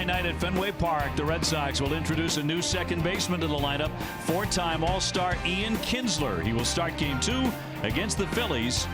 Friday night at Fenway Park, the Red Sox will introduce a new second baseman to the lineup, four-time All-Star Ian Kinsler. He will start Game 2 against the Phillies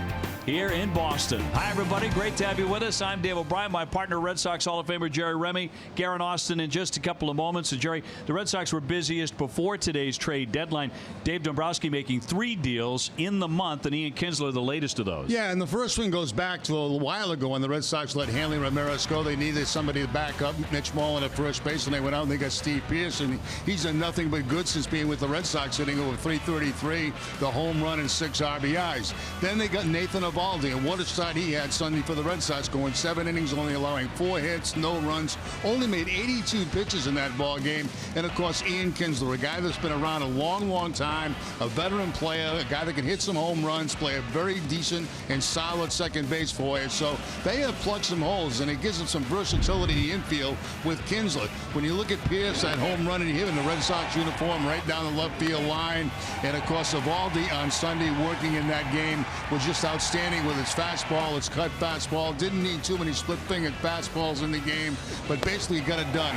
here in Boston. Hi, everybody. Great to have you with us. I'm Dave O'Brien. My partner, Red Sox Hall of Famer Jerry Remy, Garen Austin in just a couple of moments. So, Jerry, the Red Sox were busiest before today's trade deadline. Dave Dombrowski making 3 deals in the month, and Ian Kinsler the latest of those. Yeah, and the first one goes back to a little while ago when the Red Sox let Hanley Ramirez go. They needed somebody to back up Mitch Mullen at first base, and they went out and they got Steve Pearson. He's done nothing but good since being with the Red Sox, hitting over .333, the home run and 6 RBIs. Then they got Nathan Eovaldi, and what a start he had Sunday for the Red Sox, going 7 innings, only allowing 4 hits, no runs, only made 82 pitches in that ball game. And of course, Ian Kinsler, a guy that's been around a long time, a veteran player, a guy that can hit some home runs, play a very decent and solid second base for you. So they have plugged some holes, and it gives them some versatility in the infield with Kinsler. When you look at Pierce, that home run and hit in the Red Sox uniform right down the left field line, and of course Eovaldi on Sunday working in that game was just outstanding with his fastball, its cut fastball. Didn't need too many split-fingered fastballs in the game, but basically got it done.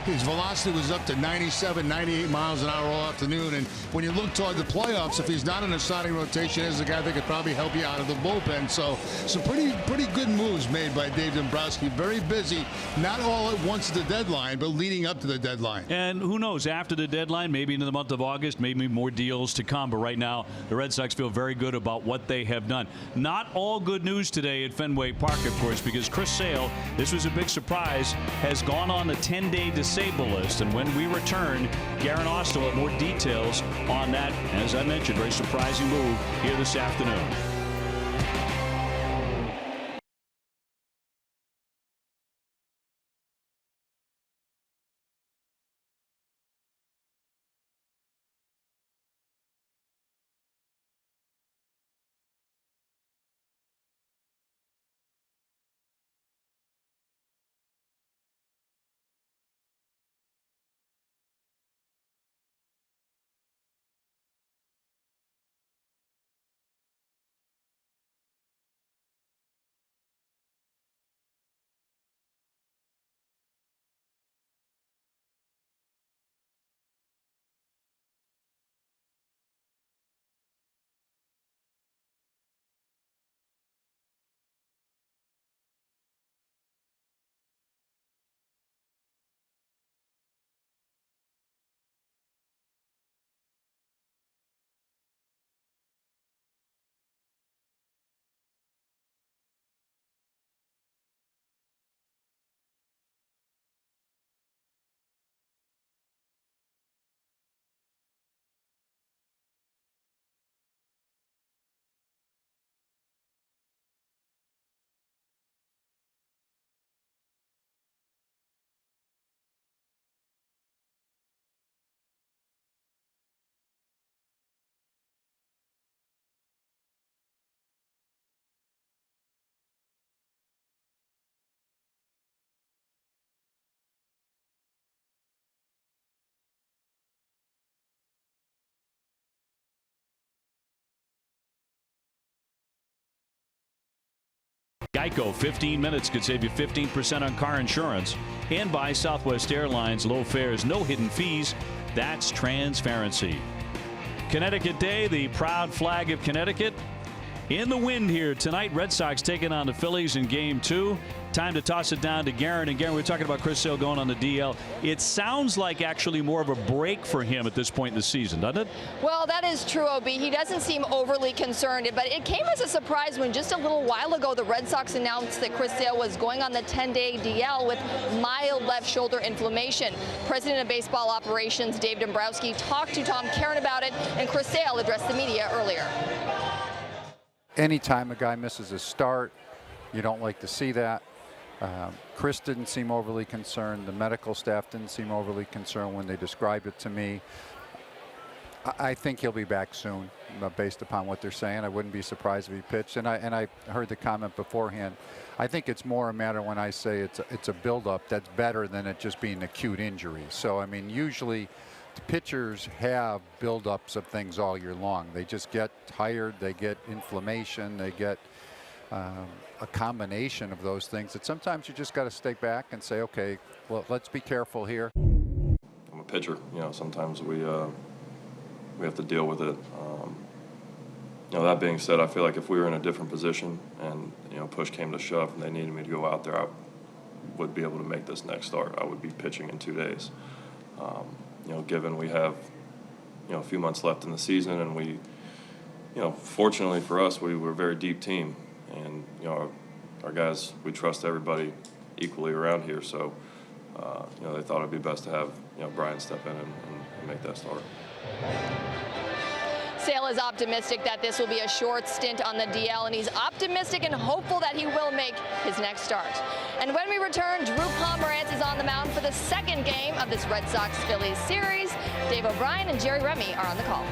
His velocity was up to 97, 98 miles an hour all afternoon. And when you look toward the playoffs, if he's not in a starting rotation, he's a guy that could probably help you out of the bullpen. So some pretty good moves made by Dave Dombrowski. Very busy, not all at once at the deadline, but leading up to the deadline. And who knows, after the deadline, maybe into the month of August, maybe more deals to come. But right now, the Red Sox feel very good about what they have done. Not all good news today at Fenway Park, of course, because Chris Sale, this was a big surprise, has gone on the 10-day disabled list. And when we return, Garen Austin will have more details on that. As I mentioned, very surprising move here this afternoon. Geico, 15 minutes could save you 15% on car insurance. And by Southwest Airlines, low fares, no hidden fees. That's transparency. Connecticut Day, the proud flag of Connecticut in the wind here tonight. Red Sox taking on the Phillies in Game 2. Time to toss it down to Garen. And Garen, we were talking about Chris Sale going on the DL. It sounds like actually more of a break for him at this point in the season, doesn't it? Well, that is true, OB. He doesn't seem overly concerned, but it came as a surprise when just a little while ago the Red Sox announced that Chris Sale was going on the 10-day DL with mild left shoulder inflammation. President of Baseball Operations Dave Dombrowski talked to Tom Caron about it, and Chris Sale addressed the media earlier. Anytime a guy misses a start, you don't like to see that. Chris didn't seem overly concerned. The medical staff didn't seem overly concerned when they described it to me. I think he'll be back soon, based upon what they're saying. I wouldn't be surprised if he pitched. And I heard the comment beforehand. I think it's more a matter when I say it's a buildup that's better than it just being acute injury. So I mean, usually the pitchers have buildups of things all year long. They just get tired, they get inflammation, they get a combination of those things that sometimes you just got to stay back and say, okay, well, let's be careful here. I'm a pitcher. Sometimes we have to deal with it. That being said, I feel like if we were in a different position and push came to shove and they needed me to go out there, I would be able to make this next start. I would be pitching in 2 days. Given we have a few months left in the season, and we, fortunately for us, we were a very deep team, and our guys, we trust everybody equally around here. So they thought it'd be best to have Brian step in and make that start. Sale is optimistic that this will be a short stint on the DL, and he's optimistic and hopeful that he will make his next start. And when we return, Drew Pomeranz is on the mound for the second game of this Red Sox-Phillies series. Dave O'Brien and Jerry Remy are on the call.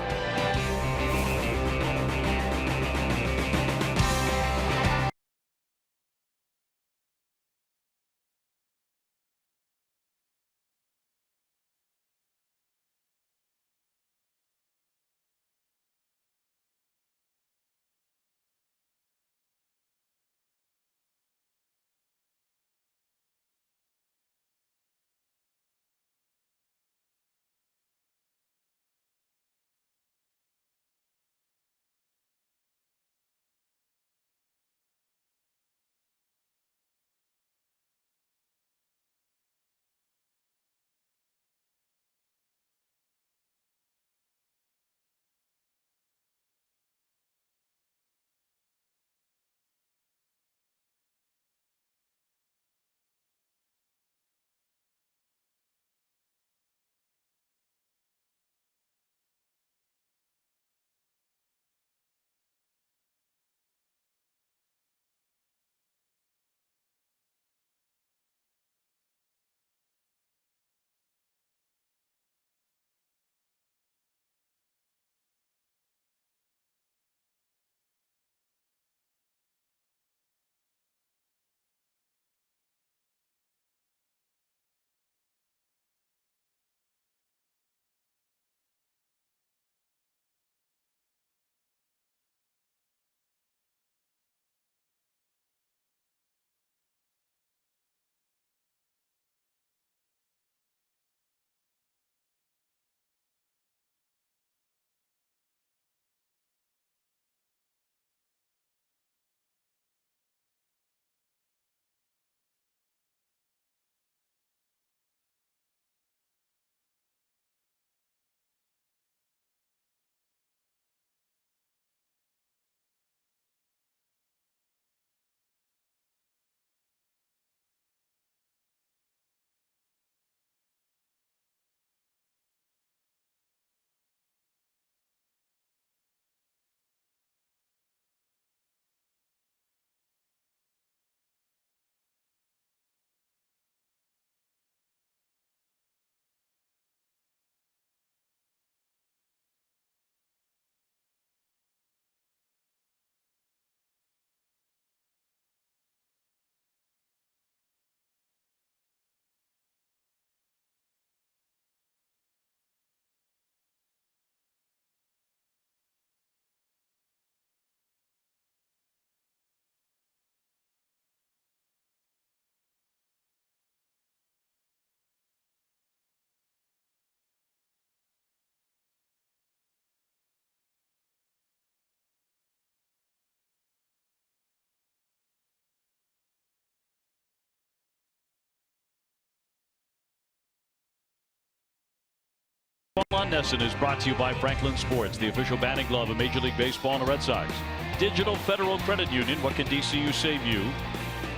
On Nesson is brought to you by Franklin Sports, the official batting glove of Major League Baseball and the Red Sox. Digital Federal Credit Union, what can DCU save you?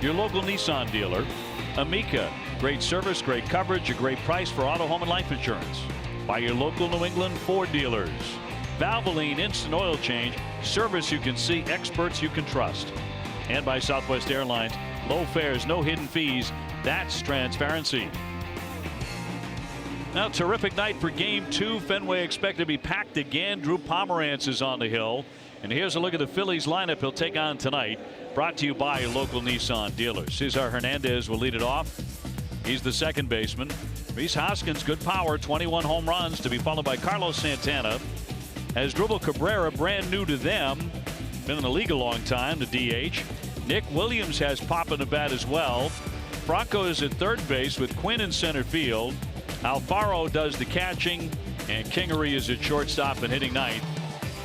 Your local Nissan dealer. Amica, great service, great coverage, a great price for auto, home, and life insurance. By your local New England Ford dealers. Valvoline Instant Oil Change, service you can see, experts you can trust. And by Southwest Airlines, low fares, no hidden fees. That's transparency. Now, terrific night for Game 2. Fenway expected to be packed again. Drew Pomeranz is on the hill. And here's a look at the Phillies lineup he'll take on tonight. Brought to you by your local Nissan dealers. Cesar Hernandez will lead it off. He's the second baseman. Rhys Hoskins, good power, 21 home runs, to be followed by Carlos Santana. As Dribble Cabrera, brand new to them, been in the league a long time, the DH. Nick Williams has pop in the bat as well. Franco is at third base with Quinn in center field. Alfaro does the catching, and Kingery is at shortstop and hitting ninth.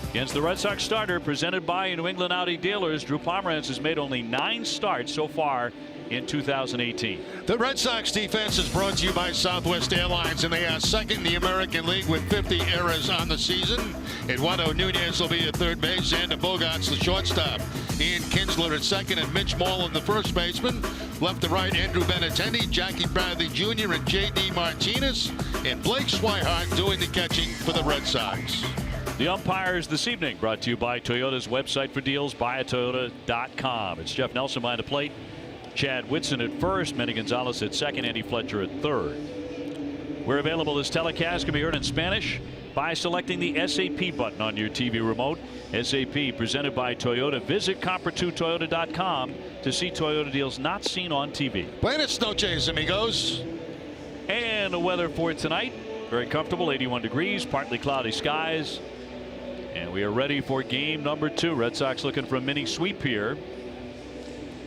Against the Red Sox starter, presented by New England Audi dealers, Drew Pomeranz has made only 9 starts so far in 2018. The Red Sox defense is brought to you by Southwest Airlines, and they are second in the American League with 50 errors on the season. Eduardo Nunez will be at third base, and Bogart's the shortstop. Ian Kinsler at second, and Mitch Moreland the first baseman. Left to right, Andrew Benintendi, Jackie Bradley Jr., and J.D. Martinez, and Blake Swihart doing the catching for the Red Sox. The umpires this evening brought to you by Toyota's website for deals, buyatoyota.com. It's Jeff Nelson behind the plate. Chad Whitson at first, Manny Gonzalez at second, Andy Fletcher at third. We're available. This telecast can be heard in Spanish by selecting the SAP button on your TV remote. SAP presented by Toyota. Visit Compra2Toyota.com to see Toyota deals not seen on TV. Buenas noches, amigos. And the weather for tonight, very comfortable, 81 degrees, partly cloudy skies. And we are ready for game number 2. Red Sox looking for a mini sweep here.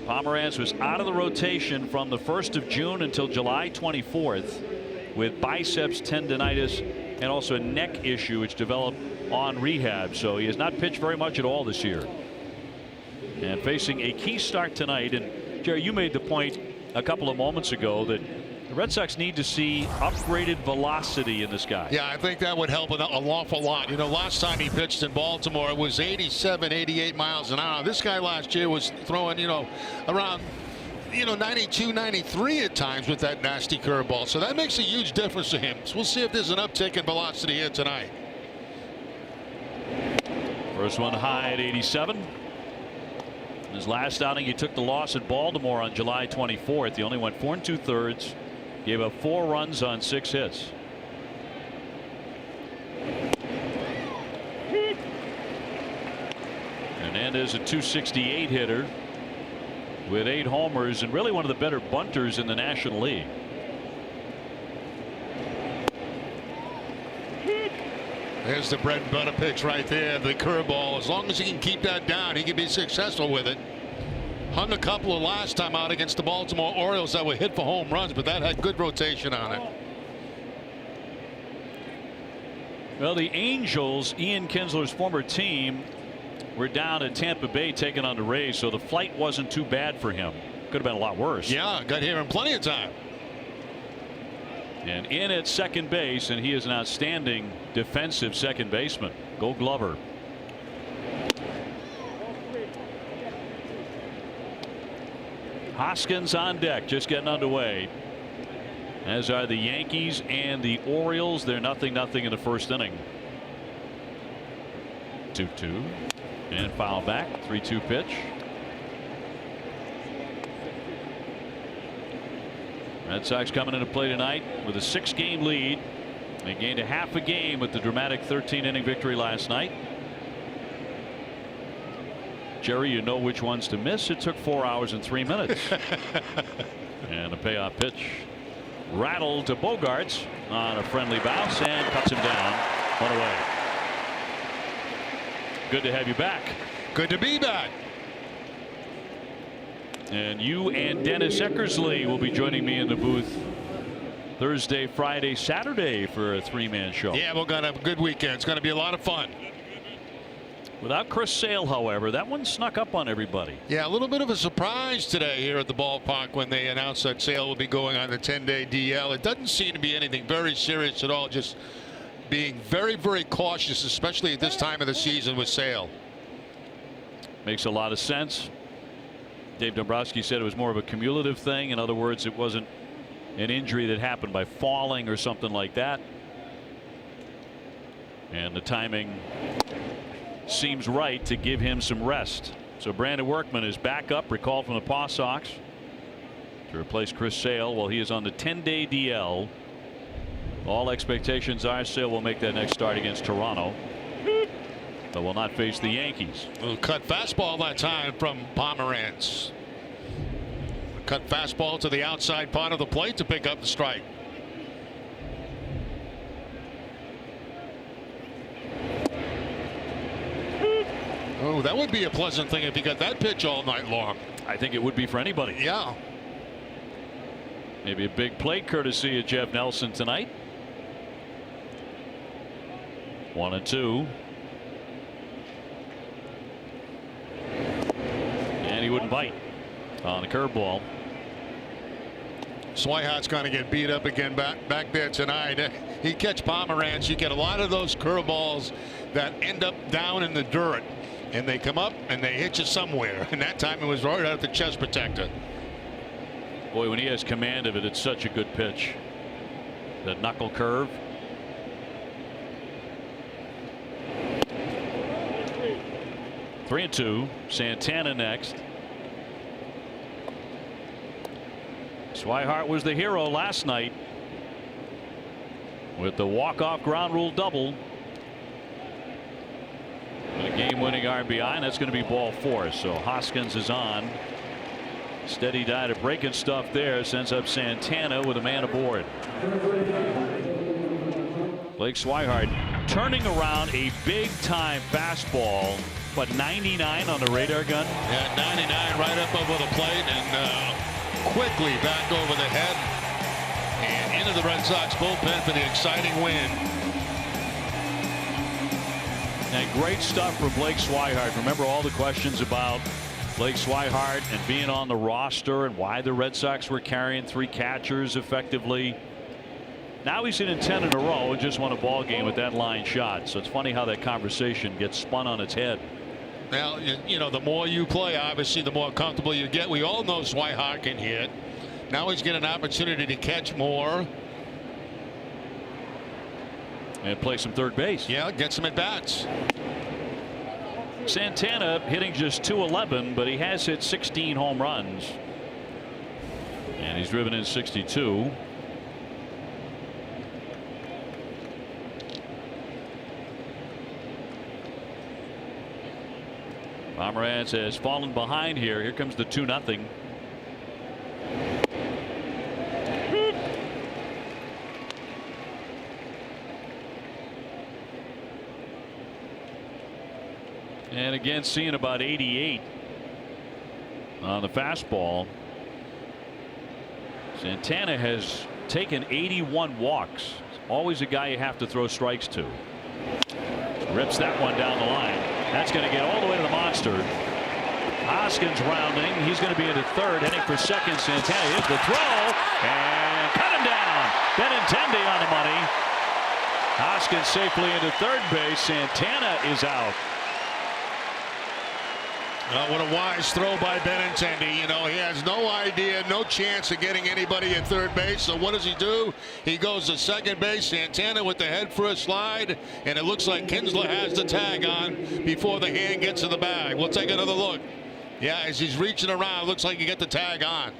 Pomeranz was out of the rotation from the 1st of June until July 24th with biceps tendonitis and also a neck issue which developed on rehab. So he has not pitched very much at all this year. And facing a key start tonight. And Jerry, you made the point a couple of moments ago that the Red Sox need to see upgraded velocity in this guy. Yeah, I think that would help an awful lot. You know, last time he pitched in Baltimore, it was 87, 88 miles an hour. This guy last year was throwing, around, 92, 93 at times with that nasty curveball. So that makes a huge difference to him. So we'll see if there's an uptick in velocity here tonight. First one high at 87. His last outing, he took the loss at Baltimore on July 24th. He only went 4 2/3. Gave up 4 runs on 6 hits. Hernandez, a .268 hitter with 8 homers and really one of the better bunters in the National League. There's the bread and butter pitch right there, the curveball. As long as he can keep that down, he can be successful with it. Hung a couple of last time out against the Baltimore Orioles that were hit for home runs, but that had good rotation on it. Well, the Angels, Ian Kinsler's former team, were down at Tampa Bay taking on the Rays, so the flight wasn't too bad for him. Could have been a lot worse. Yeah, got here in plenty of time. And in at second base, and he is an outstanding defensive second baseman. Gold Glover. Hoskins on deck, just getting underway, as are the Yankees and the Orioles. They're 0-0 in the first inning. 2-2 and foul back. 3-2 pitch. Red Sox coming into play tonight with a 6-game lead. They gained a half a game with the dramatic 13-inning victory last night. Jerry, you know which ones to miss. It took 4 hours and 3 minutes. And a payoff pitch rattled to Bogarts on a friendly bounce and cuts him down. 1 away. Good to have you back. Good to be back. And you and Dennis Eckersley will be joining me in the booth Thursday, Friday, Saturday for a 3-man show. Yeah, we're going to have a good weekend. It's going to be a lot of fun. Without Chris Sale, however, that one snuck up on everybody. Yeah, a little bit of a surprise today here at the ballpark when they announced that Sale will be going on the 10-day DL. It doesn't seem to be anything very serious at all, just being very, very cautious, especially at this time of the season with Sale. Makes a lot of sense. Dave Dombrowski said it was more of a cumulative thing. In other words, it wasn't an injury that happened by falling or something like that. And the timing seems right to give him some rest. So Brandon Workman is back up, recalled from the Paw Sox, to replace Chris Sale while he is on the 10-day DL. All expectations are Sale will make that next start against Toronto, but will not face the Yankees. Little cut fastball that time from Pomeranz. Cut fastball to the outside part of the plate to pick up the strike. Oh, that would be a pleasant thing if you got that pitch all night long. I think it would be for anybody. Yeah. Maybe a big play courtesy of Jeff Nelson tonight. 1-2. And he wouldn't bite on the curveball. Swihart's going to get beat up again back there tonight. He catch Pomeranz. You get a lot of those curveballs that end up down in the dirt, and they come up and they hit you somewhere. And that time it was right out the chest protector. Boy, when he has command of it, it's such a good pitch. That knuckle curve. Three and two. Santana next. Swihart was the hero last night with the walk-off ground rule double. And a game-winning RBI, and that's going to be ball 4. So Hoskins is on. Steady diet of breaking stuff there. Sends up Santana with a man aboard. Blake Swihart turning around a big-time fastball, but 99 on the radar gun. Yeah, 99 right up over the plate and quickly back over the head and into the Red Sox bullpen for the exciting win. And great stuff for Blake Swihart. Remember all the questions about Blake Swihart and being on the roster and why the Red Sox were carrying 3 catchers effectively. Now he's in 10 in a row and just won a ball game with that line shot. So it's funny how that conversation gets spun on its head. Now, you know, the more you play, obviously, the more comfortable you get. We all know Swihart can hit. Now he's getting an opportunity to catch more. And play some third base. Yeah, get some at bats. Santana hitting just .211, but he has hit 16 home runs. And he's driven in 62. Pomeranz has fallen behind here. Here comes the 2-0. And again, seeing about 88 on the fastball. Santana has taken 81 walks. Always a guy you have to throw strikes to. Rips that one down the line. That's going to get all the way to the monster. Hoskins rounding. He's going to be into third, heading for second. Santana, here's the throw, and cut him down. Benintendi on the money. Hoskins safely into third base. Santana is out. What a wise throw by Benintendi. You know, he has no idea, no chance of getting anybody at third base. So what does he do? He goes to second base. Santana with the head first slide, and it looks like Kinsler has the tag on before the hand gets to the bag. We'll take another look. Yeah, as he's reaching around, looks like he get the tag on.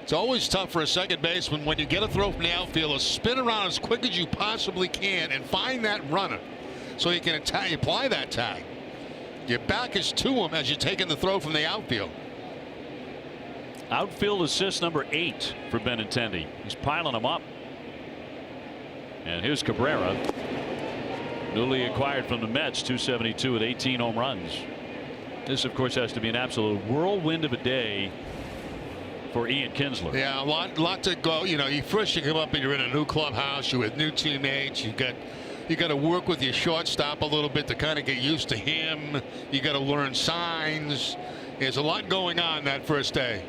It's always tough for a second baseman when you get a throw from the outfielder, spin around as quick as you possibly can and find that runner so you can apply that tag. Your back is to him as you're taking the throw from the outfield. Outfield assist number 8 for Benintendi. He's piling them up. And here's Cabrera, newly acquired from the Mets, 272 with 18 home runs. This, of course, has to be an absolute whirlwind of a day for Ian Kinsler. Yeah, a lot to go. You know, you come up and you're in a new clubhouse. You're with new teammates. You got to work with your shortstop a little bit to kind of get used to him. You got to learn signs. There's a lot going on that first day.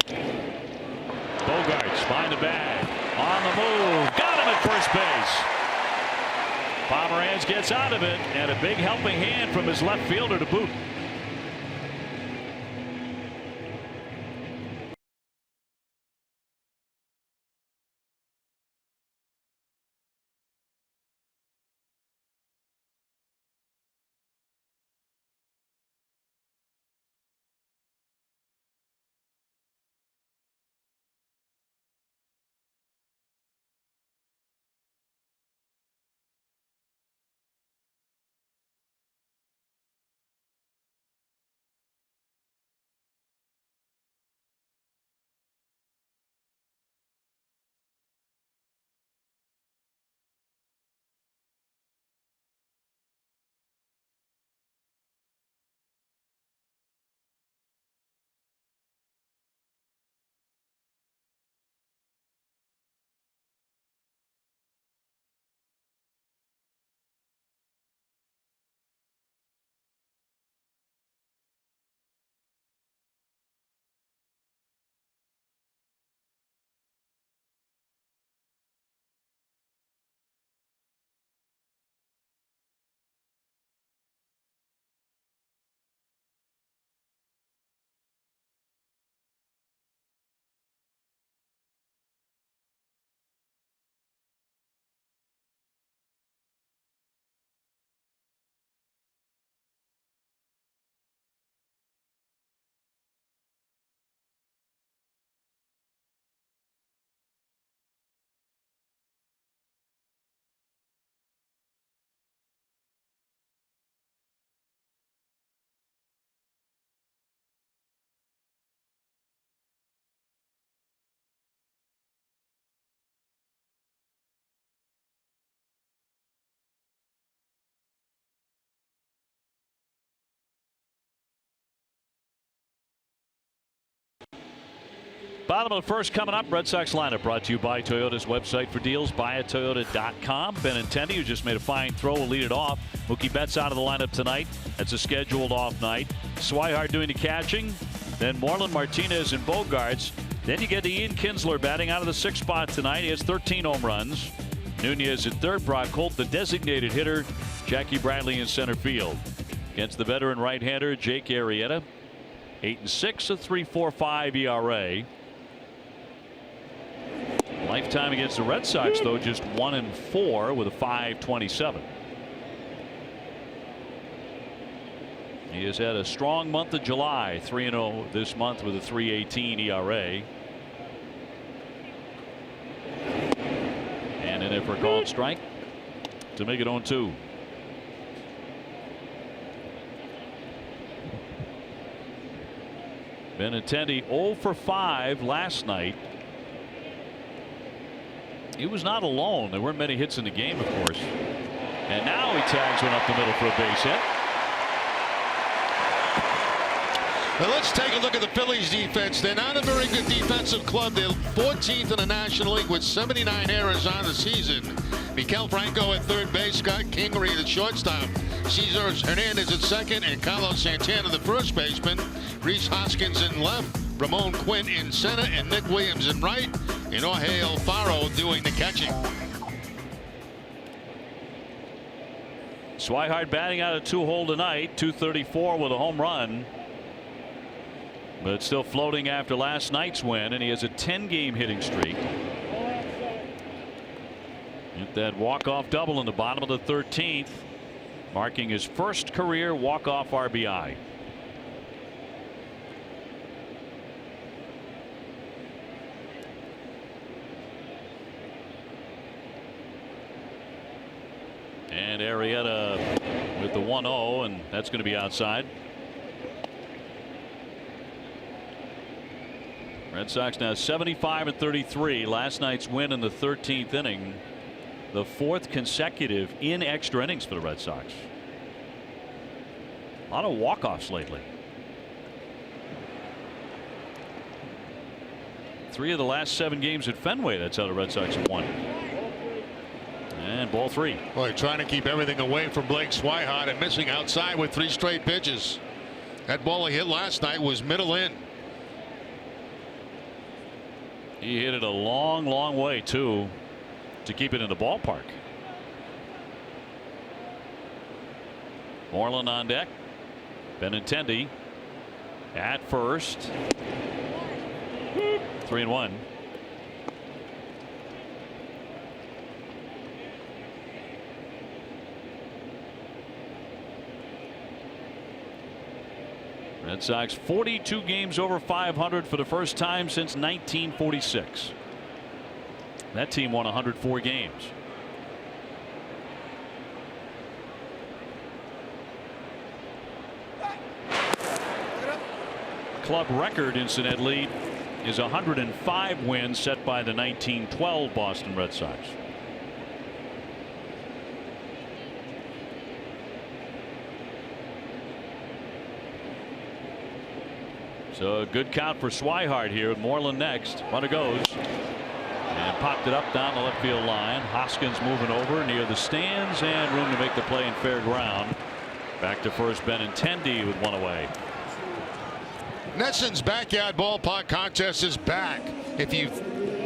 Bogarts behind the bag, on the move, got him at first base. Pomeranz gets out of it, and a big helping hand from his left fielder to boot. Bottom of the first coming up. Red Sox lineup brought to you by Toyota's website for deals, buyatoyota.com. Benintendi, who just made a fine throw, will lead it off. Mookie Betts out of the lineup tonight. That's a scheduled off night. Swihart doing the catching. Then Moreland, Martinez, and Bogarts. Then you get to Ian Kinsler batting out of the 6th spot tonight. He has 13 home runs. Nunez at third. Brock Holt, the designated hitter. Jackie Bradley in center field. Against the veteran right-hander Jake Arrieta. 8-6, a 3.45 ERA. Lifetime against the Red Sox, though, just 1-4 with a 5.27. He has had a strong month of July, 3-0 this month with a 3.18 ERA. And in it for a called strike to make it 0-2. Benintendi 0 for 5 last night. He was not alone. There weren't many hits in the game, of course. And now he tags one up the middle for a base hit. Well, let's take a look at the Phillies defense. They're not a very good defensive club. They're 14th in the National League with 79 errors on the season. Mikel Franco at third base, Scott Kingery at shortstop, Cesar Hernandez at second, and Carlos Santana the first baseman. Rhys Hoskins in left, Ramon Quinn in center, and Nick Williams in right, and Jorge Alfaro doing the catching. Swihart batting out of 2-hole tonight, 234 with a home run. But still floating after last night's win, and he has a 10-game hitting streak. Hit that walk-off double in the bottom of the 13th, marking his first career walk-off RBI. And Arrieta with the 1-0, and that's going to be outside. Red Sox now 75-33. Last night's win in the 13th inning, the 4th consecutive in extra innings for the Red Sox. A lot of walk-offs lately. 3 of the last 7 games at Fenway, that's how the Red Sox have won. And ball 3. Boy, trying to keep everything away from Blake Swihart and missing outside with 3 straight pitches. That ball he hit last night was middle in. He hit it a long, long way, too, to keep it in the ballpark. Moreland on deck. Benintendi at first. 3-1. Red Sox 42 games over 500 for the first time since 1946. That team won 104 games. Club record, incidentally, is 105 wins set by the 1912 Boston Red Sox. So a good count for Swihart here with Moreland next. Runner goes and popped it up down the left field line. Hoskins moving over near the stands and room to make the play in fair ground. Back to first, Benintendi with one away. Nesson's Backyard Ballpark Contest is back. If you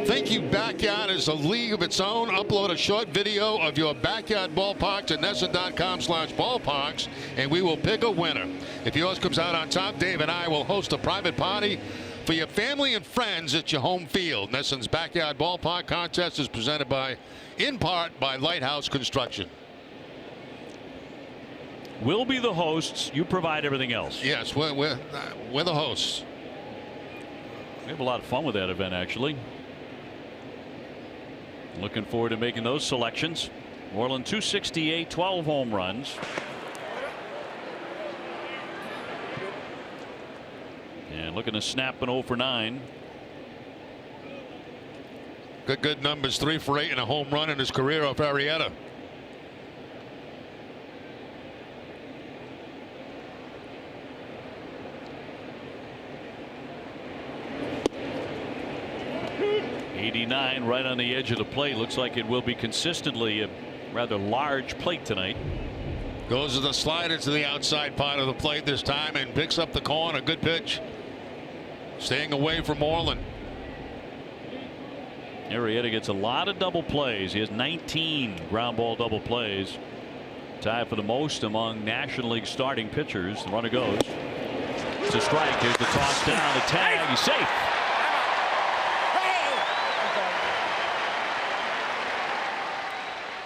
think your backyard is a league of its own, upload a short video of your backyard ballpark to NESN.com/ballparks and we will pick a winner. If yours comes out on top, Dave and I will host a private party for your family and friends at your home field. Nesson's Backyard Ballpark Contest is presented in part by Lighthouse Construction. We'll be the hosts. You provide everything else. Yes, we're the hosts. We have a lot of fun with that event, actually. Looking forward to making those selections. Moreland 268, 12 home runs. And looking to snap an 0 for 9. Good numbers, 3 for 8 and a home run in his career off Arrieta. 89 right on the edge of the plate. Looks like it will be consistently a rather large plate tonight. Goes to the slider to the outside part of the plate this time and picks up the corner. Good pitch. Staying away from Moreland. Arrieta gets a lot of double plays. He has 19 ground ball double plays. Tied for the most among National League starting pitchers. The runner goes. It's a strike. Here's the toss down. The tag. He's safe.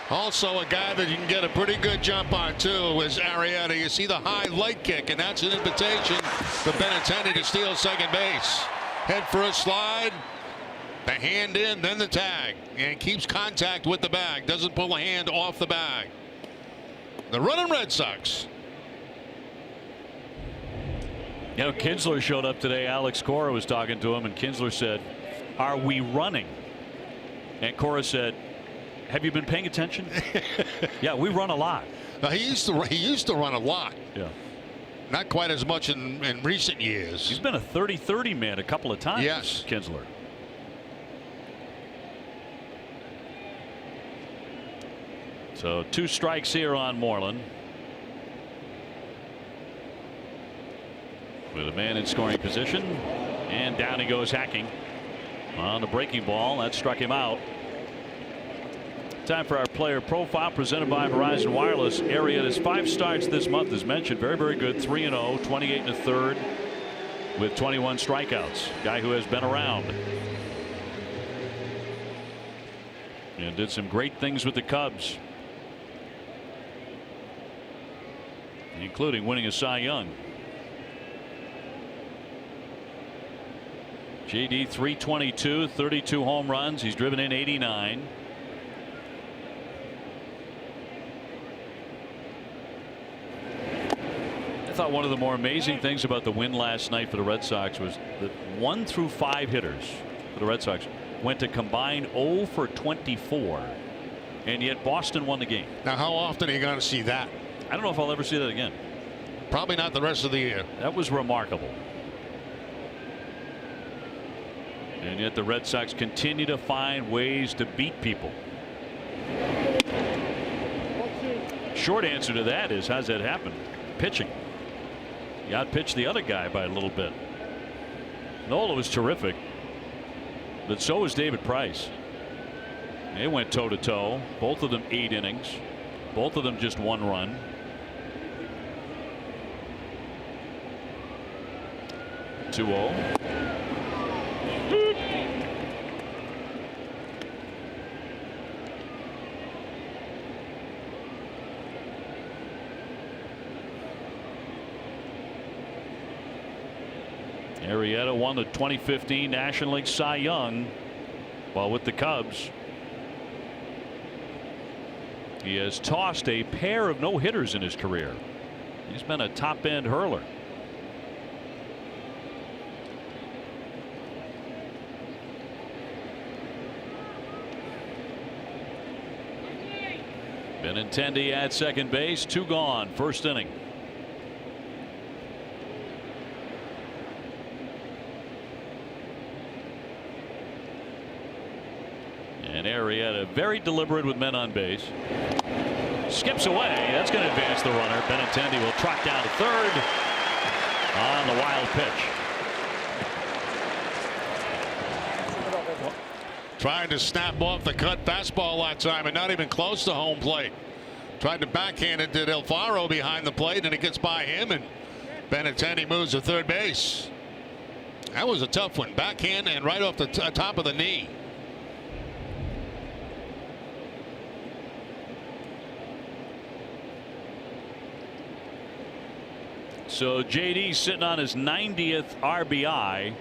Also a guy that you can get a pretty good jump on too is Arrieta. You see the high leg kick, and that's an invitation for Benintendi to steal second base. Head first slide, the hand in, then the tag, and keeps contact with the bag. Doesn't pull a hand off the bag. The running Red Sox. You know, Kinsler showed up today. Alex Cora was talking to him, and Kinsler said, "Are we running?" And Cora said, "Have you been paying attention?" Yeah, we run a lot. He used to run a lot. Yeah. Not quite as much in recent years. He's been a 30-30 man a couple of times. Yes. Kinsler. So 2 strikes here on Moreland. With a man in scoring position, and down he goes hacking on the breaking ball. That struck him out. Time for our player profile presented by Verizon Wireless. Arrieta's 5 starts this month, as mentioned. Very, very good. 3-0, 28 1/3 with 21 strikeouts. Guy who has been around and did some great things with the Cubs, including winning a Cy Young. JD 322, 32 home runs. He's driven in 89. I thought one of the more amazing things about the win last night for the Red Sox was that 1 through 5 hitters for the Red Sox went to combined 0 for 24, and yet Boston won the game. Now, how often are you going to see that? I don't know if I'll ever see that again. Probably not the rest of the year. That was remarkable. And yet the Red Sox continue to find ways to beat people. Short answer to that is, how's that happen? Pitching. You outpitched the other guy by a little bit. Nola was terrific, but so was David Price. They went toe to toe. Both of them 8 innings. Both of them just 1 run. (2-0). Arrieta won the 2015 National League Cy Young while with the Cubs. He has tossed a pair of no-hitters in his career. He's been a top-end hurler. Benintendi at second base, 2 gone, first inning. And Arrieta very deliberate with men on base. Skips away. That's going to advance the runner. Benintendi will trot down to third on the wild pitch. Trying to snap off the cut fastball that time and not even close to home plate. Tried to backhand it to Alfaro behind the plate, and it gets by him, and Benintendi moves to third base. That was a tough one. Backhand and right off the top of the knee. So JD sitting on his 90th RBI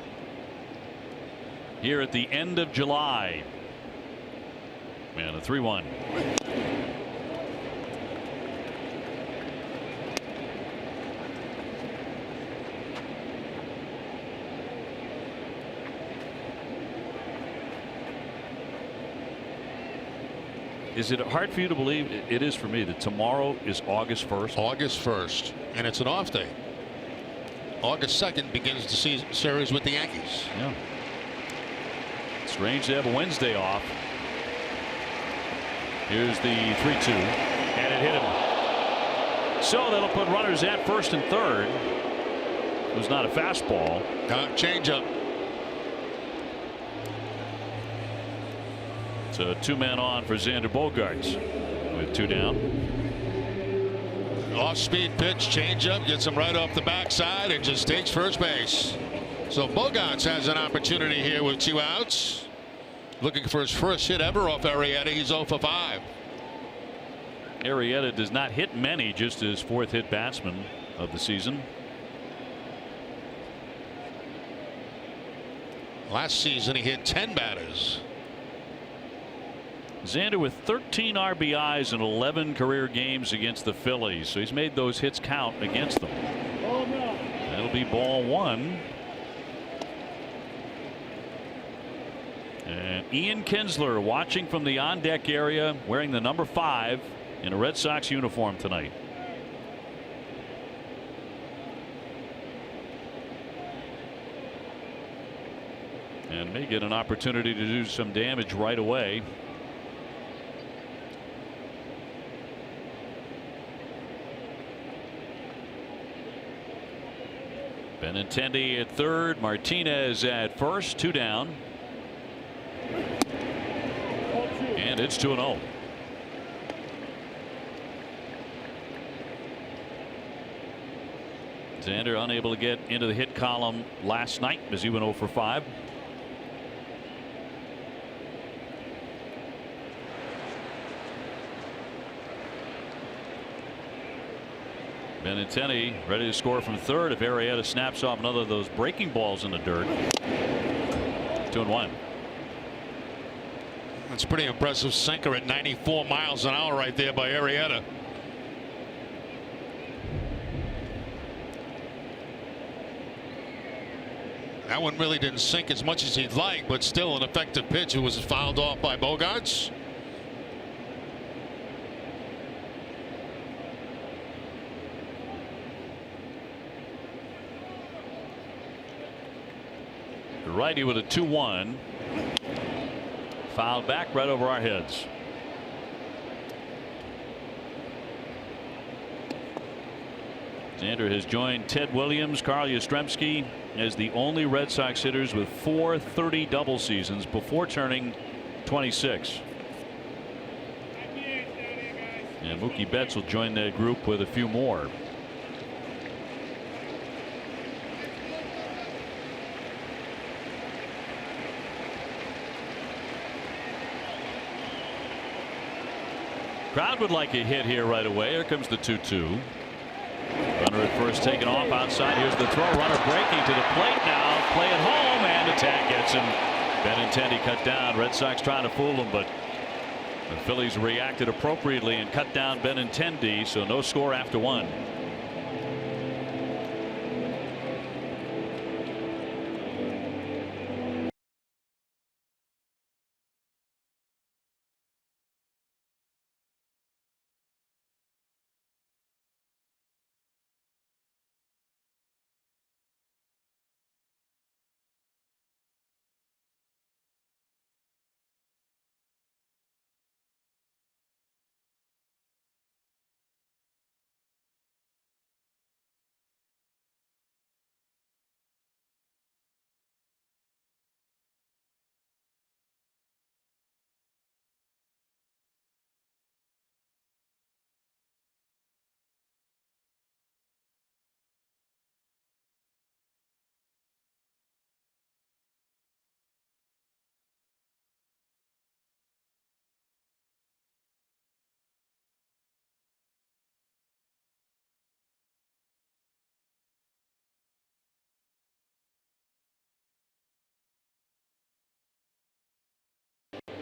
here at the end of July. Man, a 3-1. Is it hard for you to believe? It is for me that tomorrow is August 1st. August 1st, and it's an off day. August 2nd begins the series with the Yankees. Yeah. It's Strange to have a Wednesday off. Here's the 3-2, and it hit him. So that'll put runners at first and third. It was not a fastball. Change up. So 2 men on for Xander Bogaerts with 2 down. Off-speed pitch, change up, gets him right off the backside and just takes first base. So Bogaerts has an opportunity here with 2 outs. Looking for his first hit ever off Arrieta. He's 0 for 5. Arrieta does not hit many, just his 4th hit batsman of the season. Last season he hit 10 batters. Xander with 13 RBIs in 11 career games against the Phillies, so he's made those hits count against them. That'll be ball 1. And Ian Kinsler watching from the on deck area, wearing the number 5 in a Red Sox uniform tonight. And may get an opportunity to do some damage right away. Benintendi at third, Martinez at first, 2 down. And it's 2-0. Xander unable to get into the hit column last night as he went 0 for 5. Benintendi ready to score from third if Arrieta snaps off another of those breaking balls in the dirt. 2-1. That's a pretty impressive sinker at 94 miles an hour right there by Arrieta. That one really didn't sink as much as he'd like, but still an effective pitch. It was fouled off by Bogaerts. The righty with a 2-1. Fouled back right over our heads. Xander has joined Ted Williams, Carl Yastrzemski as the only Red Sox hitters with 4 30 double seasons before turning 26. And Mookie Betts will join that group with a few more. Crowd would like a hit here right away. Here comes the 2-2. Runner at first taken off outside. Here's the throw. Runner breaking to the plate now. Play at home, and the tag gets him. Benintendi cut down. Red Sox trying to fool him, but the Phillies reacted appropriately and cut down Benintendi, so no score after 1.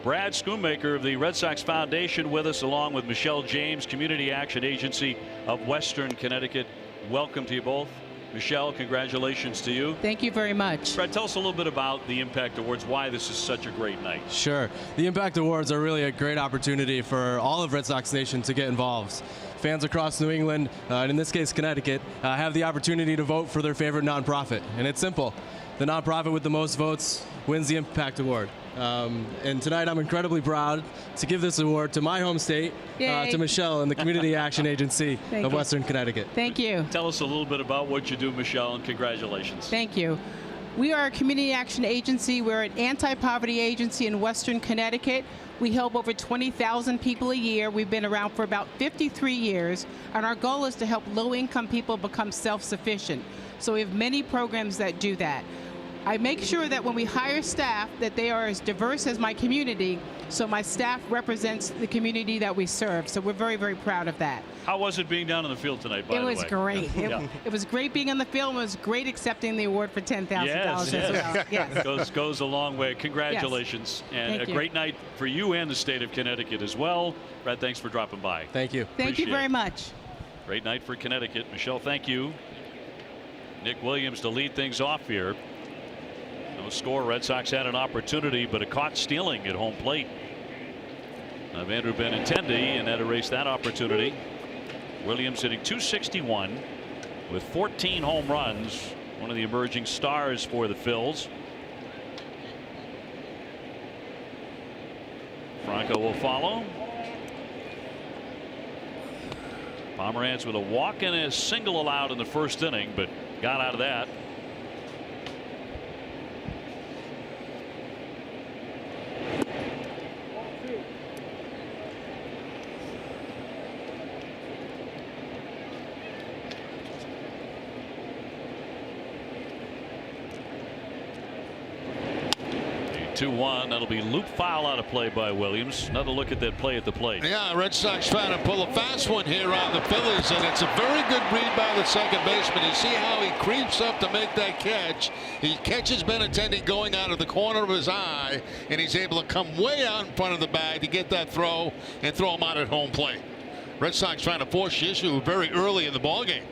Brad Schoonmaker of the Red Sox Foundation with us, along with Michelle James, Community Action Agency of Western Connecticut. Welcome to you both. Michelle, congratulations to you. Thank you very much. Brad, tell us a little bit about the Impact Awards, why this is such a great night. Sure. The Impact Awards are really a great opportunity for all of Red Sox Nation to get involved. Fans across New England, and in this case Connecticut, have the opportunity to vote for their favorite nonprofit. And it's simple. the nonprofit with the most votes wins the Impact Award. And tonight I'm incredibly proud to give this award to my home state, to Michelle and the Community Action Agency of Western Connecticut. Thank you. Tell us a little bit about what you do, Michelle, and congratulations. Thank you. We are a community action agency. We're an anti-poverty agency in Western Connecticut. We help over 20,000 people a year. We've been around for about 53 years, and our goal is to help low-income people become self-sufficient. So we have many programs that do that. I make sure that when we hire staff that they are as diverse as my community, so my staff represents the community that we serve. So we're very, very proud of that. How was it being down in the field tonight, by the way? It was great. It was great being on the field. It was great accepting the award for $10,000 as well. Yes. Goes a long way. Congratulations. Yes. And a great night for you and the state of Connecticut as well. Brad, thanks for dropping by. Thank you. Thank you very much. Great night for Connecticut. Michelle, thank you. Nick Williams to lead things off here. No score. Red Sox had an opportunity, but a caught stealing at home plate of Andrew Benintendi, and that erased that opportunity. Williams hitting .261 with 14 home runs. One of the emerging stars for the Phils. Franco will follow. Pomeranz with a walk and a single allowed in the first inning, but got out of that. The 2-1. That'll be loop foul out of play by Williams. Another look at that play at the plate. Yeah, Red Sox trying to pull a fast one here on the Phillies, and it's a very good read by the second baseman. You see how he creeps up to make that catch. He catches Benintendi going out of the corner of his eye, and he's able to come way out in front of the bag to get that throw and throw him out at home plate. Red Sox trying to force the issue very early in the ballgame.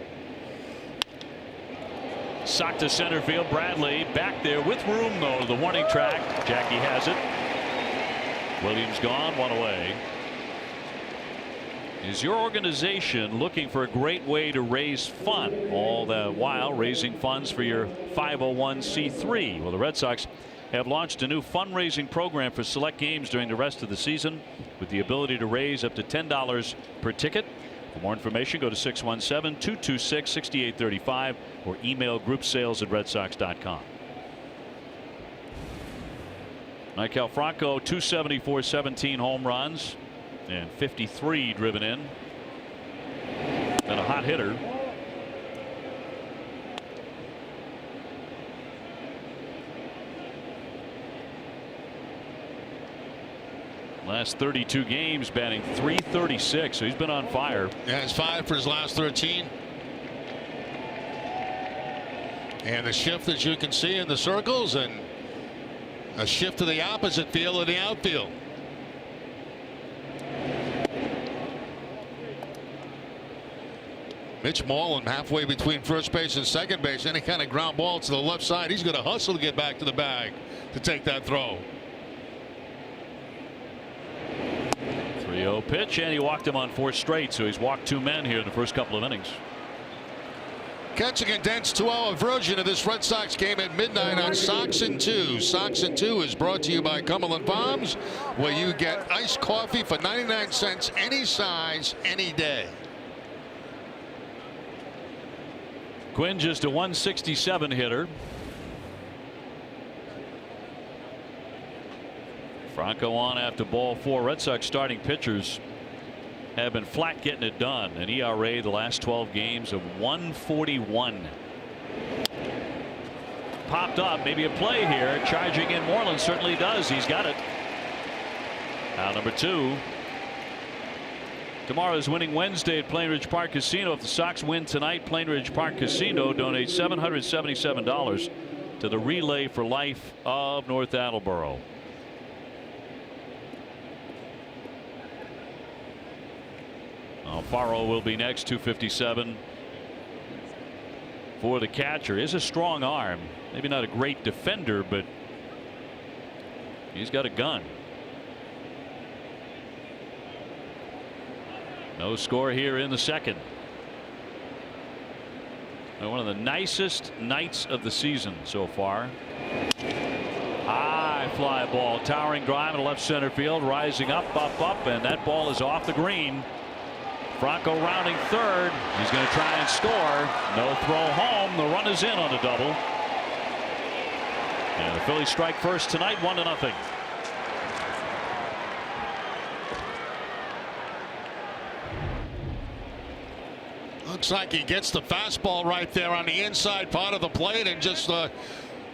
Socked to center field. Bradley back there with room, though, to the warning track. Jackie has it. Williams gone, one away. Is your organization looking for a great way to raise fund, all the while raising funds for your 501c3? Well, the Red Sox have launched a new fundraising program for select games during the rest of the season with the ability to raise up to $10 per ticket. For more information, go to 617-226-6835 or email groupsales@redsox.com. Michael Franco, 274, 17 home runs and 53 driven in. And a hot hitter. Last 32 games, batting .336, so he's been on fire. Yeah, he's 5 for his last 13. And the shift, as you can see in the circles, and a shift to the opposite field in the outfield. Mitch Moreland halfway between first base and second base. Any kind of ground ball to the left side, he's going to hustle to get back to the bag to take that throw. 3-0 pitch, and he walked him on 4 straight, so he's walked 2 men here in the first couple of innings. Catch a condensed 2-hour version of this Red Sox game at midnight on Sox and 2. Sox and 2 is brought to you by Cumberland Farms, where you get iced coffee for 99 cents any size, any day. Quinn just a 167 hitter. Franco on after ball 4. Red Sox starting pitchers have been flat getting it done. An ERA the last 12 games of 141. Popped up, maybe a play here. Charging in Moreland certainly does. He's got it. Now number 2. Tomorrow is Winning Wednesday at Plainridge Park Casino. If the Sox win tonight, Plainridge Park Casino donates $777 to the Relay for Life of North Attleboro. Alfaro will be next, 257 for the catcher. Is a strong arm, maybe not a great defender, but he's got a gun. No score here in the second. One of the nicest nights of the season so far. High fly ball, towering drive in left center field, rising up, and that ball is off the green. Franco rounding third. He's going to try and score. No throw home. The run is in on the double. And the Phillies strike first tonight, 1-0. Looks like he gets the fastball right there on the inside part of the plate and just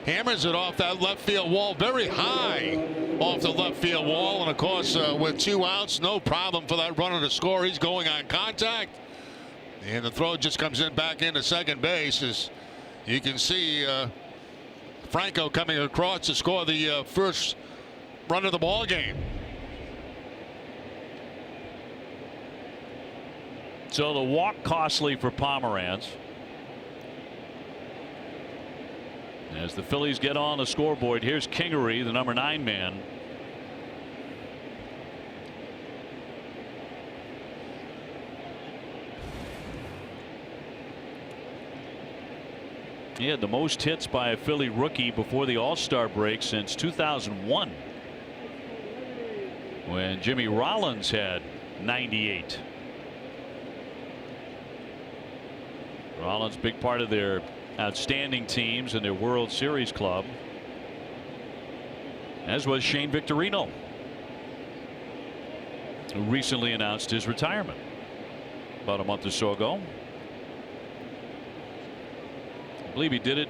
hammers it off that left field wall, very high off the left field wall. And of course, with 2 outs, no problem for that runner to score. He's going on contact, and the throw just comes in back into second base. As you can see, Franco coming across to score the first run of the ball game. So the walk costly for Pomeranz. As the Phillies get on the scoreboard, here's Kingery, the number 9 man. He had the most hits by a Philly rookie before the All-Star break since 2001, when Jimmy Rollins had 98. Rollins, big part of their outstanding teams and their World Series club, as was Shane Victorino, who recently announced his retirement about a month or so ago. I believe he did it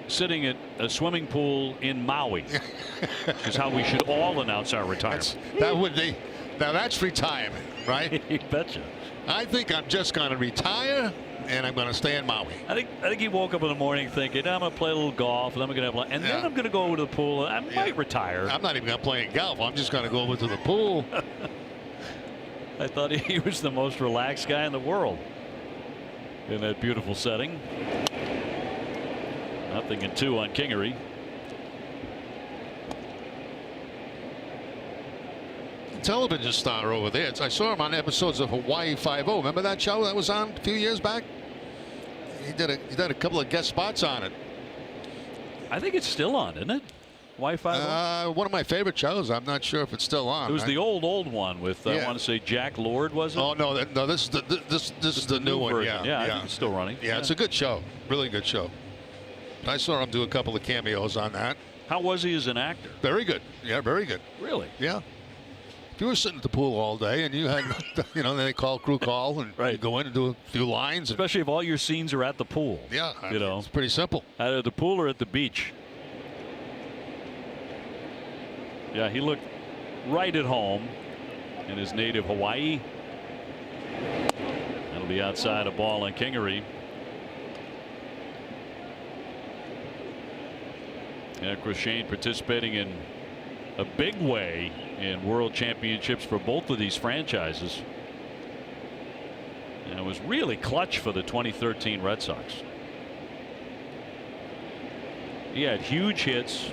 sitting at a swimming pool in Maui, which is how we should all announce our retirement. That would be, now that's retirement, right? You betcha. I think I'm just going to retire, and I'm going to stay in Maui. I think he woke up in the morning thinking, I'm going to play a little golf, and then I'm going to have, and then I'm going to go over to the pool. I might retire. I'm not even going to play golf. I'm just going to go over to the pool. I thought he was the most relaxed guy in the world in that beautiful setting. 0-2 on Kingery. Television star over there. I saw him on episodes of Hawaii 5-0. Remember that show that was on a few years back? He did a couple of guest spots on it. I think it's still on, isn't it? Hawaii 5-0? One of my favorite shows. I'm not sure if it's still on. It was the old one with I want to say Jack Lord, was it? Oh no, this is the new one. Version. Yeah, I think it's still running. Yeah, it's a good show. Really good show. I saw him do a couple of cameos on that. How was he as an actor? Very good. Yeah, very good. Really? Yeah. If you were sitting at the pool all day and you had, then they call crew call and you go in and do a few lines. Especially if all your scenes are at the pool. Yeah, it's pretty simple. Either the pool or at the beach. Yeah, he looked right at home in his native Hawaii. That'll be outside a ball on Kingery. Yeah, Chris Shane participating in a big way in world championships for both of these franchises. And it was really clutch for the 2013 Red Sox. He had huge hits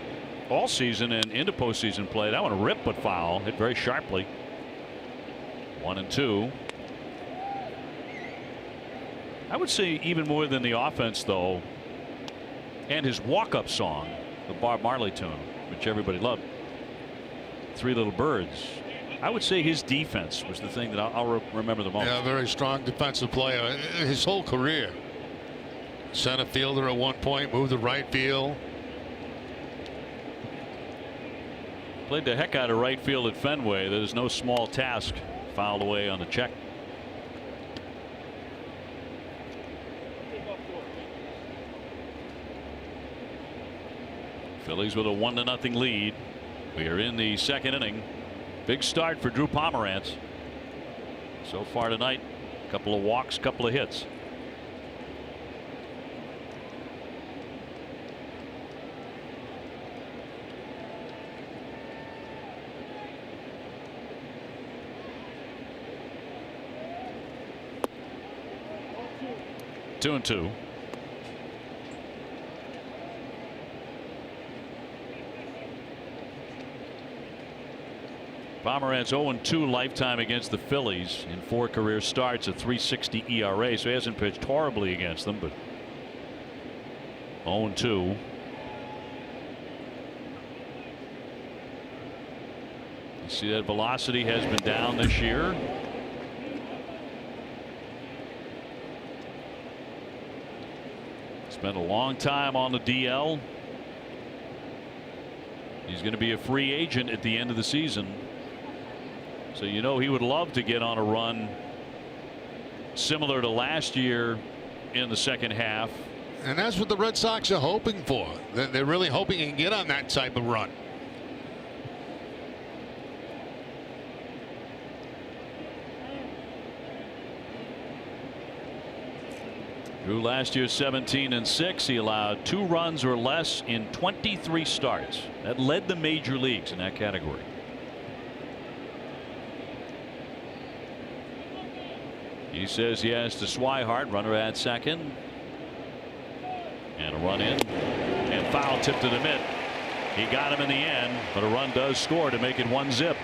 all season and into postseason play. That one ripped but foul, hit very sharply. 1-2. I would say even more than the offense, though, and his walk-up song, the Bob Marley tune, which everybody loved, Three Little Birds. I would say his defense was the thing that I'll remember the most. Yeah, very strong defensive player his whole career. Center fielder at one point, moved to right field. Played the heck out of right field at Fenway. That is no small task. Fouled away on the check. Phillies with a 1-0 lead. We are in the second inning. Big start for Drew Pomeranz. So far tonight, a couple of walks, couple of hits. Two and two. Pomeranz 0-2 lifetime against the Phillies in 4 career starts, a .360 ERA, so he hasn't pitched horribly against them, but 0-2. You see that velocity has been down this year. Spent a long time on the DL. He's going to be a free agent at the end of the season. So you know he would love to get on a run similar to last year in the second half. And that's what the Red Sox are hoping for. They're really hoping he can get on that type of run. Drew last year 17-6. He allowed 2 runs or less in 23 starts. That led the major leagues in that category. He says he has to Swihart, runner at second. And a run in. And foul tip to the mitt. He got him in the end, but a run does score to make it 1-0.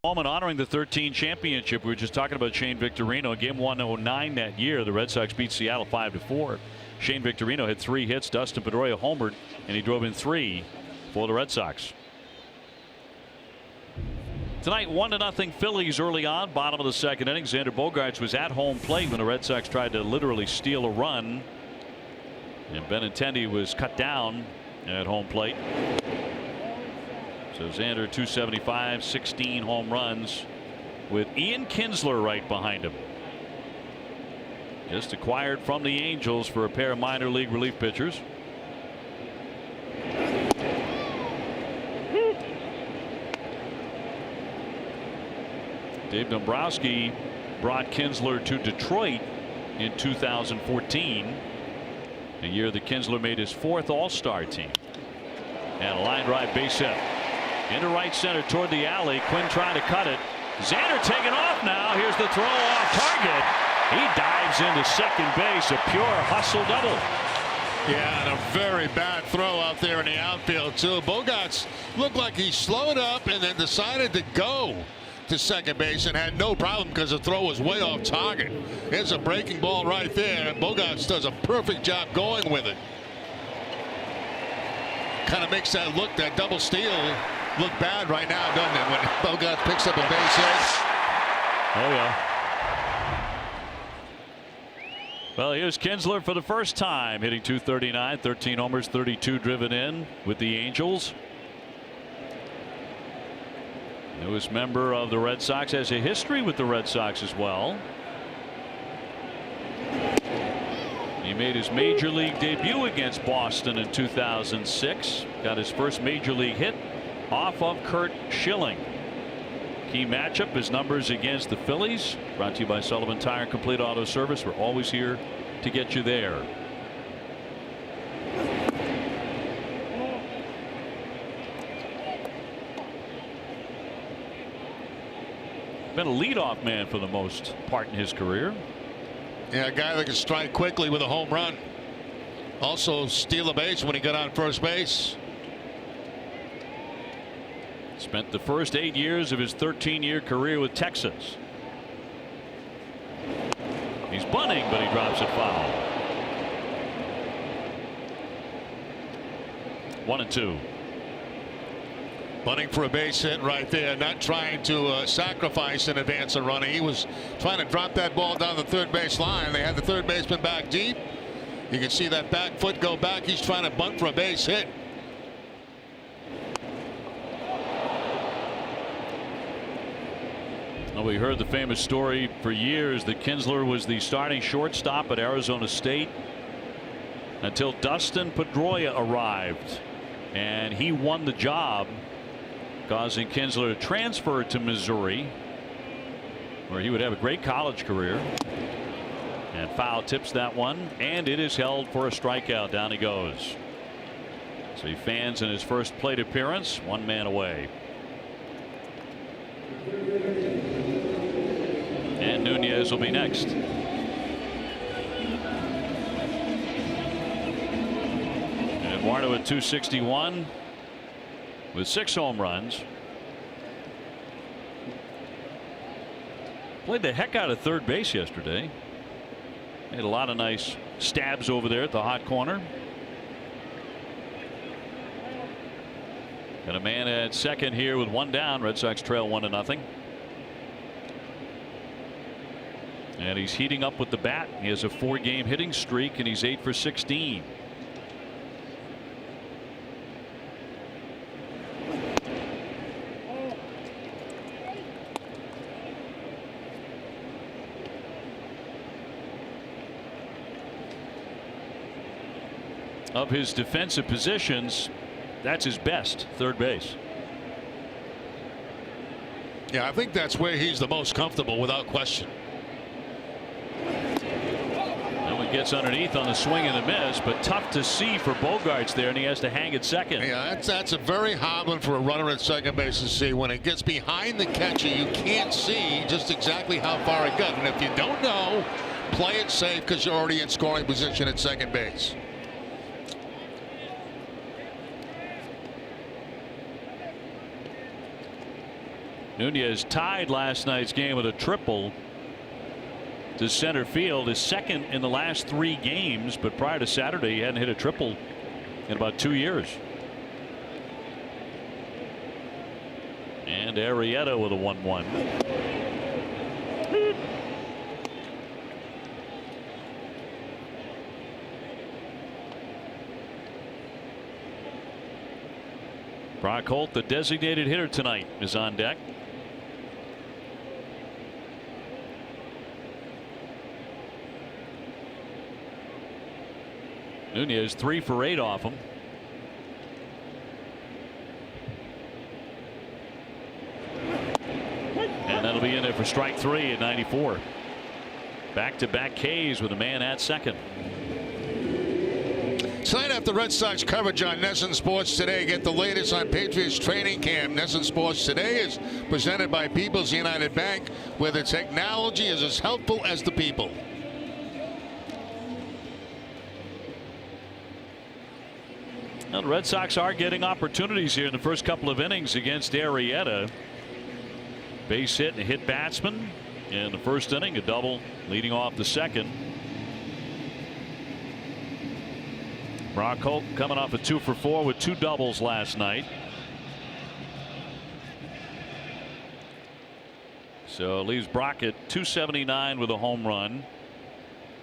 Moment honoring the 13 championship. We were just talking about Shane Victorino. Game 109 that year, the Red Sox beat Seattle 5-4. Shane Victorino had 3 hits. Dustin Pedroia homered, and he drove in 3 for the Red Sox. Tonight, 1-0 Phillies early on, bottom of the second inning. Xander Bogaerts was at home plate when the Red Sox tried to literally steal a run, and Benintendi was cut down at home plate. So Xander 275, 16 home runs, with Ian Kinsler right behind him. Just acquired from the Angels for a pair of minor league relief pitchers. Dave Dombrowski brought Kinsler to Detroit in 2014, the year that Kinsler made his 4th All-Star team. And a line drive base hit into right center toward the alley. Quinn trying to cut it. Xander taking off now. Here's the throw off target. He dives into second base. A pure hustle double. Yeah, and a very bad throw out there in the outfield too. Bogaerts looked like he slowed up and then decided to go to second base and had no problem because the throw was way off target. There's a breaking ball right there, and Bogaerts does a perfect job going with it. Kind of makes that double steal look bad right now, doesn't it, when Bogaerts picks up a base hit? Oh yeah. Well, here's Kinsler for the first time, hitting .239, 13 homers, 32 driven in with the Angels. Newest member of the Red Sox, has a history with the Red Sox as well. He made his major league debut against Boston in 2006. Got his first major league hit off of Curt Schilling. Key matchup, his numbers against the Phillies. Brought to you by Sullivan Tire Complete Auto Service. We're always here to get you there. Been a leadoff man for the most part in his career. Yeah, a guy that can strike quickly with a home run. Also steal a base when he got on first base. Spent the first 8 years of his 13-year career with Texas. He's bunting, but he drops it foul. 1-2. Bunting for a base hit right there, not trying to sacrifice in advance of running. He was trying to drop that ball down the third base line. They had the third baseman back deep. You can see that back foot go back. He's trying to bunt for a base hit. Well, we heard the famous story for years that Kinsler was the starting shortstop at Arizona State until Dustin Pedroia arrived, and he won the job, causing Kinsler to transfer to Missouri, where he would have a great college career. And foul tips that one, and it is held for a strikeout. Down he goes. So he fans in his first plate appearance, one man away. And Nunez will be next. And Eduardo at 261 with 6 home runs. Played the heck out of third base yesterday. Made a lot of nice stabs over there at the hot corner. And a man at second here with 1 down. Red Sox trail 1-0. And he's heating up with the bat. He has a 4-game hitting streak, and he's 8 for 16. Of his defensive positions, that's his best, third base. Yeah, I think that's where he's the most comfortable, without question. That one gets underneath on the swing and the miss, but tough to see for Bogarts there, and he has to hang at second. Yeah, that's a very hard one for a runner at second base to see. When it gets behind the catcher, you can't see just exactly how far it got. And if you don't know, play it safe because you're already in scoring position at second base. Nunez tied last night's game with a triple to center field, his second in the last 3 games, but prior to Saturday he hadn't hit a triple in about 2 years. And Arrieta with a 1-1. Brock Holt, the designated hitter tonight, is on deck. Nunez 3 for 8 off him. And that'll be in there for strike 3 at 94. Back-to-back Ks with a man at second. Tonight after Red Sox coverage on NESN Sports Today. Get the latest on Patriots training camp. NESN Sports Today is presented by People's United Bank, where the technology is as helpful as the people. Well, the Red Sox are getting opportunities here in the first couple of innings against Arrieta. Base hit and hit batsman in the first inning, a double leading off the second. Brock Holt coming off a 2 for 4 with 2 doubles last night. So leaves Brock at 279 with a home run.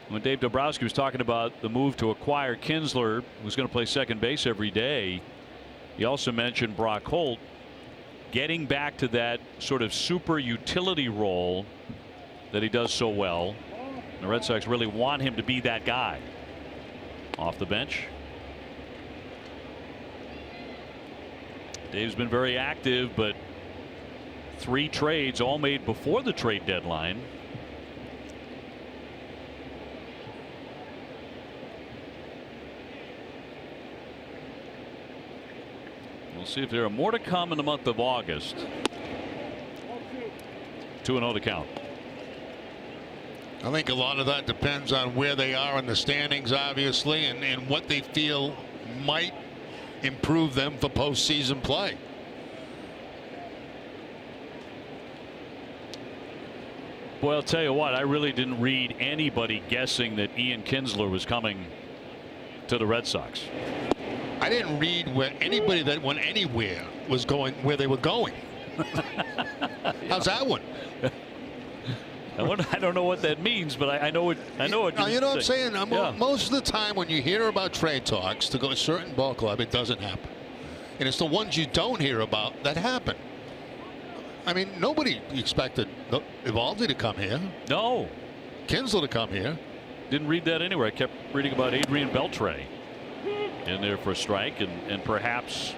When Dave Dombrowski was talking about the move to acquire Kinsler, who's going to play second base every day, he also mentioned Brock Holt getting back to that sort of super utility role that he does so well. The Red Sox really want him to be that guy. off the bench. Dave's been very active, but 3 trades all made before the trade deadline. We'll see if there are more to come in the month of August. 2-0 to count. I think a lot of that depends on where they are in the standings, obviously, and what they feel might improve them for postseason play. Boy, I'll tell you what, I really didn't read anybody guessing that Ian Kinsler was coming to the Red Sox. I didn't read where anybody that went anywhere was going where they were going. How's that one? I don't know what that means, but I know it. I know it. You know what I'm saying? Yeah. Most of the time when you hear about trade talks to go to a certain ball club, it doesn't happen. And it's the ones you don't hear about that happen. I mean, nobody expected Evaldi to come here. No. Kinsler to come here. Didn't read that anywhere. I kept reading about Adrian Beltre in there for a strike, and perhaps,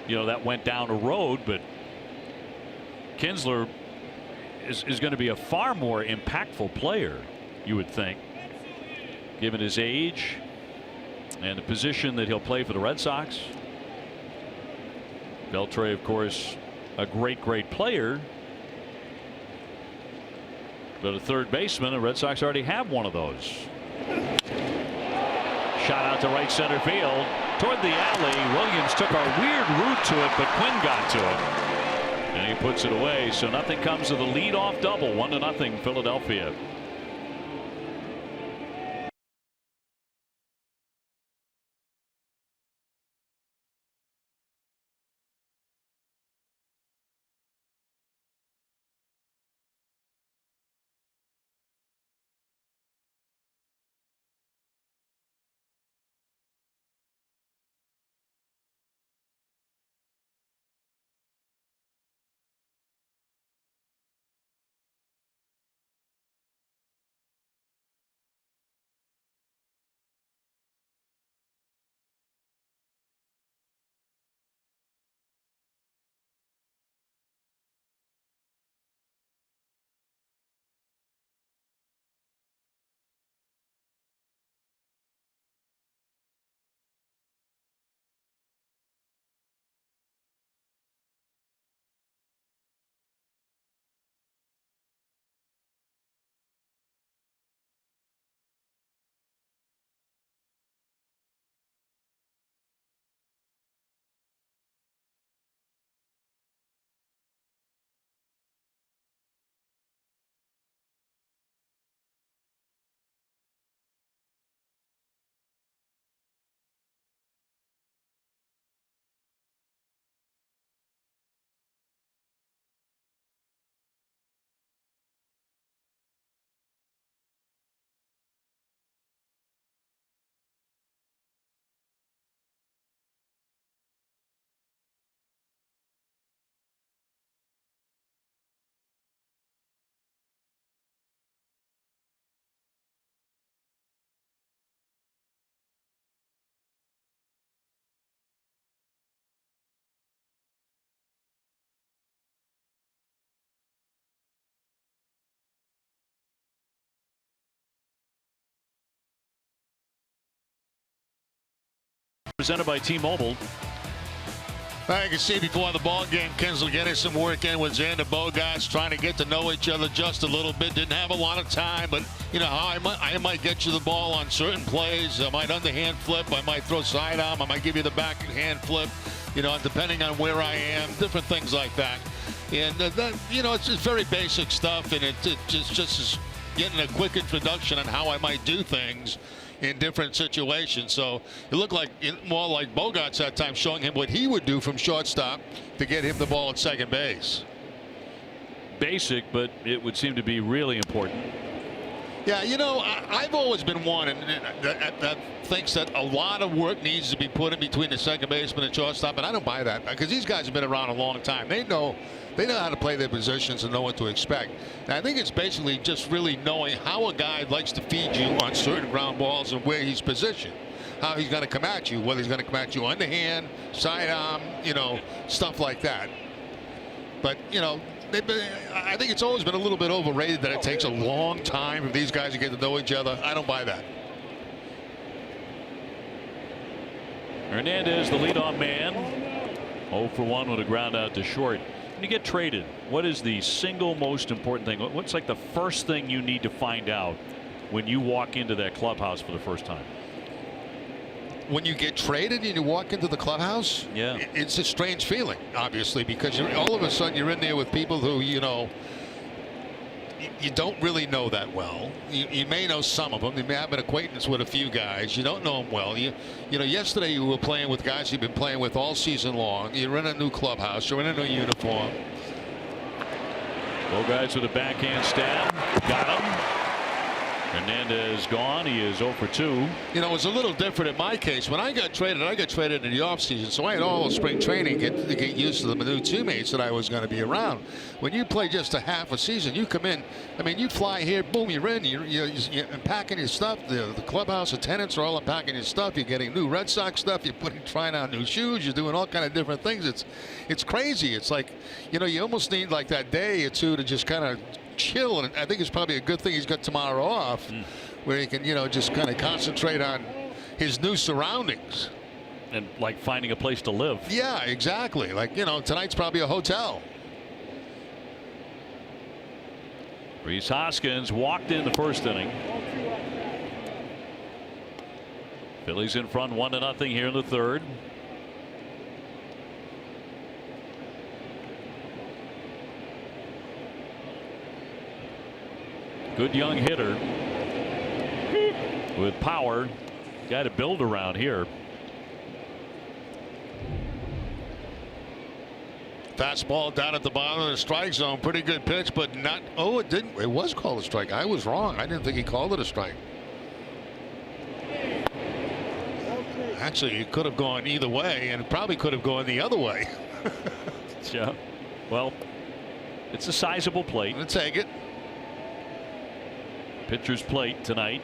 you know, that went down a road, but Kinsler is going to be a far more impactful player, you would think, given his age and the position that he'll play for the Red Sox. Beltre, of course, a great player, but a third baseman, the Red Sox already have one of those. Shot out to right center field toward the alley. Williams took a weird route to it, but Quinn got to it. And he puts it away, so nothing comes of the leadoff double. 1-0 Philadelphia. Presented by T-Mobile. I can see before the ball game, Kinsler getting some work in with Xander Bogaerts, trying to get to know each other just a little bit. Didn't have a lot of time, but you know how I might get you the ball on certain plays. I might underhand flip. I might throw sidearm. I might give you the backhand flip. You know, depending on where I am, different things like that. And that, you know, it's just very basic stuff, and it just is getting a quick introduction on how I might do things in different situations. So it looked like more like Bogaerts that time, showing him what he would do from shortstop to get him the ball at second base. Basic, but it would seem to be really important. Yeah, you know, I've always been one that thinks that a lot of work needs to be put in between the second baseman and shortstop, and I don't buy that because these guys have been around a long time. They know how to play their positions and know what to expect. And I think it's basically just really knowing how a guy likes to feed you on certain ground balls and where he's positioned, how he's going to come at you, whether he's going to come at you underhand, sidearm, you know, stuff like that. But, you know, I think it's always been a little bit overrated that it takes a long time for these guys to get to know each other. I don't buy that. Hernandez, the leadoff man, 0 for 1 with a ground out to short. When you get traded, what is the single most important thing? What's like the first thing you need to find out when you walk into that clubhouse for the first time? When you get traded and you walk into the clubhouse, yeah, it's a strange feeling, obviously, because all of a sudden you're in there with people who, you know, you don't really know that well. You may know some of them. You may have an acquaintance with a few guys. You don't know them well. You know, yesterday you were playing with guys you've been playing with all season long. You're in a new clubhouse. You're in a new uniform. Bogarts with a backhand stab. Got him. Hernandez gone. He is 0 for 2. You know, it's a little different in my case. When I got traded in the offseason, so I had all of spring training to get used to the new teammates that I was going to be around. When you play just a half a season, you come in, I mean, you fly here, boom, you're in, you're unpacking your stuff. The clubhouse attendants are all unpacking your stuff. You're getting new Red Sox stuff. You're trying on new shoes. You're doing all kind of different things. It's crazy. It's like, you know, you almost need like that day or two to just kind of chill, and I think it's probably a good thing he's got tomorrow off, where he can, you know, just kind of concentrate on his new surroundings and like finding a place to live. Yeah, exactly. Like, you know, tonight's probably a hotel. Rhys Hoskins walked in the first inning. Phillies in front 1-0 here in the third. Good young hitter with power. Got to build around here. Fastball down at the bottom of the strike zone. Pretty good pitch, but not. Oh, it didn't. It was called a strike. I was wrong. I didn't think he called it a strike. Actually, it could have gone either way, and it probably could have gone the other way. Yeah. Well, it's a sizable plate. Let's take it. Pitcher's plate tonight.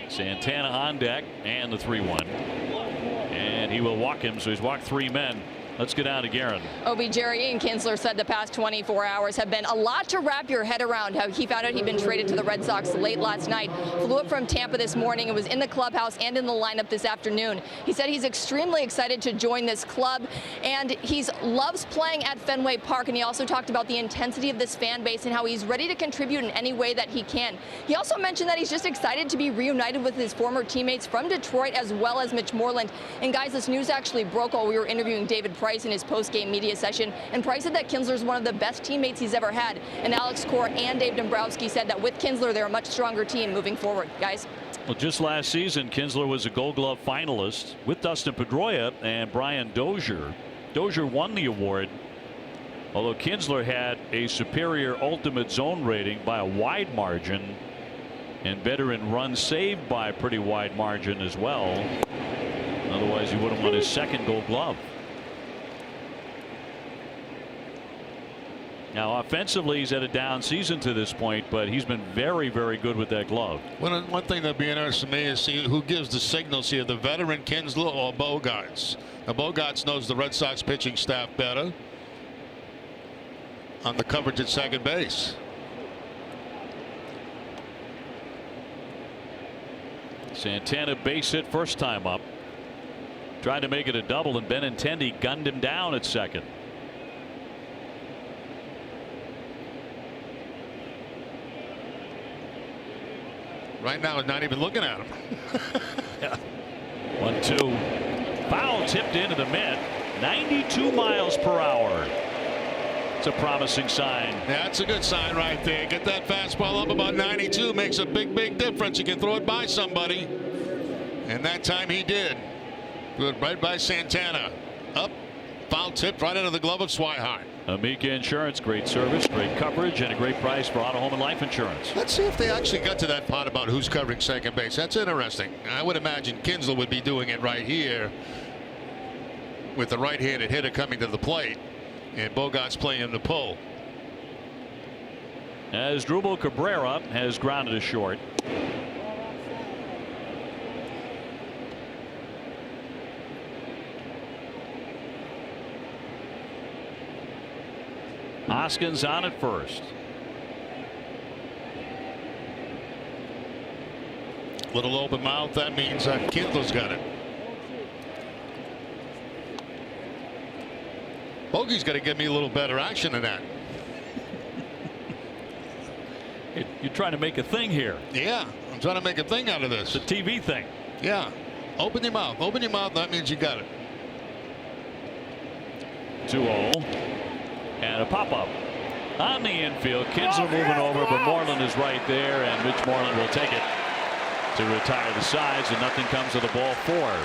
Santana on deck, and the 3-1. And he will walk him, so he's walked 3 men. Let's get down to Guerin. Jerry Ian Kinsler said the past 24 hours have been a lot to wrap your head around. How he found out he'd been traded to the Red Sox late last night, flew up from Tampa this morning, and was in the clubhouse and in the lineup this afternoon. He said he's extremely excited to join this club, and he loves playing at Fenway Park. And he also talked about the intensity of this fan base and how he's ready to contribute in any way that he can. He also mentioned that he's just excited to be reunited with his former teammates from Detroit, as well as Mitch Moreland. And guys, this news actually broke while we were interviewing David Price in his post-game media session, and Price said that Kinsler is one of the best teammates he's ever had. And Alex Cora and Dave Dombrowski said that with Kinsler, they're a much stronger team moving forward. Guys. Well, just last season, Kinsler was a Gold Glove finalist with Dustin Pedroia and Brian Dozier. Dozier won the award, although Kinsler had a superior ultimate zone rating by a wide margin, and better in runs saved by a pretty wide margin as well. Otherwise, he would have won his second Gold Glove. Now, offensively, he's had a down season to this point, but he's been very, very good with that glove. One thing that'd be interesting to me is see who gives the signals here, the veteran Kinsler or Bogarts. Now, Bogarts knows the Red Sox pitching staff better on the coverage at second base. Santana base hit first time up. Tried to make it a double, and Benintendi gunned him down at second. Right now, not even looking at him. Yeah. 1-2. Foul tipped into the mitt. 92 miles per hour. It's a promising sign. Yeah, that's a good sign right there. Get that fastball up about 92. Makes a big, big difference. You can throw it by somebody. And that time he did. Good, right by Santana. Up Foul tip right into the glove of Swihart. Amica Insurance, great service, great coverage, and a great price for auto, home, and life insurance. Let's see if they actually got to that part about who's covering second base. That's interesting. I would imagine Kinsler would be doing it right here with the right-handed hitter coming to the plate, and Bogart's playing the pull. As Drupal Cabrera has grounded a short. Hoskins on at first. Little open mouth. That means Kinsler's got it. Bogey's got to give me a little better action than that. You're trying to make a thing here. Yeah, I'm trying to make a thing out of this. It's a TV thing. Yeah. Open your mouth. Open your mouth. That means you got it. 2-0. And a pop-up on the infield. Kinsler moving over, but Moreland is right there, and Mitch Moreland will take it to retire the sides, and nothing comes of the ball 4.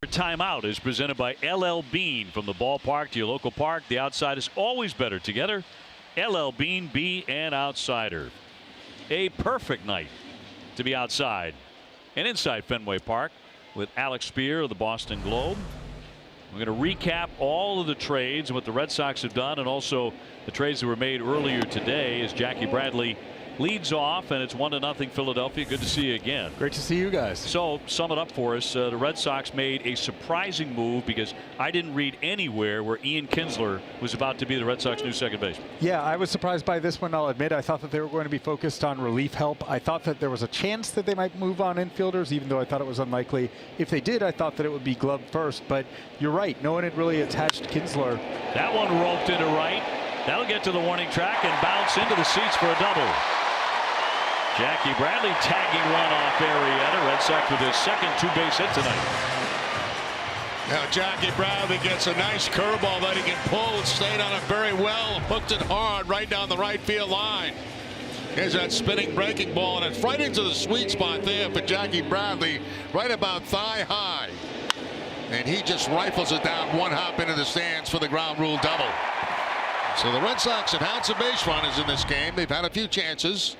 Timeout is presented by LL Bean. From the ballpark to your local park, the outside is always better together. LL Bean, be an outsider. A perfect night to be outside and inside Fenway Park with Alex Spear of the Boston Globe. We're going to recap all of the trades and what the Red Sox have done, and also the trades that were made earlier today as Jackie Bradley leads off, and it's 1-0 Philadelphia. Good to see you again. Great to see you guys. So sum it up for us. The Red Sox made a surprising move, because I didn't read anywhere where Ian Kinsler was about to be the Red Sox new second baseman. Yeah, I was surprised by this one, I'll admit. I thought that they were going to be focused on relief help. I thought that there was a chance that they might move on infielders, even though I thought it was unlikely. If they did, I thought that it would be glove first, but you're right. No one had really attached Kinsler. That one roped into right. That'll get to the warning track and bounce into the seats for a double. Jackie Bradley tagging one off Arrieta. Red Sox with his second two-base hit tonight. Now Jackie Bradley gets a nice curveball that he can pull. Stayed on it very well. Hooked it hard right down the right field line. Here's that spinning breaking ball, and it's right into the sweet spot there for Jackie Bradley, right about thigh high. And he just rifles it down one hop into the stands for the ground rule double. So the Red Sox have had some base runners in this game. They've had a few chances.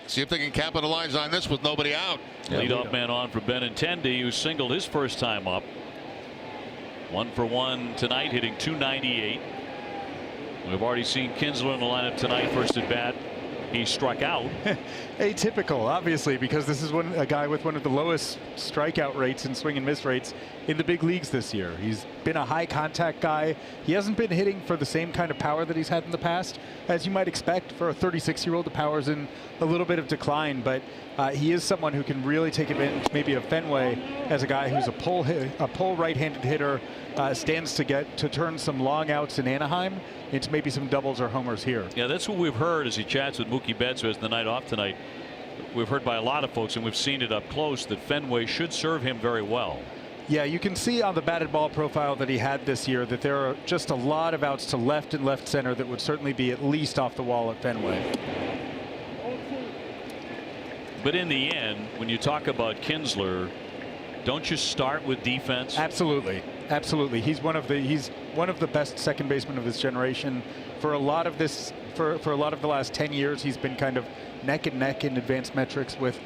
See if they can capitalize on this with nobody out. Leadoff man on for Benintendi, who singled his first time up. 1 for 1 tonight, hitting .298. We've already seen Kinsler in the lineup tonight, first at bat. he struck out. Atypical, obviously, because this is a guy with one of the lowest strikeout rates and swing and miss rates in the big leagues this year. He's been a high contact guy. He hasn't been hitting for the same kind of power that he's had in the past. As you might expect for a 36-year-old, the power's in a little bit of decline, but he is someone who can really take advantage maybe of Fenway as a guy who's a pull right-handed hitter, stands to turn some long outs in Anaheim into maybe some doubles or homers here. Yeah, that's what we've heard as he chats with Mookie Betts, who has the night off tonight. We've heard by a lot of folks, and we've seen it up close, that Fenway should serve him very well. Yeah, you can see on the batted ball profile that he had this year that there are just a lot of outs to left and left center that would certainly be at least off the wall at Fenway. But in the end, when you talk about Kinsler, don't you start with defense? Absolutely, absolutely. He's one of the best second basemen of this generation. For a lot of this, for a lot of the last 10 years, he's been kind of neck and neck in advanced metrics with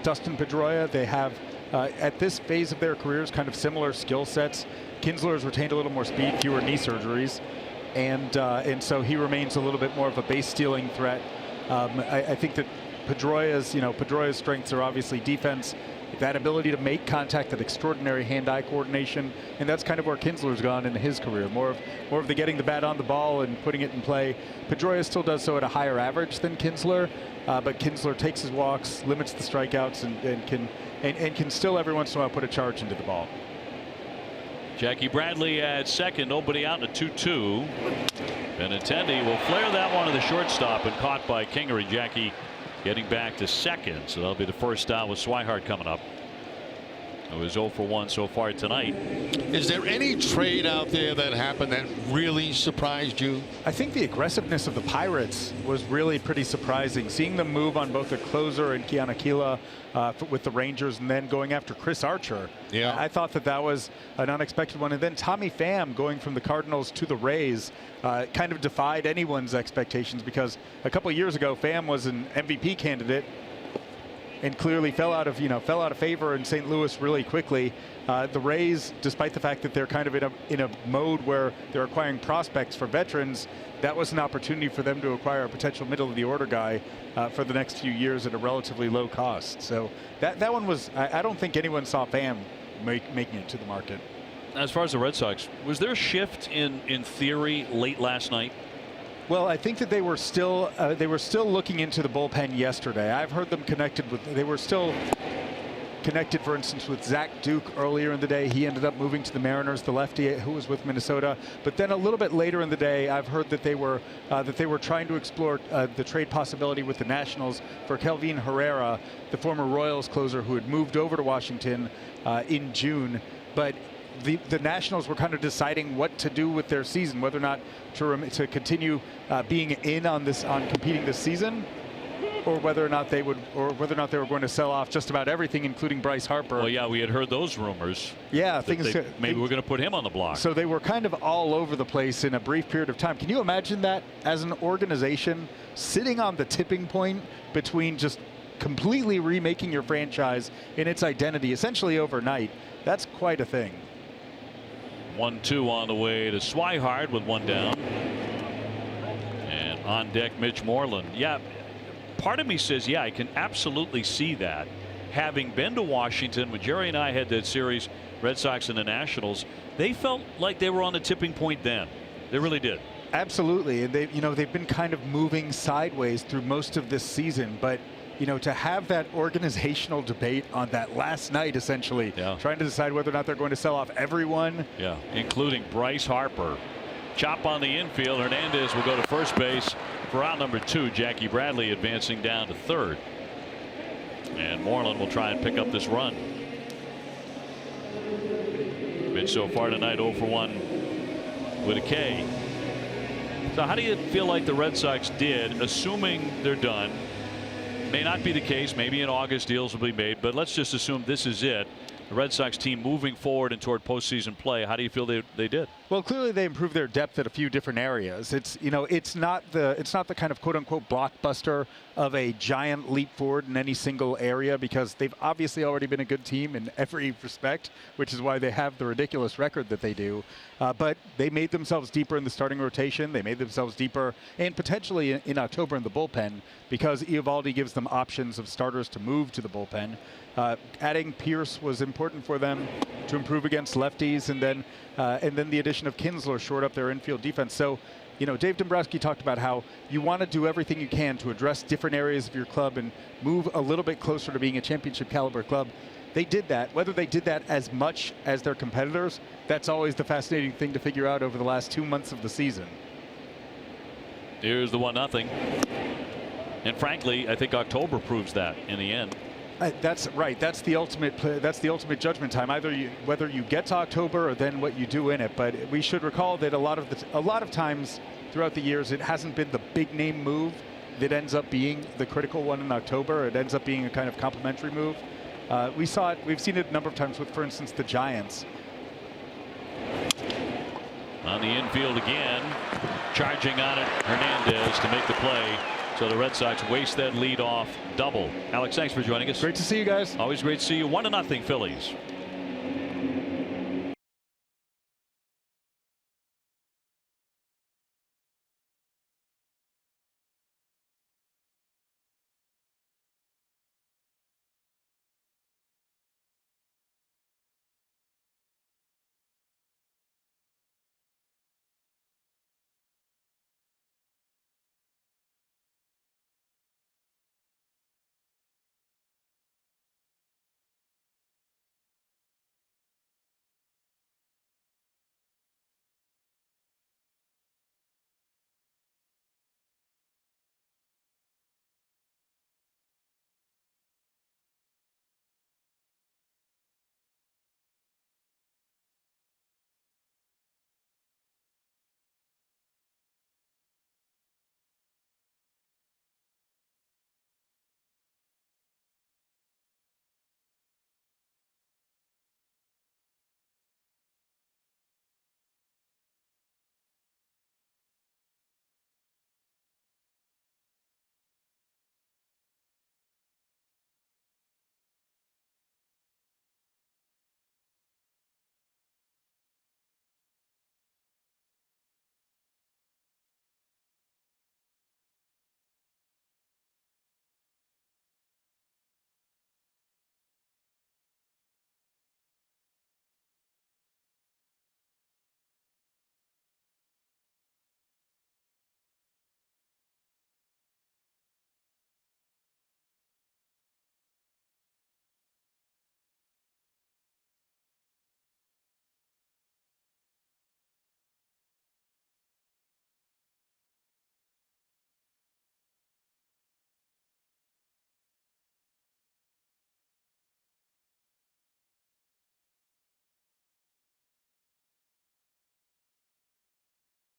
Dustin Pedroia. They have at this phase of their careers kind of similar skill sets. Kinsler has retained a little more speed, fewer knee surgeries, and so he remains a little bit more of a base stealing threat. I think that Pedroia's strengths are obviously defense, that ability to make contact, that extraordinary hand-eye coordination, and that's kind of where Kinsler's gone in his career. More of the getting the bat on the ball and putting it in play. Pedroia still does so at a higher average than Kinsler, but Kinsler takes his walks, limits the strikeouts, and can still every once in a while put a charge into the ball. Jackie Bradley at second, nobody out in a 2-2. Benintendi will flare that one to the shortstop and caught by Kingery. Jackie getting back to second, so that'll be the first out with Swihart coming up. It was 0 for 1 so far tonight. Is there any trade out there that happened that really surprised you? I think the aggressiveness of the Pirates was really pretty surprising. Seeing them move on both the closer and Keanu Aquila with the Rangers, and then going after Chris Archer. Yeah, I thought that was an unexpected one. And then Tommy Pham going from the Cardinals to the Rays kind of defied anyone's expectations, because a couple of years ago Pham was an MVP candidate and clearly fell out of favor in St. Louis really quickly. The Rays, despite the fact that they're kind of in a mode where they're acquiring prospects for veterans, that was an opportunity for them to acquire a potential middle of the order guy for the next few years at a relatively low cost. So that one was, I don't think anyone saw Pham making it to the market. As far as the Red Sox, was there a shift in theory late last night? Well, I think that they were still looking into the bullpen yesterday. I've heard them they were still connected, for instance, with Zach Duke earlier in the day. He ended up moving to the Mariners, the lefty who was with Minnesota. But then a little bit later in the day, I've heard that they were trying to explore the trade possibility with the Nationals for Kelvin Herrera, the former Royals closer who had moved over to Washington in June. But the Nationals were kind of deciding what to do with their season, whether or not to continue being in on competing this season, or whether or not they were going to sell off just about everything, including Bryce Harper. Well, yeah, we had heard those rumors. Yeah, maybe we're going to put him on the block. So they were kind of all over the place in a brief period of time. Can you imagine that as an organization sitting on the tipping point between just completely remaking your franchise in its identity essentially overnight? That's quite a thing. 1-2 on the way to Swihart with one down. And on deck, Mitch Moreland. Yeah, part of me says, yeah, I can absolutely see that. Having been to Washington, when Jerry and I had that series, Red Sox and the Nationals, they felt like they were on the tipping point then. They really did. Absolutely. And they've been kind of moving sideways through most of this season, but to have that organizational debate on that last night, essentially, trying to decide whether or not they're going to sell off everyone. Yeah, including Bryce Harper. Chop on the infield. Hernandez will go to first base for out number 2. Jackie Bradley advancing down to third. And Moreland will try and pick up this run. Mitch so far tonight 0 for 1 with a K. So how do you feel like the Red Sox did, assuming they're done? May not be the case. Maybe in August deals will be made, but let's just assume this is it. the Red Sox team moving forward and toward postseason play. How do you feel they did? Well, clearly they improved their depth at a few different areas. It's not the kind of quote unquote blockbuster of a giant leap forward in any single area, because they've obviously already been a good team in every respect, which is why they have the ridiculous record that they do. But they made themselves deeper in the starting rotation. They made themselves deeper and potentially in October in the bullpen, because Eovaldi gives them options of starters to move to the bullpen. Adding Pierce was important for them to improve against lefties, and then the addition of Kinsler shored up their infield defense. So, Dave Dombrowski talked about how you want to do everything you can to address different areas of your club and move a little bit closer to being a championship caliber club. They did that. Whether they did that as much as their competitors, that's always the fascinating thing to figure out over the last 2 months of the season. Here's the 1-0. And frankly, I think October proves that in the end. That's right. That's the ultimate judgment time. Whether you get to October or then what you do in it. But we should recall that a lot of times throughout the years, it hasn't been the big name move that ends up being the critical one in October. It ends up being a kind of complimentary move. We've seen it a number of times with, for instance, the Giants. On the infield again, charging on it, Hernandez to make the play. So the Red Sox waste that lead-off double. Alex, thanks for joining us. Great to see you guys. Always great to see you. 1-0 Phillies.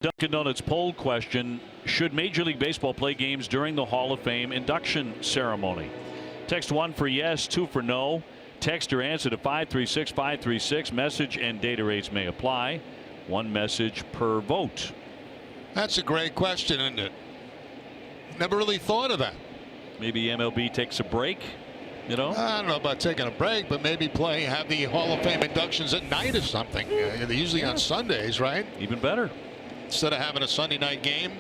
Dunkin' Donuts poll question: should Major League Baseball play games during the Hall of Fame induction ceremony? Text 1 for yes, 2 for no. Text your answer to 536 536. Message and data rates may apply. One message per vote. That's a great question, isn't it? Never really thought of that. Maybe MLB takes a break. I don't know about taking a break, but maybe have the Hall of Fame inductions at night or something. They're usually on Sundays, right? Even better. Instead of having a Sunday night game,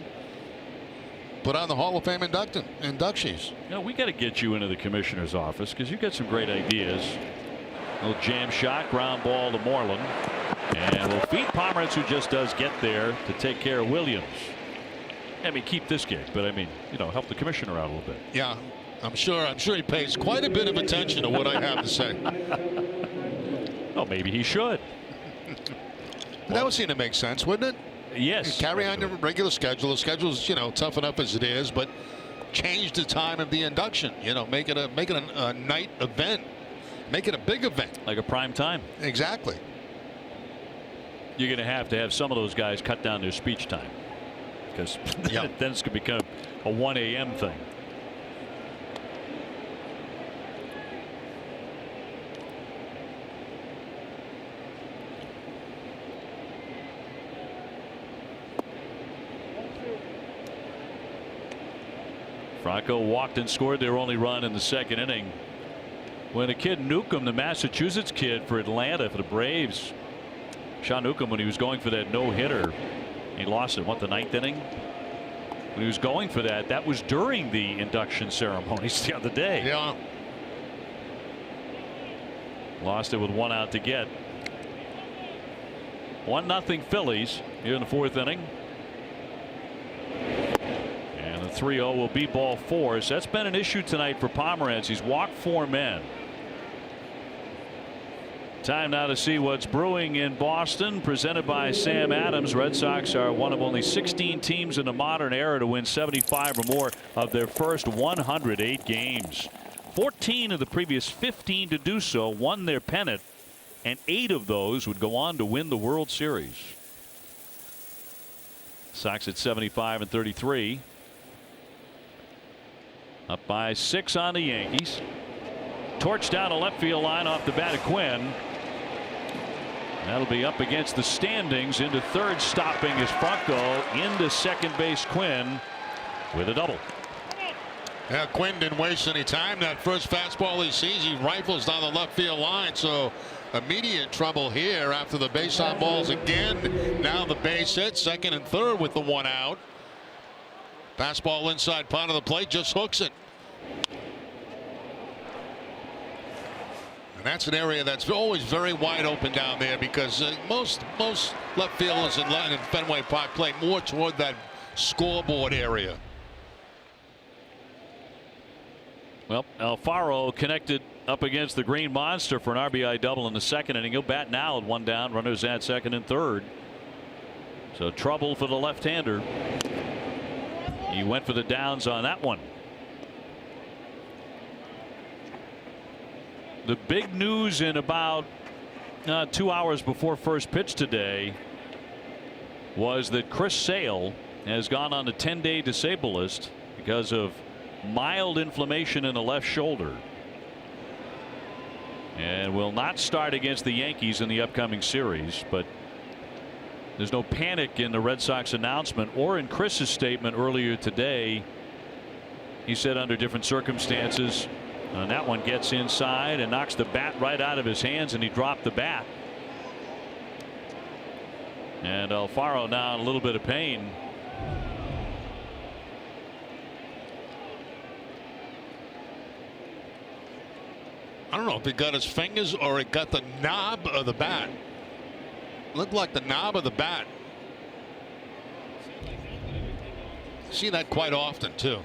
put on the Hall of Fame inductees. We got to get you into the commissioner's office because you got some great ideas. A little jam shot, ground ball to Moreland, and we'll feed Pomeranz, who just does get there to take care of Williams. Keep this gig, but help the commissioner out a little bit. Yeah, I'm sure he pays quite a bit of attention to what I have to say. Oh, maybe he should. That would seem to make sense, wouldn't it? Yes. Carry on your regular schedule. The schedule's tough enough as it is, but change the time of the induction. Make it a night event. Make it a big event. Like a prime time. Exactly. You're going to have some of those guys cut down their speech time, because then it's going to become a 1 a.m. thing. Franco walked and scored their only run in the second inning when a kid Newcomb, the Massachusetts kid for Atlanta for the Braves, Sean Newcomb, when he was going for that no-hitter, he lost it. What, the ninth inning? When he was going for that, that was during the induction ceremonies the other day. Yeah. Lost it with 1 out to get. 1-0 Phillies here in the 4th inning. And the 3-0 will be ball 4. So that's been an issue tonight for Pomeranz. He's walked 4 men. Time now to see what's brewing in Boston, presented by Sam Adams. Red Sox are one of only 16 teams in the modern era to win 75 or more of their first 108 games. 14 of the previous 15 to do so won their pennant, and 8 of those would go on to win the World Series. Sox at 75 and 33. Up by 6 on the Yankees. Torch down a left field line off the bat of Quinn. That'll be up against the standings. Into third, stopping is Franco. Into second base, Quinn with a double. Yeah, Quinn didn't waste any time. That first fastball he sees, he rifles down the left field line. So immediate trouble here after the base on balls again. Now the base hit, second and third with the 1 out. Fastball inside part of the plate, just hooks it. And that's an area that's always very wide open down there, because most left fielders in Fenway Park play more toward that scoreboard area. Well, Alfaro connected up against the Green Monster for an RBI double in the second inning. He'll bat now with 1 down, runners at second and third. So trouble for the left-hander. He went for the downs on that one. The big news in about 2 hours before first pitch today was that Chris Sale has gone on the 10-day disabled list because of mild inflammation in the left shoulder, and will not start against the Yankees in the upcoming series. But there's no panic in the Red Sox announcement or in Chris's statement earlier today. He said under different circumstances, and that one gets inside and knocks the bat right out of his hands, and he dropped the bat. And Alfaro now in a little bit of pain. I don't know if it got his fingers or it got the knob of the bat. Looked like the knob of the bat. See that quite often too.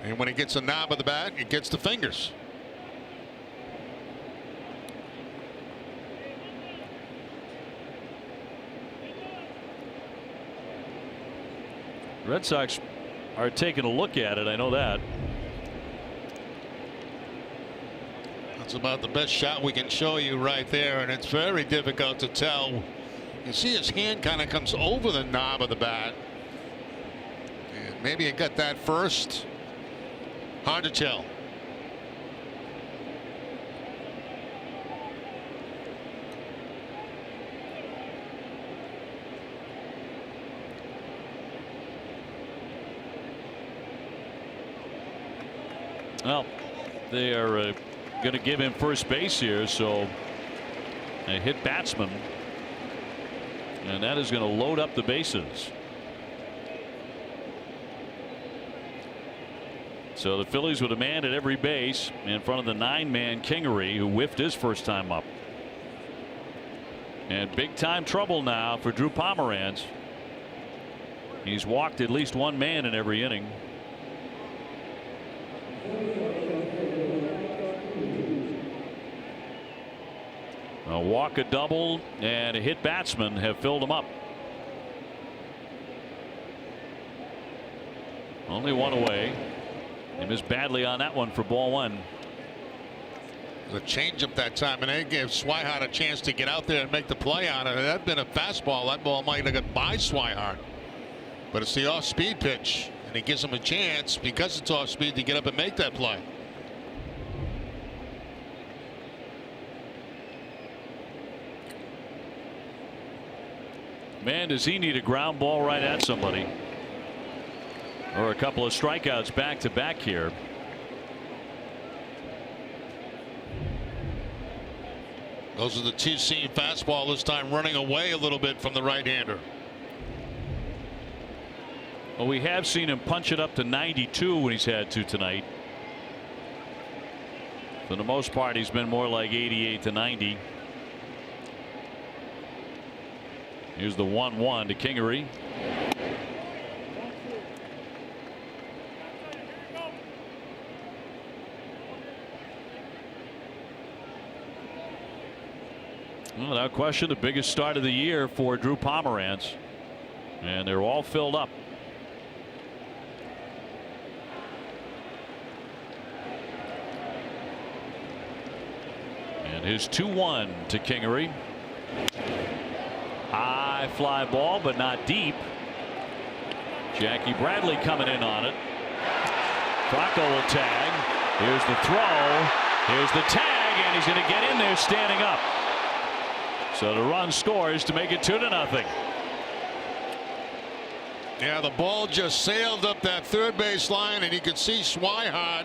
And when it gets the knob of the bat, it gets the fingers. Red Sox are taking a look at it. I know that. That's about the best shot we can show you right there, and it's very difficult to tell. You see his hand kind of comes over the knob of the bat, and maybe it got that first. Hard to tell. Well, they are going to give him first base here, so a hit batsman, and that is going to load up the bases. So the Phillies with a man at every base in front of the 9-man Kingery, who whiffed his first time up. And big time trouble now for Drew Pomeranz. He's walked at least 1 man in every inning. A walk, a double, and a hit batsman have filled him up. Only 1 away. He missed badly on that one for ball 1. The changeup that time, and they gave Swihart a chance to get out there and make the play on it. If that had been a fastball, that ball might have got by Swihart. But it's the off-speed pitch, and it gives him a chance, because it's off-speed, to get up and make that play. Man, does he need a ground ball right at somebody. or a couple of strikeouts back to back here. Those are the two-seam fastball this time, running away a little bit from the right-hander. Well, we have seen him punch it up to 92 when he's had to tonight. For the most part, he's been more like 88 to 90. Here's the 1-1 to Kingery. Well, without question, the biggest start of the year for Drew Pomeranz, and they're all filled up. And his 2-1 to Kingery. High fly ball, but not deep. Jackie Bradley coming in on it. Flacco will tag. Here's the throw. Here's the tag, and he's going to get in there standing up. So the run scores to make it 2-0. Yeah, the ball just sailed up that third base line, and you could see Swihart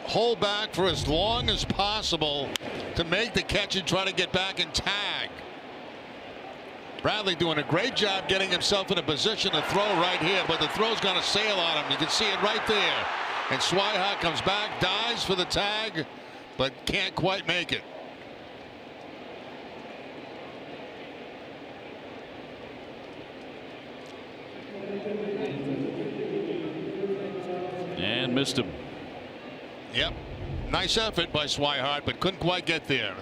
hold back for as long as possible to make the catch and try to get back and tag. Bradley doing a great job getting himself in a position to throw right here, but the throw's going to sail on him. You can see it right there. And Swihart comes back, dives for the tag, but can't quite make it. And missed him. Yep. Nice effort by Swihart, but couldn't quite get there.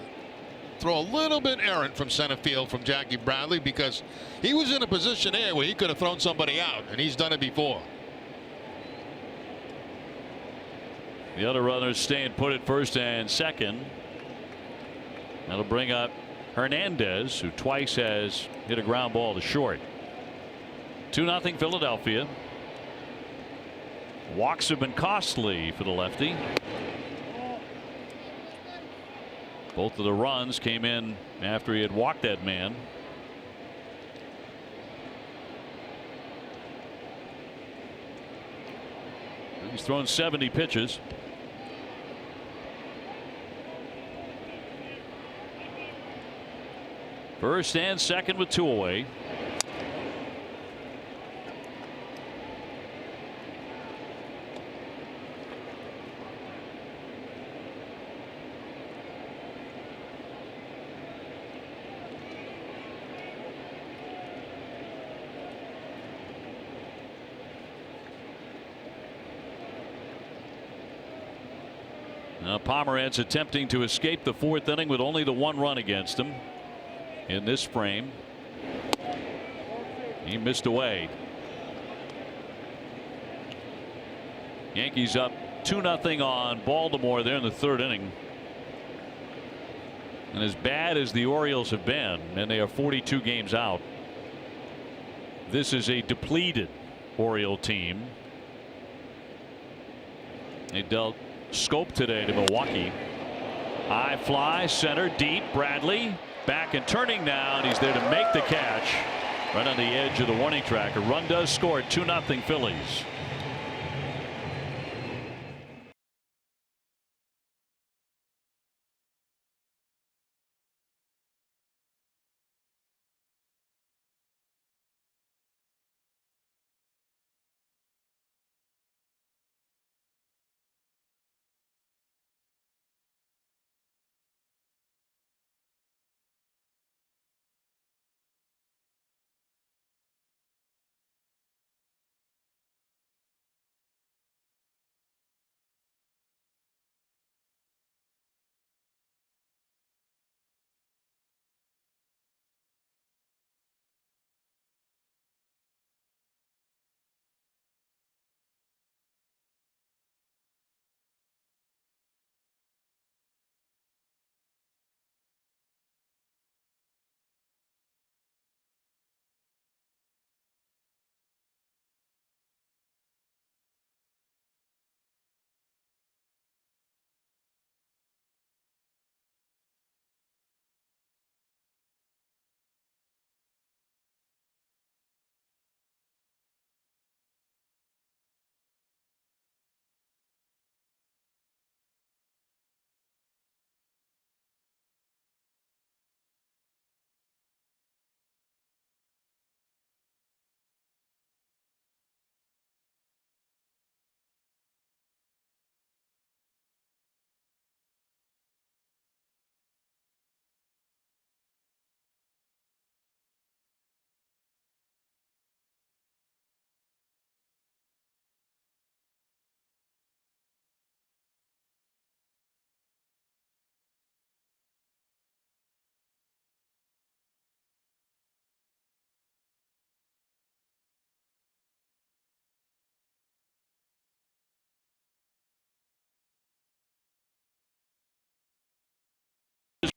Throw a little bit errant from center field from Jackie Bradley, because he was in a position there where he could have thrown somebody out, and he's done it before. The other runners staying put at first and second. That'll bring up Hernandez, who twice has hit a ground ball to short. 2-0 Philadelphia. Walks have been costly for the lefty. Both of the runs came in after he had walked that man. He's thrown 70 pitches. First and second with 2 away. Now Pomeranz attempting to escape the 4th inning with only the 1 run against him in this frame. He missed away. Yankees up 2-0 on Baltimore there in the 3rd inning. And as bad as the Orioles have been, and they are 42 games out, this is a depleted Oriole team. They dealt scope today to Milwaukee. High fly, center, deep. Bradley back and turning now, and he's there to make the catch right on the edge of the warning track. A run does score. 2-0 Phillies.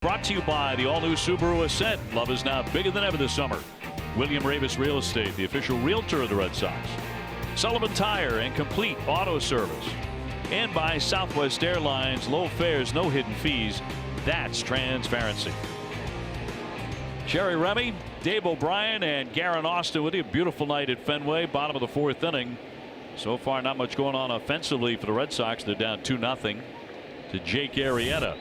Brought to you by the all-new Subaru Ascent. Love is now bigger than ever this summer. William Ravis Real Estate, the official realtor of the Red Sox. Sullivan Tire and Complete Auto Service. And by Southwest Airlines, low fares, no hidden fees. That's transparency. Sherry Remy, Dave O'Brien, and Garen Austin with you. Beautiful night at Fenway, bottom of the 4th inning. So far, not much going on offensively for the Red Sox. They're down 2-0 to Jake Arrieta.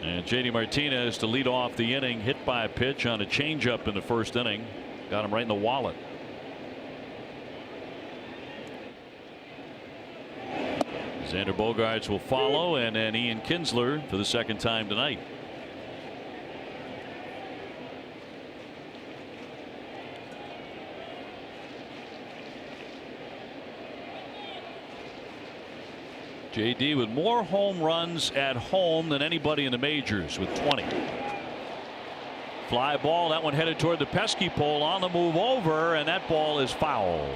And J.D. Martinez to lead off the inning, hit by a pitch on a changeup in the 1st inning. Got him right in the wallet. Xander Bogaerts will follow, and then Ian Kinsler for the 2nd time tonight. JD with more home runs at home than anybody in the majors with 20. Fly ball, that one headed toward the pesky pole, on the move over, and that ball is foul.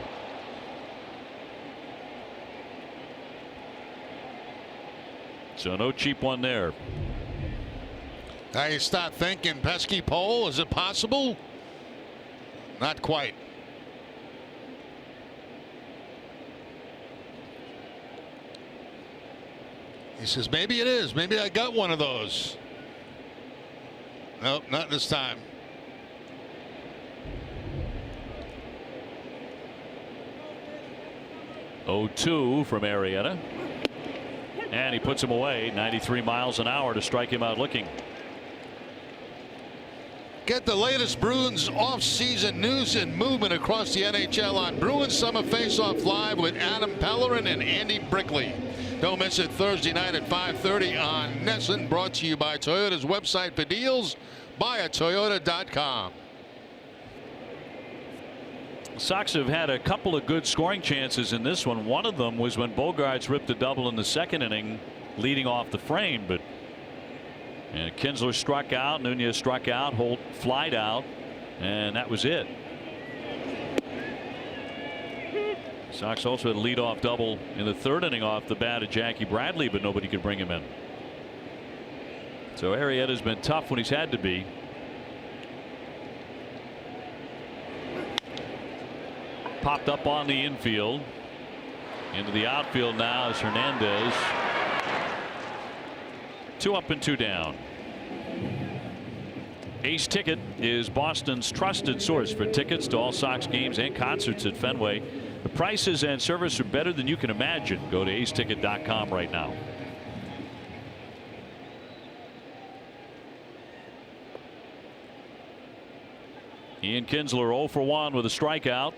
So no cheap one there. Now you start thinking, pesky pole, is it possible? Not quite. He says, maybe it is. Maybe I got one of those. Nope, not this time. (0-2) from Arrieta. And he puts him away. 93 miles an hour to strike him out looking. Get the latest Bruins off-season news and movement across the NHL on Bruins Summer Face-Off Live with Adam Pellerin and Andy Brickley. Don't miss it Thursday night at 5:30 on NESN. Brought to you by Toyota's website for deals. BuyAToyota.com. Sox have had a couple of good scoring chances in this one. One of them was when Bogaerts ripped a double in the 2nd inning, leading off the frame. But Kinsler struck out, Nunez struck out, Holt flied out, and that was it. Sox also had a leadoff double in the 3rd inning off the bat of Jackie Bradley, but nobody could bring him in. So Arrieta's been tough when he's had to be. Popped up on the infield. Into the outfield now is Hernandez. 2 up and 2 down. Ace Ticket is Boston's trusted source for tickets to all Sox games and concerts at Fenway. The prices and service are better than you can imagine. Go to aceticket.com right now. Ian Kinsler 0 for 1 with a strikeout.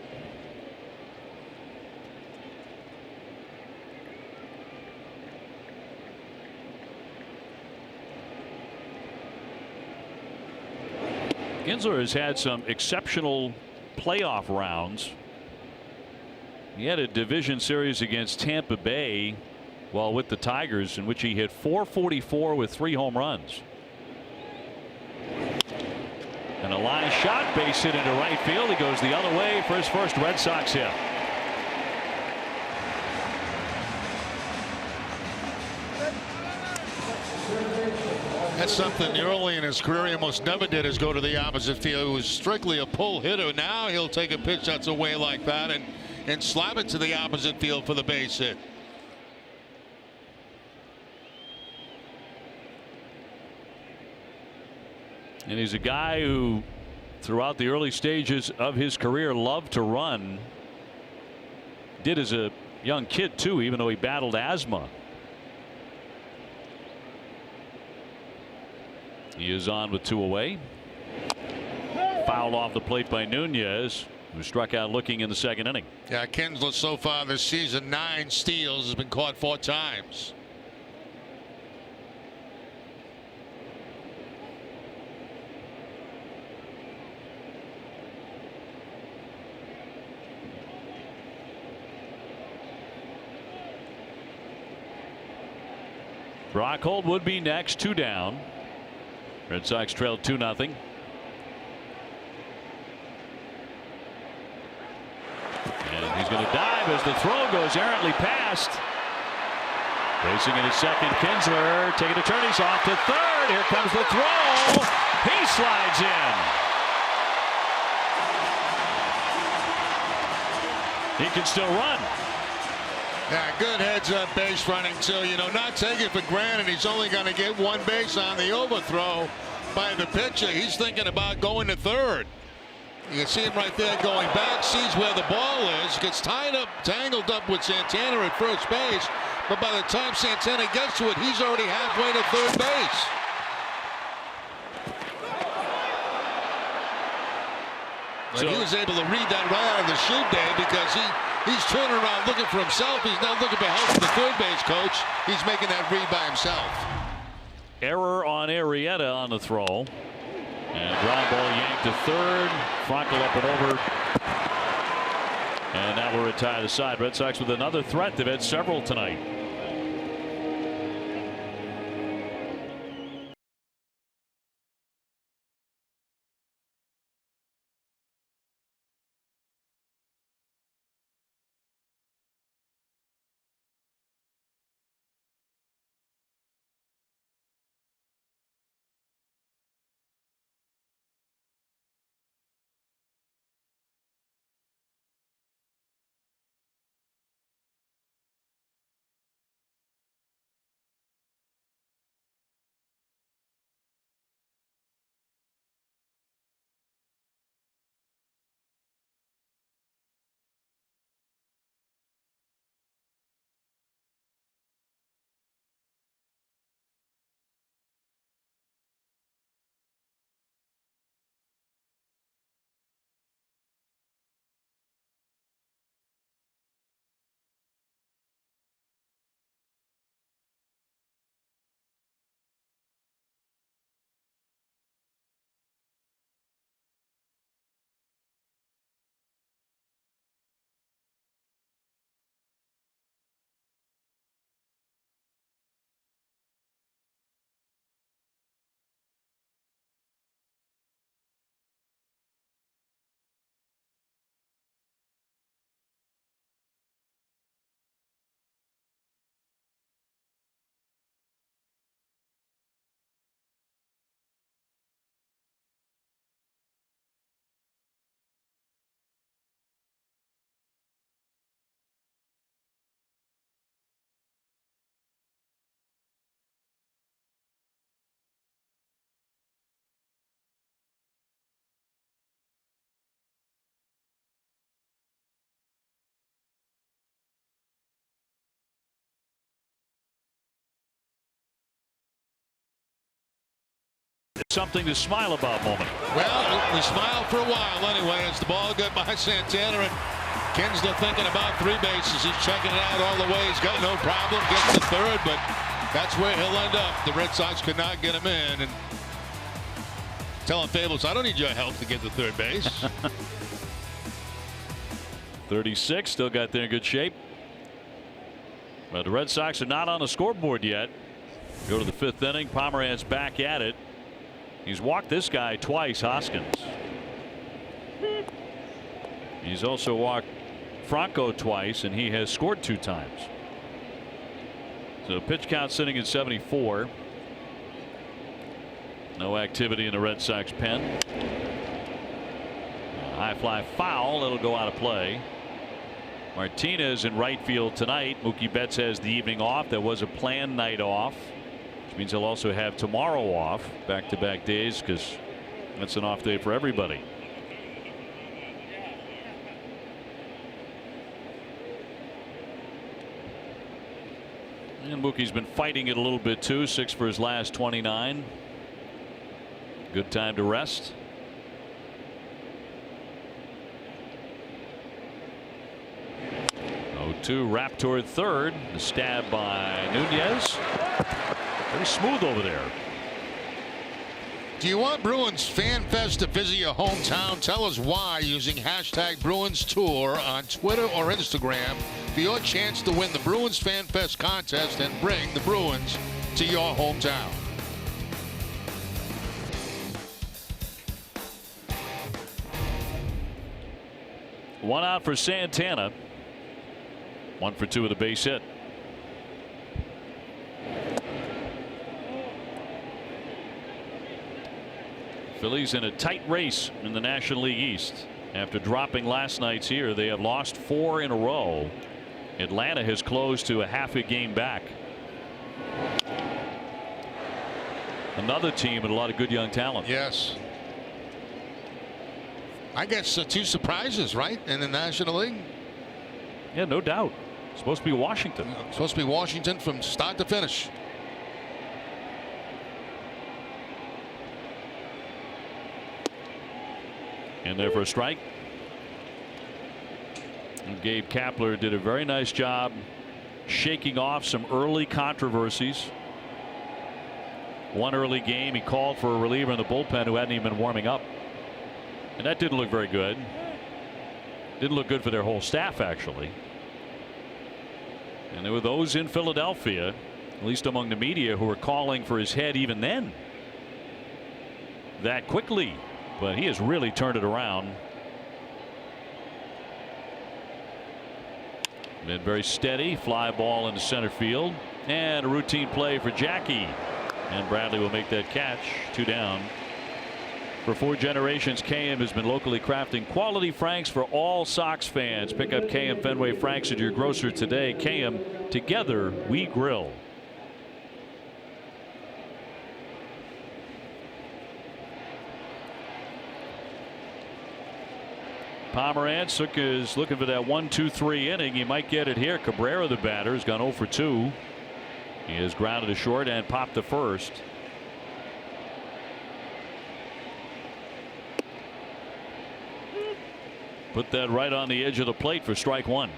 Kinsler has had some exceptional playoff rounds. He had a division series against Tampa Bay while with the Tigers, in which he hit .444 with 3 home runs. And a line shot, base hit into right field. He goes the other way for his first Red Sox hit. That's something early in his career he almost never did, is go to the opposite field. He was strictly a pull hitter. Now he'll take a pitch that's away like that and slap it to the opposite field for the base hit. And he's a guy who, throughout the early stages of his career, loved to run. Did as a young kid, too, even though he battled asthma. He is on with 2 away. Fouled off the plate by Nunez, who struck out looking in the 2nd inning. Yeah, Kinsler so far this season, 9 steals, has been caught 4 times. Brock Holt would be next, 2 down. Red Sox trailed 2-0. And he's going to dive as the throw goes errantly past. Racing in his second, Kinsler taking a turn. He's off to third. Here comes the throw. He slides in. He can still run. Yeah, good heads-up base running too. You know, not taking for granted he's only going to get one base on the overthrow by the pitcher. He's thinking about going to third. You can see him right there going back, sees where the ball is, gets tangled up with Santana at first base. But by the time Santana gets to it, he's already halfway to third base. But he was able to read that right out of the chute, Dave, because he's turning around looking for himself. He's not looking for help from the third base coach. He's making that read by himself. Error on Arrieta on the throw. And ground ball yanked to third. Franco up and over. And that will retire the side. Red Sox with another threat. They've had several tonight. Something to smile about moment. Well, we smiled for a while anyway as the ball got by Santana, and Kinsler thinking about three bases. He's checking it out all the way. He's got no problem. Gets to third, but that's where he'll end up. The Red Sox could not get him in. And telling Fables, I don't need your help to get to third base. 36, still got there in good shape. But the Red Sox are not on the scoreboard yet. Go to the fifth inning. Pomeranz back at it. He's walked this guy twice, Hoskins. He's also walked Franco twice, and he has scored 2 times. So pitch count sitting at 74. No activity in the Red Sox pen. High fly foul. It'll go out of play. Martinez in right field tonight. Mookie Betts has the evening off. There was a planned night off, which means he'll also have tomorrow off, back-to-back days, because that's an off day for everybody. And Mookie's been fighting it a little bit too. 6 for his last 29. Good time to rest. To wrap toward third. The stab by Nunez. Very smooth over there. Do you want Bruins Fan Fest to visit your hometown? Tell us why using hashtag Bruins Tour on Twitter or Instagram for your chance to win the Bruins Fan Fest contest and bring the Bruins to your hometown. One out for Santana. 1 for 2 with a base hit. Phillies in a tight race in the National League East. After dropping last night's here, they have lost 4 in a row. Atlanta has closed to a half a game back. Another team with a lot of good young talent. Yes. I guess 2 surprises, right, in the National League? Yeah, no doubt. Supposed to be Washington. Supposed to be Washington from start to finish. In there for a strike. And Gabe Kapler did a very nice job shaking off some early controversies. One early game, he called for a reliever in the bullpen who hadn't even been warming up. And that didn't look very good. Didn't look good for their whole staff, actually. And there were those in Philadelphia, at least among the media, who were calling for his head even then. That quickly. But he has really turned it around. Been very steady. Fly ball into center field. And a routine play for Jackie. And Bradley will make that catch. 2 down. For 4 generations, KM has been locally crafting quality Franks for all Sox fans. Pick up KM Fenway Franks at your grocer today. KM, together we grill. Pomerantz is looking for that 1-2-3 inning. He might get it here. Cabrera, the batter, has gone 0 for 2. He has grounded to short and popped to first. Put that right on the edge of the plate for strike 1.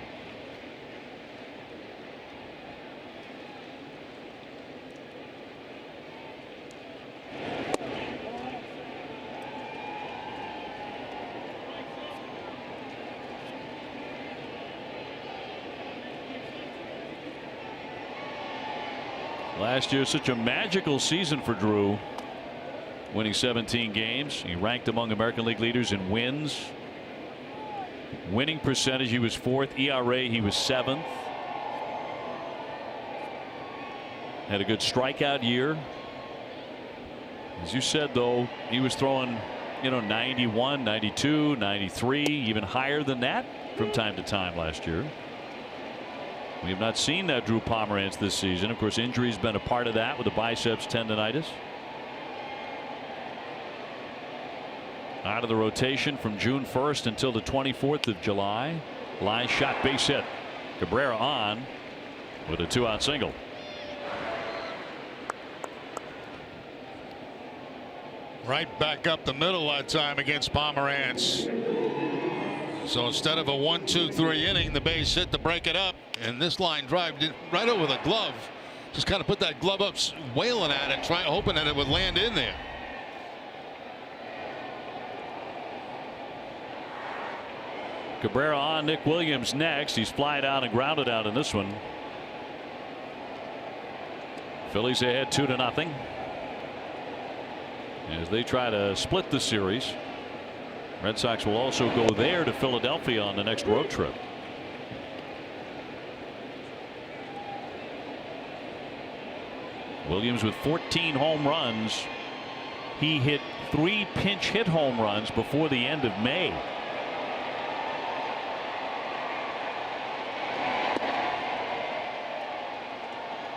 Last year, such a magical season for Drew, winning 17 games. He ranked among American League leaders in wins. Winning percentage, he was 4th. ERA, he was 7th. Had a good strikeout year. As you said, though, he was throwing, 91, 92, 93, even higher than that from time to time last year. We have not seen that Drew Pomerantz this season. Of course, injury's been a part of that with the biceps tendonitis. Out of the rotation from June 1st until the 24th of July. Line shot, base hit. Cabrera on with a 2-out single. Right back up the middle that time against Pomerantz. So instead of a 1-2-3 inning, the base hit to break it up, and this line drive did right over the glove. Just kind of put that glove up, wailing at it, hoping that it would land in there. Cabrera on. Nick Williams next. He's flied out and grounded out in this one. Phillies ahead 2-0 as they try to split the series. Red Sox will also go there to Philadelphia on the next road trip. Williams with 14 home runs. He hit 3 pinch hit home runs before the end of May.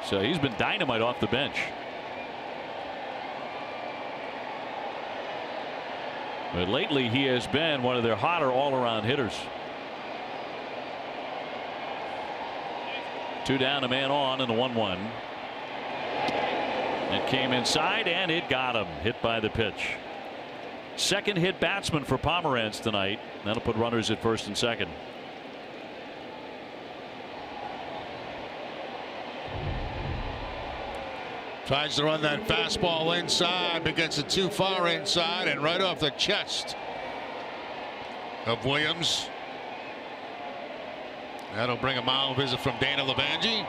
So he's been dynamite off the bench. But lately he has been one of their hotter all-around hitters. 2 down, a man on, and the 1-1. It came inside and it got him. Hit by the pitch. Second hit batsman for Pomerantz tonight. That'll put runners at first and second. Tries to run that fastball inside, but gets it too far inside and right off the chest of Williams. That'll bring a mild visit from Dana Levangie.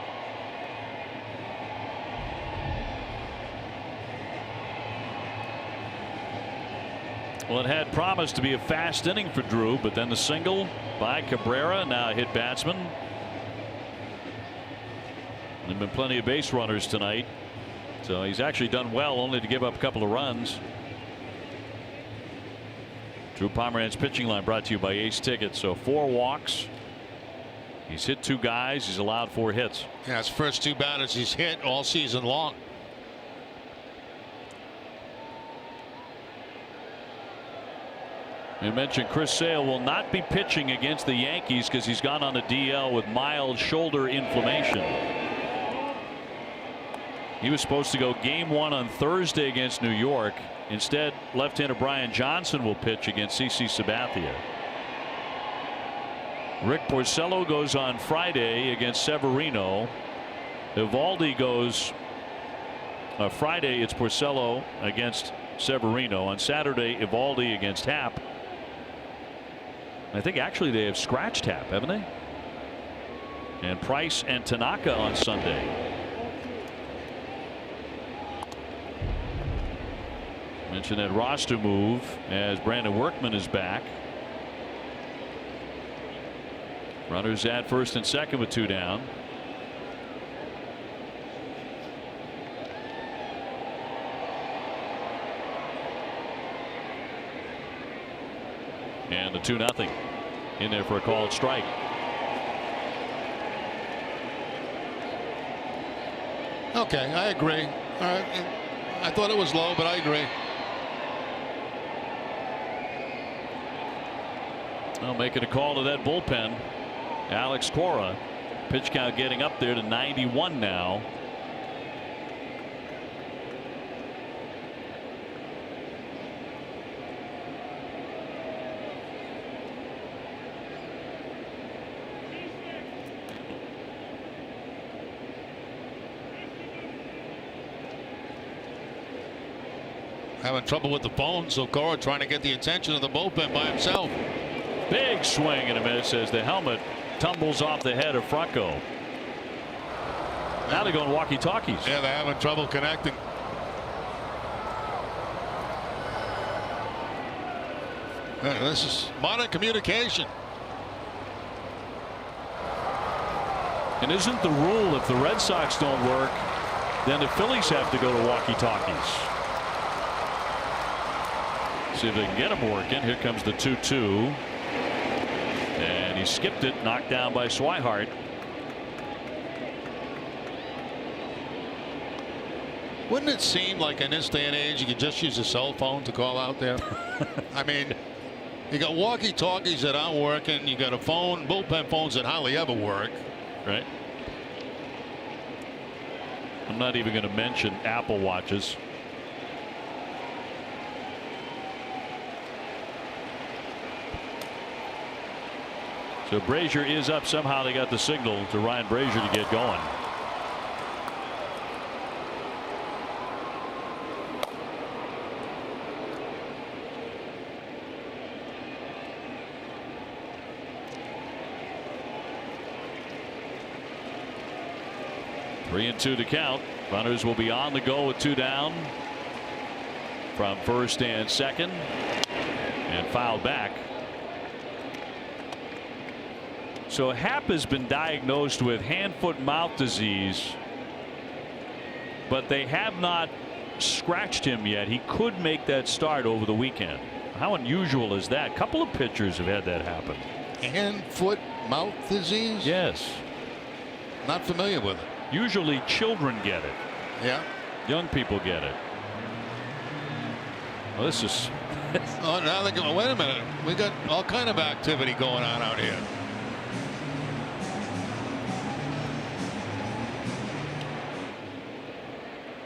Well, it had promised to be a fast inning for Drew, but then the single by Cabrera, now a hit batsman. There have been plenty of base runners tonight. So he's actually done well, only to give up a couple of runs. Drew Pomeranz pitching line brought to you by Ace Tickets. So 4 walks. He's hit 2 guys. He's allowed 4 hits. Yeah, his first 2 batters he's hit all season long. You mentioned Chris Sale will not be pitching against the Yankees because he's gone on the DL with mild shoulder inflammation. He was supposed to go game 1 on Thursday against New York. Instead, left-hander Brian Johnson will pitch against CC Sabathia. Rick Porcello goes on Friday against Severino. Evaldi goes Friday. It's Porcello against Severino. On Saturday, Evaldi against Happ. I think actually they have scratched Happ, haven't they? And Price and Tanaka on Sunday. Mentioned that roster move as Brandon Workman is back. Runners at first and second with 2 down. And the 2-0 in there for a called strike. Okay, I agree. I thought it was low, but I agree. Well, making a call to that bullpen. Alex Cora. Pitch count getting up there to 91 now. Having trouble with the phone, so Cora trying to get the attention of the bullpen by himself. Big swing and a miss as the helmet tumbles off the head of Franco. Now they're going walkie-talkies. Yeah, they're having trouble connecting. This is modern communication. And isn't the rule if the Red Sox don't work, then the Phillies have to go to walkie-talkies? See if they can get him working. Here comes the 2-2. And he skipped it, knocked down by Swihart. Wouldn't it seem like in this day and age you could just use a cell phone to call out there? I mean, you got walkie-talkies that aren't working. You got a phone, bullpen phones that hardly ever work. Right. I'm not even going to mention Apple Watches. So Brazier is up. Somehow they got the signal to Ryan Brazier to get going. Three and 2 to count. Runners will be on the go with 2 down from first and second, and fouled back. So Happ has been diagnosed with hand, foot, mouth disease, but they have not scratched him yet. He could make that start over the weekend. How unusual is that? A couple of pitchers have had that happen. Hand, foot, mouth disease? Yes. Not familiar with it. Usually children get it. Yeah. Young people get it. Well, this is. Oh, now they go. Wait a minute. We got all kind of activity going on out here.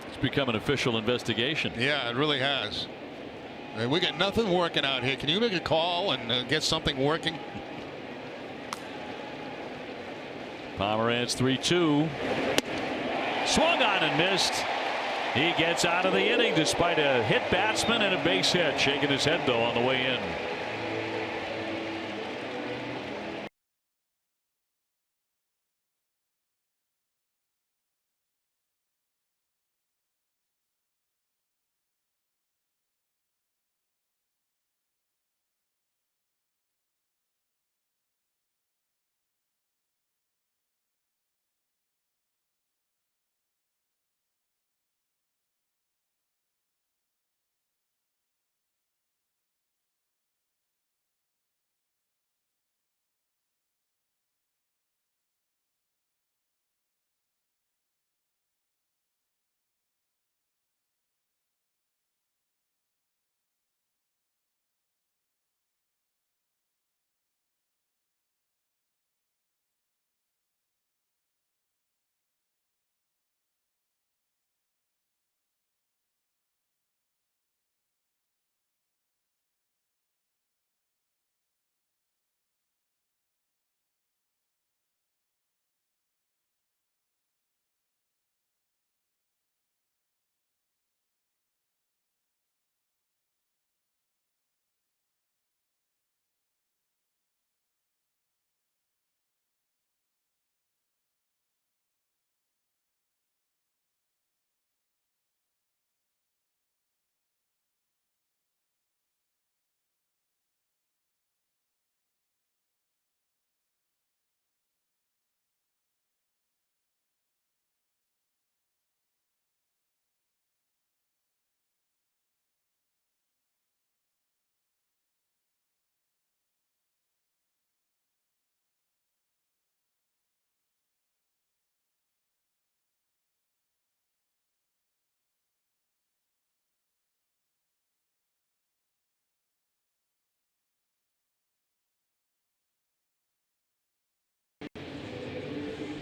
It's become an official investigation. Yeah, it really has. We got nothing working out here. Can you make a call and get something working? Pomeranz 3-2. Swung on and missed. He gets out of the inning despite a hit batsman and a base hit. Shaking his head though on the way in.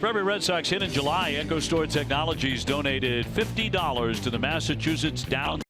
For every Red Sox hit in July, EchoStore Technologies donated $50 to the Massachusetts Down.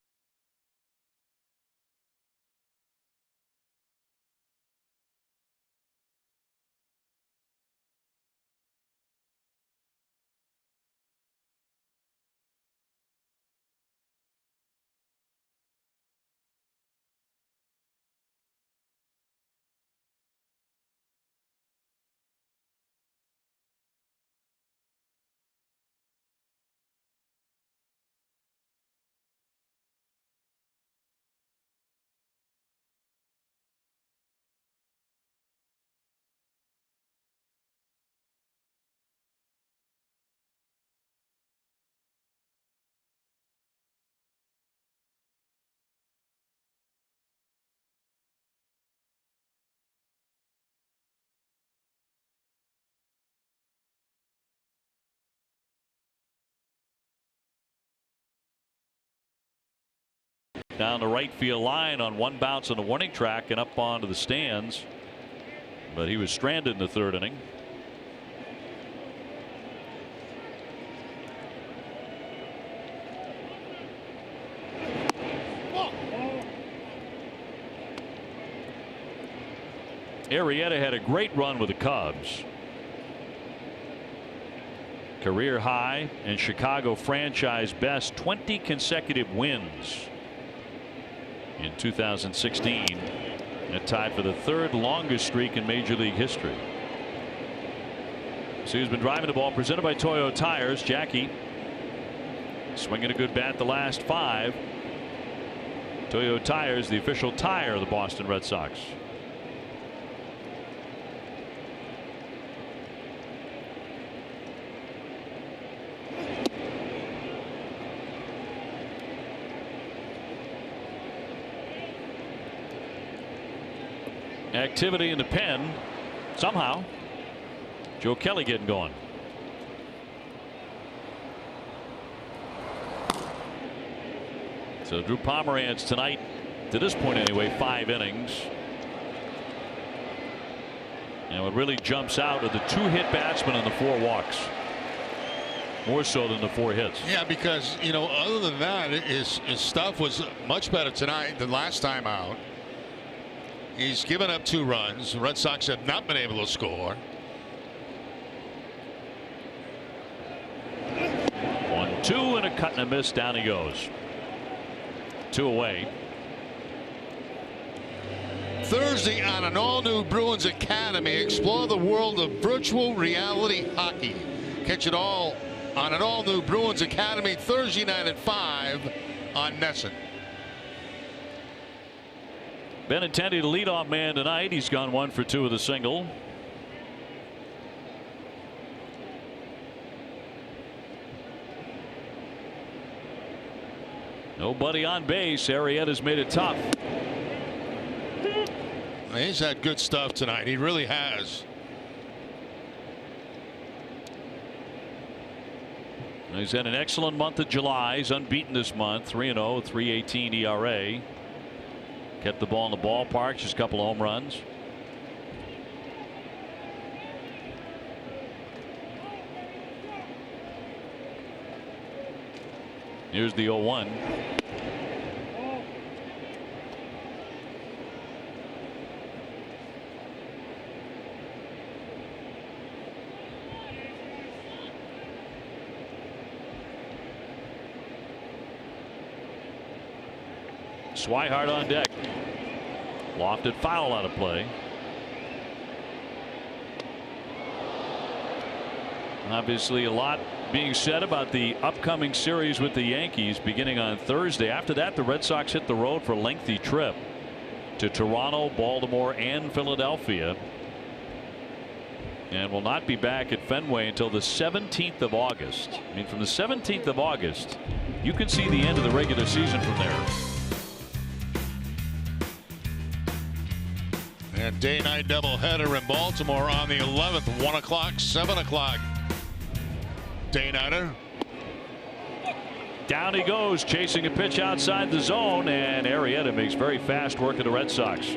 Down the right field line on one bounce on the warning track and up onto the stands. But he was stranded in the third inning. Arrieta had a great run with the Cubs. Career high and Chicago franchise best 20 consecutive wins in 2016, and tied for the third longest streak in Major League history. So he's been driving the ball, presented by Toyo Tires. Jackie swinging a good bat the last 5. Toyo Tires, the official tire of the Boston Red Sox. Activity in the pen somehow. Joe Kelly getting going. So Drew Pomeranz tonight, to this point anyway, 5 innings. And what really jumps out are the 2-hit batsmen and the 4 walks. More so than the 4 hits. Yeah, because, you know, other than that, his stuff was much better tonight than last time out. He's given up 2 runs. The Red Sox have not been able to score. 1-2 and a cut and a miss. Down he goes. 2 away. Thursday on an all-new Bruins Academy, explore the world of virtual reality hockey. Catch it all on an all-new Bruins Academy Thursday night at 5 on NESN. Benintendi, the leadoff man tonight. He's gone 1 for 2 with a single. Nobody on base. Arrieta's made it tough. He's had good stuff tonight. He really has. He's had an excellent month of July. He's unbeaten this month. 3-0, 3.18 ERA. Kept the ball in the ballpark. Just a couple of home runs. Here's the 0-1. Swihart on deck. Lofted foul out of play. Obviously a lot being said about the upcoming series with the Yankees beginning on Thursday. After that, the Red Sox hit the road for a lengthy trip to Toronto, Baltimore, and Philadelphia, and will not be back at Fenway until the 17th of August. I mean, from the 17th of August, you can see the end of the regular season from there. And day-night doubleheader in Baltimore on the 11th, 1 o'clock, 7 o'clock. Day-nighter. Down he goes, chasing a pitch outside the zone, and Arrieta makes very fast work of the Red Sox.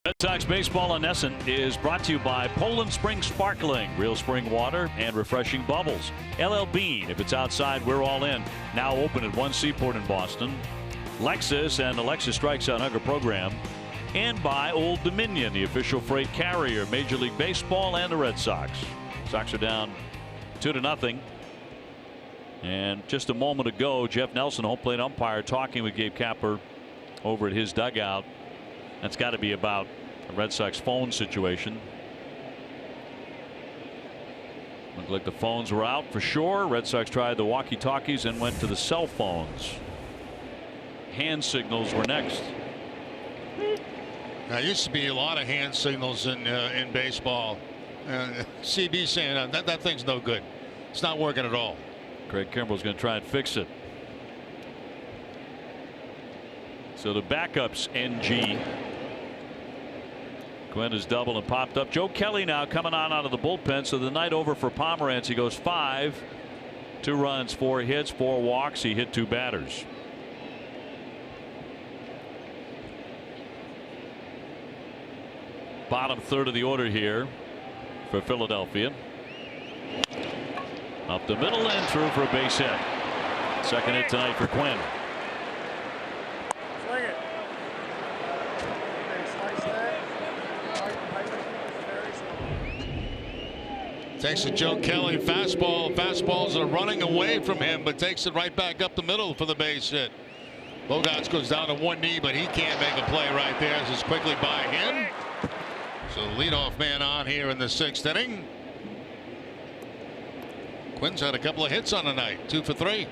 Red Sox baseball on NESN is brought to you by Poland Spring Sparkling, real spring water and refreshing bubbles. LL Bean, if it's outside, we're all in. Now open at One Seaport in Boston. Lexus and the Lexus Strikes Out Hunger program. And by Old Dominion, the official freight carrier, Major League Baseball and the Red Sox. Sox are down 2-0. And just a moment ago, Jeff Nelson, home plate umpire, talking with Gabe Kapler over at his dugout. That's got to be about the Red Sox phone situation. Looked like the phones were out for sure. Red Sox tried the walkie-talkies and went to the cell phones. Hand signals were next. There used to be a lot of hand signals in baseball. CB saying that thing's no good. It's not working at all. Craig Kimbrell's going to try and fix it. So the backups NG. Quinn is double and popped up. Joe Kelly now coming on out of the bullpen. So the night over for Pomerantz. He goes 5, 2 runs, 4 hits, 4 walks. He hit 2 batters. Bottom third of the order here for Philadelphia. Up the middle and through for a base hit. Second hit tonight for Quinn. Takes a Joe Kelly fastball. Fastballs are running away from him, but takes it right back up the middle for the base hit. Bogaerts goes down to one knee, but he can't make a play right there. This is quickly by him. So leadoff man on here in the 6th inning. Quinn's had a couple of hits on the night, 2 for 3.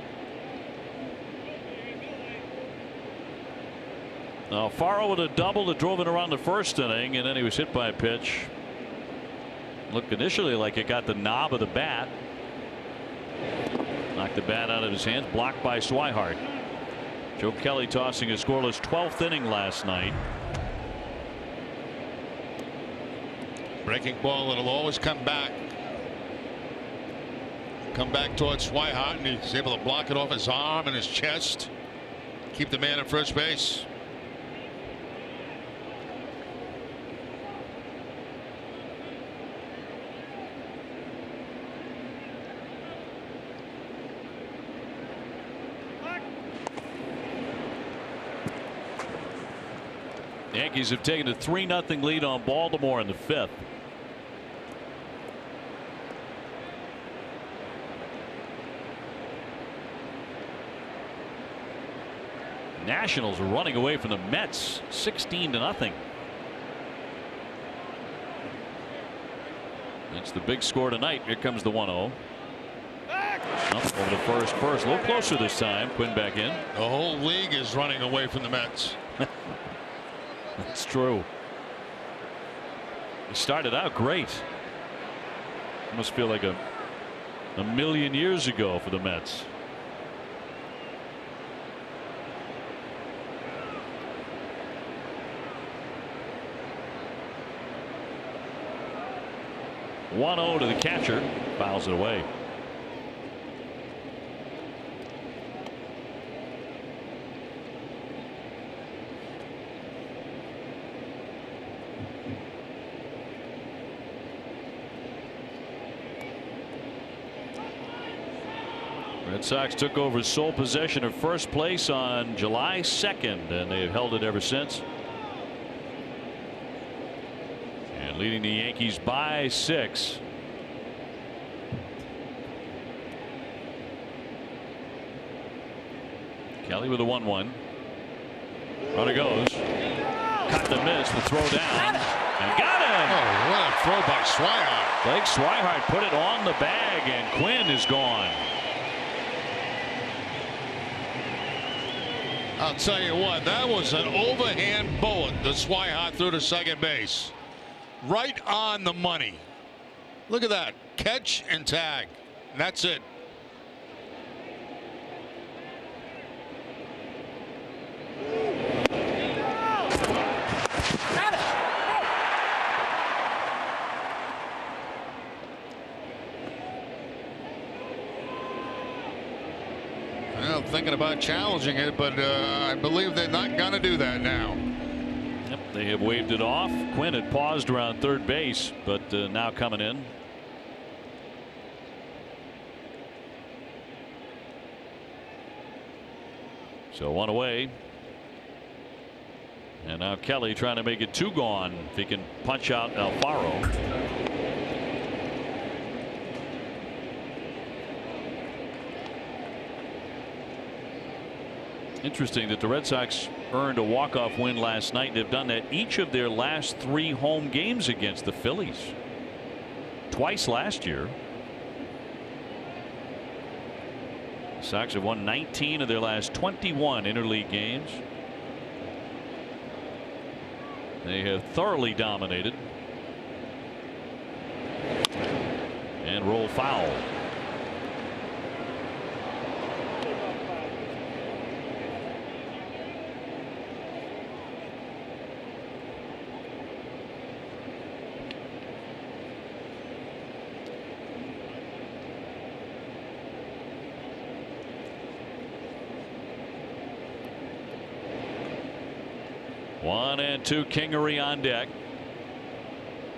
Now Faro with a double that drove it around the 1st inning, and then he was hit by a pitch. Looked initially like it got the knob of the bat. Knocked the bat out of his hands, blocked by Swihart. Joe Kelly tossing a scoreless 12th inning last night. Breaking ball, it'll always come back. Come back towards Swihart, and he's able to block it off his arm and his chest. Keep the man at first base. Yankees have taken a 3-0 lead on Baltimore in the 5th. Nationals are running away from the Mets 16-0. That's the big score tonight. Here comes the 1-0. Up over the first. A little closer this time. Quinn back in. The whole league is running away from the Mets. That's true. He started out great. Must feel like a million years ago for the Mets. (1-0) to the catcher. Fouls it away. Red Sox took over sole possession of first place on July 2nd, and they've held it ever since. And leading the Yankees by 6. Kelly with a 1-1. Runner goes. Cut the miss, the throw down, and got him. Oh, what a throw by Swihart. Blake Swihart put it on the bag, and Quinn is gone. I'll tell you what, that was an overhand bullet that Swihart threw to second base. Right on the money. Look at that. Catch and tag. And that's it. Thinking about challenging it, but I believe they're not going to do that now. Yep, They have waved it off. Quinn had paused around third base, but now coming in. So one away. And now Kelly trying to make it 2 gone if he can punch out Alfaro. Interesting that the Red Sox earned a walk-off win last night. They've done that each of their last 3 home games against the Phillies. Twice last year. The Sox have won 19 of their last 21 interleague games. They have thoroughly dominated. And roll foul. One and two, Kingery on deck.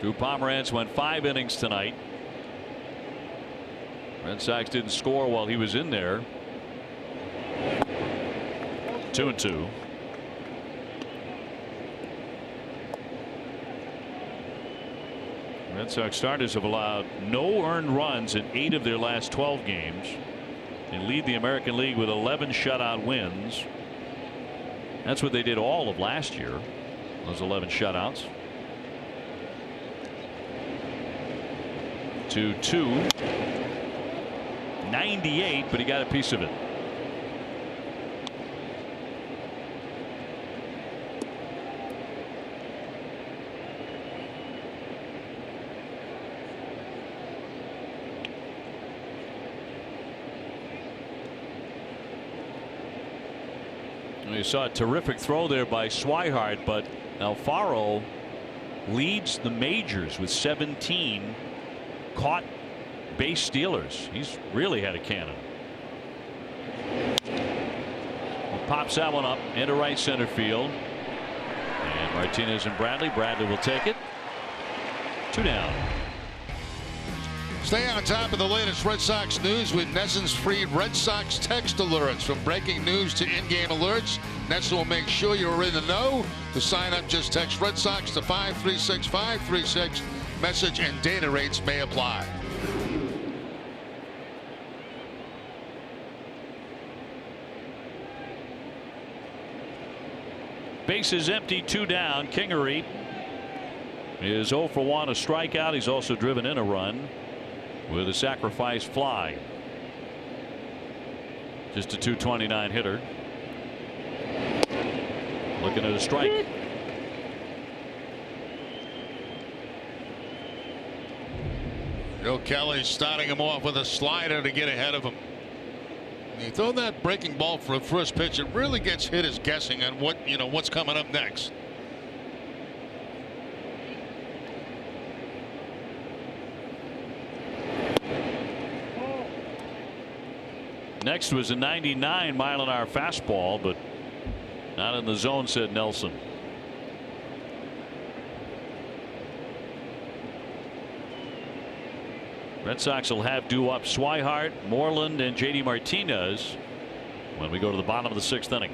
Drew Pomeranz went 5 innings tonight. Red Sox didn't score while he was in there. 2-2. Red Sox starters have allowed no earned runs in 8 of their last 12 games and lead the American League with 11 shutout wins. That's what they did all of last year, those 11 shutouts. 2-2. 98, but he got a piece of it. You saw a terrific throw there by Swihart, but Alfaro leads the majors with 17 caught base stealers. He's really had a cannon. He pops that one up into right center field. And Martinez and Bradley. Bradley will take it. 2 down. Stay on top of the latest Red Sox news with NESN's free Red Sox text alerts. From breaking news to in-game alerts, NESN will make sure you're in the know. To sign up, just text Red Sox to 536-536. Message and data rates may apply. Bases empty, 2 down. Kingery is 0 for 1, a strikeout. He's also driven in a run with a sacrifice fly. Just a .229 hitter. Looking at a strike. Joe Kelly starting him off with a slider to get ahead of him. You throw that breaking ball for a first pitch, it really gets hitters guessing on what's coming up next. Next was a 99-mile-an-hour fastball, but not in the zone, said Nelson. Red Sox will have due up Swihart, Moreland, and J.D. Martinez when we go to the bottom of the 6th inning.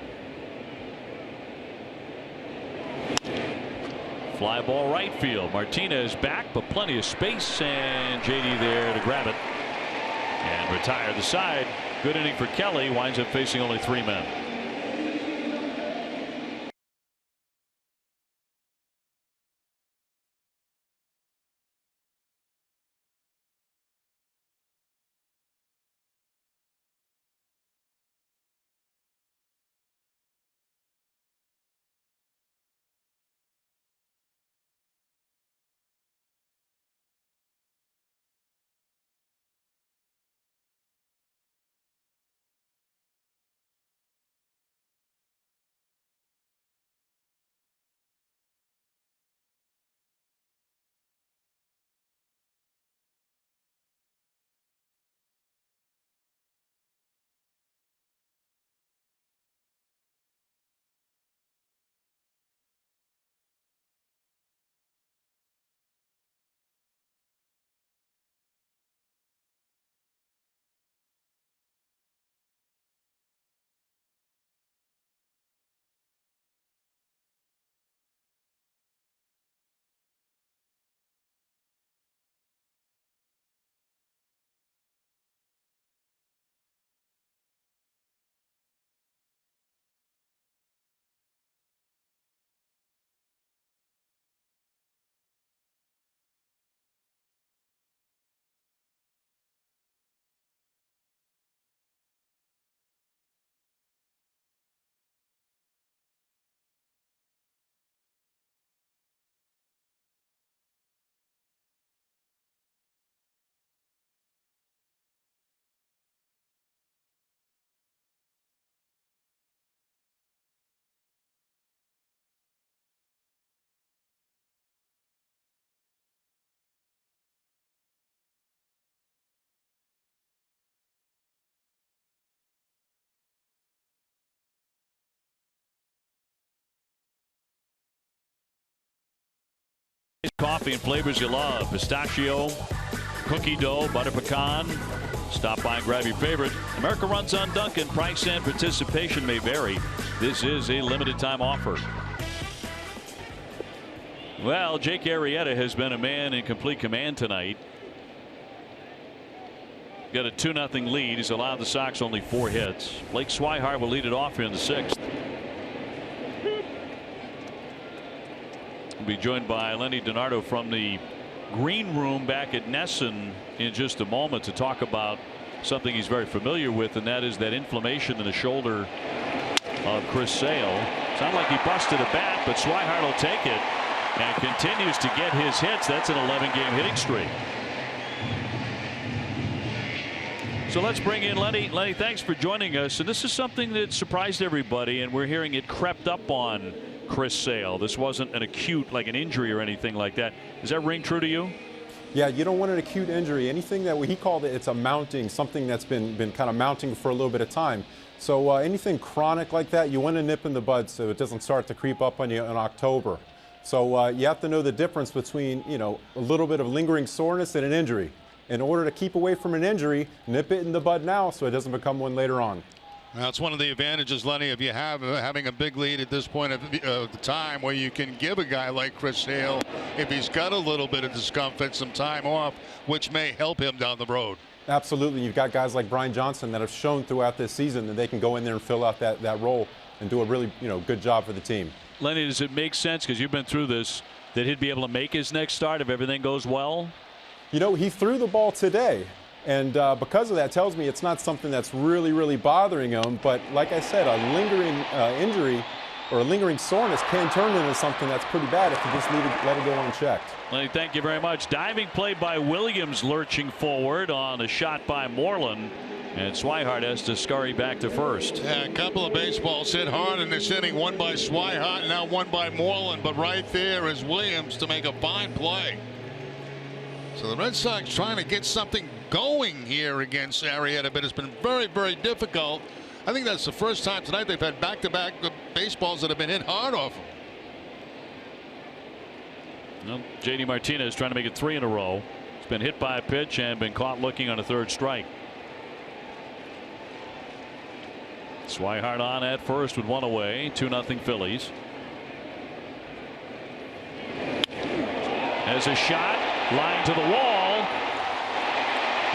Fly ball right field. Martinez back, but plenty of space, and J.D. there to grab it and retire the side. Good inning for Kelly. Winds up facing only 3 men. coffee and flavors you love. Pistachio, cookie dough, butter pecan. Stop by and grab your favorite. America runs on Dunkin'. Price and participation may vary. This is a limited time offer. Well, Jake Arrieta has been a man in complete command tonight. Got a 2-0 lead. He's allowed the Sox only 4 hits. Blake Swihart will lead it off here in the 6th. We'll be joined by Lenny DiNardo from the green room back at Nesson in just a moment to talk about something he's very familiar with, and that is that inflammation in the shoulder of Chris Sale. Sounded like he busted a bat, but Swihart will take it and continues to get his hits. That's an 11-game hitting streak. So let's bring in Lenny. Lenny, thanks for joining us. And this is something that surprised everybody, and we're hearing it crept up on Chris Sale. This wasn't an acute, like an injury or anything like that. Does that ring true to you? Yeah, you don't want an acute injury. Anything that he called it, it's a mounting, something that's been kind of mounting for a little bit of time. So anything chronic like that, you want to nip in the bud so it doesn't start to creep up on you in October. So you have to know the difference between, a little bit of lingering soreness and an injury. In order to keep away from an injury, nip it in the bud now so it doesn't become one later on. That's one of the advantages, Lenny, if you have having a big lead at this point of the time, where you can give a guy like Chris Sale, if he's got a little bit of discomfort, some time off, which may help him down the road. Absolutely. You've got guys like Brian Johnson that have shown throughout this season that they can go in there and fill out that role and do a really good job for the team. Lenny, does it make sense, because you've been through this, that he'd be able to make his next start if everything goes well? He threw the ball today, and because of that, tells me it's not something that's really, really bothering him. But like I said, a lingering injury or a lingering soreness can turn into something that's pretty bad if you just let it go unchecked. Lenny, thank you very much. Diving play by Williams, lurching forward on a shot by Moreland. And Swihart has to scurry back to first. Yeah, a couple of baseballs hit hard in this inning. One by Swihart, and now one by Moreland. But right there is Williams to make a fine play. So the Red Sox trying to get something going here against Arrieta, but it's been very, very difficult. I think that's the first time tonight they've had back-to-back baseballs that have been hit hard off them. Well, J.D. Martinez trying to make it 3 in a row. He's been hit by a pitch and been caught looking on a 3rd strike. Swihart on at first with 1 away. 2-0 Phillies. Has a shot. Line to the wall.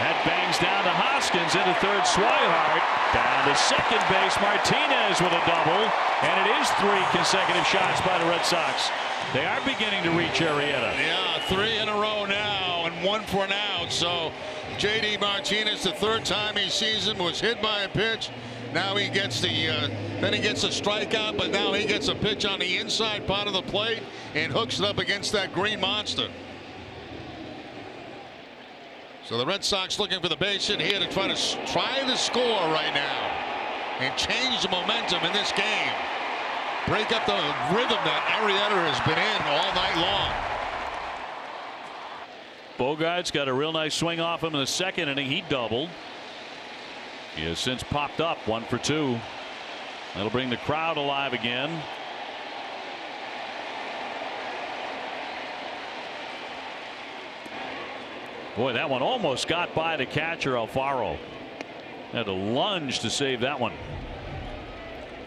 That bangs down to Hoskins, into 3rd Swihart. Down to 2nd base, Martinez with a double. And it is 3 consecutive shots by the Red Sox. They are beginning to reach Arrieta. Yeah, 3 in a row now and 1 for an out. So J.D. Martinez, the 3rd time he sees him, was hit by a pitch. Now he gets then he gets a strikeout, but now he gets a pitch on the inside part of the plate and hooks it up against that green monster. So the Red Sox looking for the base hit here to try to score right now and change the momentum in this game. Break up the rhythm that Arrieta has been in all night long. Bogart's got a real nice swing off him in the 2nd inning. He doubled. He has since popped up 1 for 2. That'll bring the crowd alive again. Boy, that one almost got by the catcher, Alfaro. Had to lunge to save that one.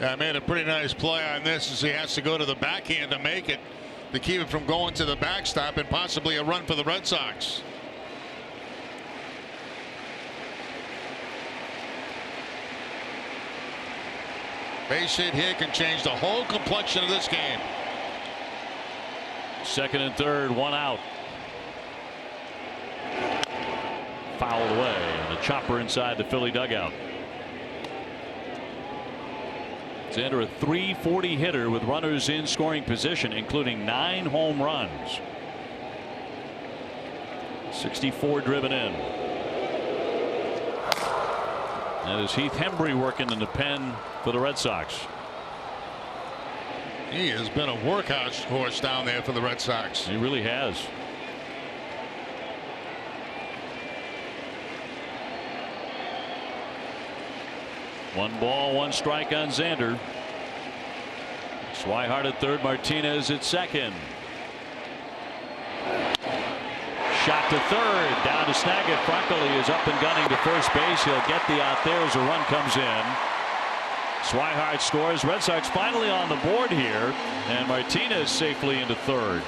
Yeah, made a pretty nice play on this, as he has to go to the backhand to make it, to keep it from going to the backstop and possibly a run for the Red Sox. Base hit here can change the whole complexion of this game. 2nd and 3rd, 1 out. Fouled away, and a chopper inside the Philly dugout. Xander, a .340 hitter with runners in scoring position, including 9 home runs. 64 driven in. That is Heath Hembree working in the pen for the Red Sox. He has been a workhorse horse down there for the Red Sox. He really has. One ball, 1 strike on Xander. Swihart at 3rd, Martinez at 2nd. shot to third. Down to snag it. Frankly is up and gunning to first base. He'll get the out there as a run comes in. Swihart scores. Red Sox finally on the board here. And Martinez safely into third.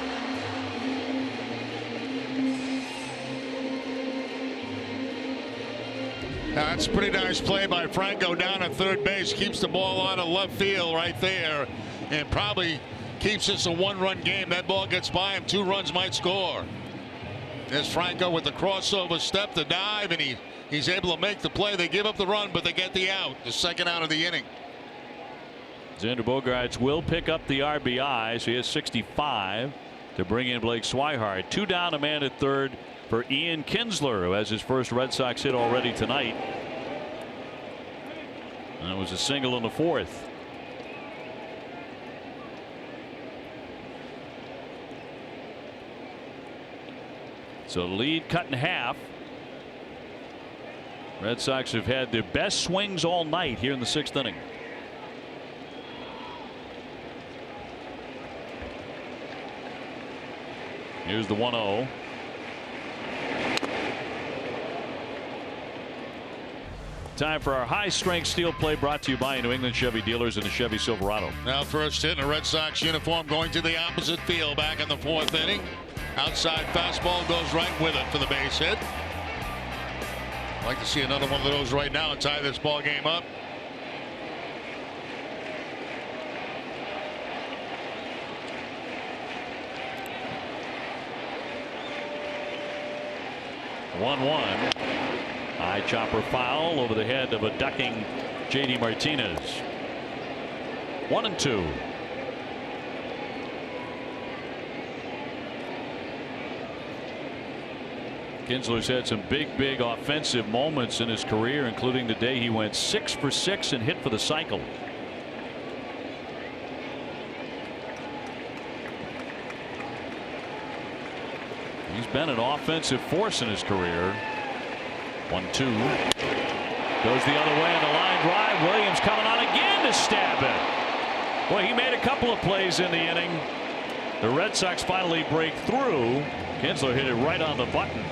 That's a pretty nice play by Franco down at third base. Keeps the ball on a left field right there. And probably keeps this a one-run game. That ball gets by him. 2 runs might score. There's Franco with the crossover step, the dive, and he's able to make the play. They give up the run, but they get the out. The second out of the inning. Xander Bogaerts will pick up the RBI, so he has 65 to bring in Blake Swihart. 2 down, a man at third for Ian Kinsler, who has his first Red Sox hit already tonight. And it was a single in the 4th. So lead cut in half. Red Sox have had their best swings all night here in the 6th inning. Here's the 1-0. Time for our high-strength steel play, brought to you by New England Chevy dealers and the Chevy Silverado. Now first hit in a Red Sox uniform going to the opposite field back in the 4th inning. Outside fastball goes right with it for the base hit. I'd like to see another one of those right now and tie this ball game up. One-one. High chopper foul over the head of a ducking J.D. Martinez. 1-2. Kinsler's had some big offensive moments in his career, including the day he went 6 for 6 and hit for the cycle. He's been an offensive force in his career. 1-2. Goes the other way on the line drive. Williams coming on again to stab it. Well, he made a couple of plays in the inning. The Red Sox finally break through. Kinsler hit it right on the button.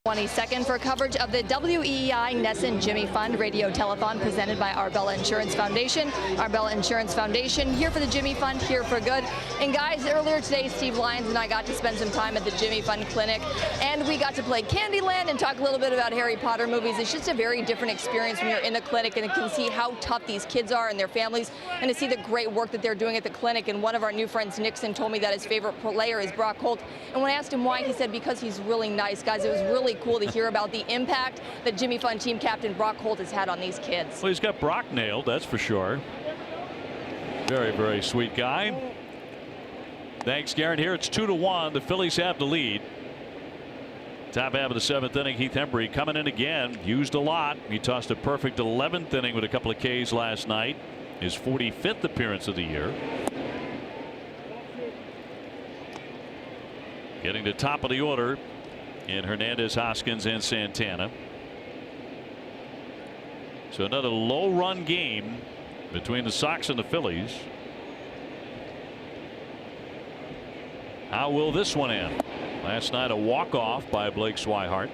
22nd for coverage of the WEEI Nesson Jimmy Fund Radio Telethon presented by Arbella Insurance Foundation. Arbella Insurance Foundation here for the Jimmy Fund, here for good. And guys, earlier today, Steve Lyons and I got to spend some time at the Jimmy Fund Clinic, and we got to play Candyland and talk a little bit about Harry Potter movies. It's just a very different experience when you're in the clinic and you can see how tough these kids are and their families, and to see the great work that they're doing at the clinic. And one of our new friends, Nixon, told me that his favorite player is Brock Holt. And when I asked him why, he said because he's really nice. Guys, it was really cool to hear about the impact that Jimmy Fund team captain Brock Holt has had on these kids. Well, he's got Brock nailed, that's for sure. Very, very sweet guy. Thanks, Garrett. Here it's 2-1. The Phillies have the lead. Top half of the 7th inning, Heath Hembree coming in again. Used a lot. He tossed a perfect 11th inning with a couple of Ks last night. His 45th appearance of the year. Getting to top of the order in Hernandez, Hoskins, and Santana. So another low-run game between the Sox and the Phillies. How will this one end? Last night a walk-off by Blake Swihart.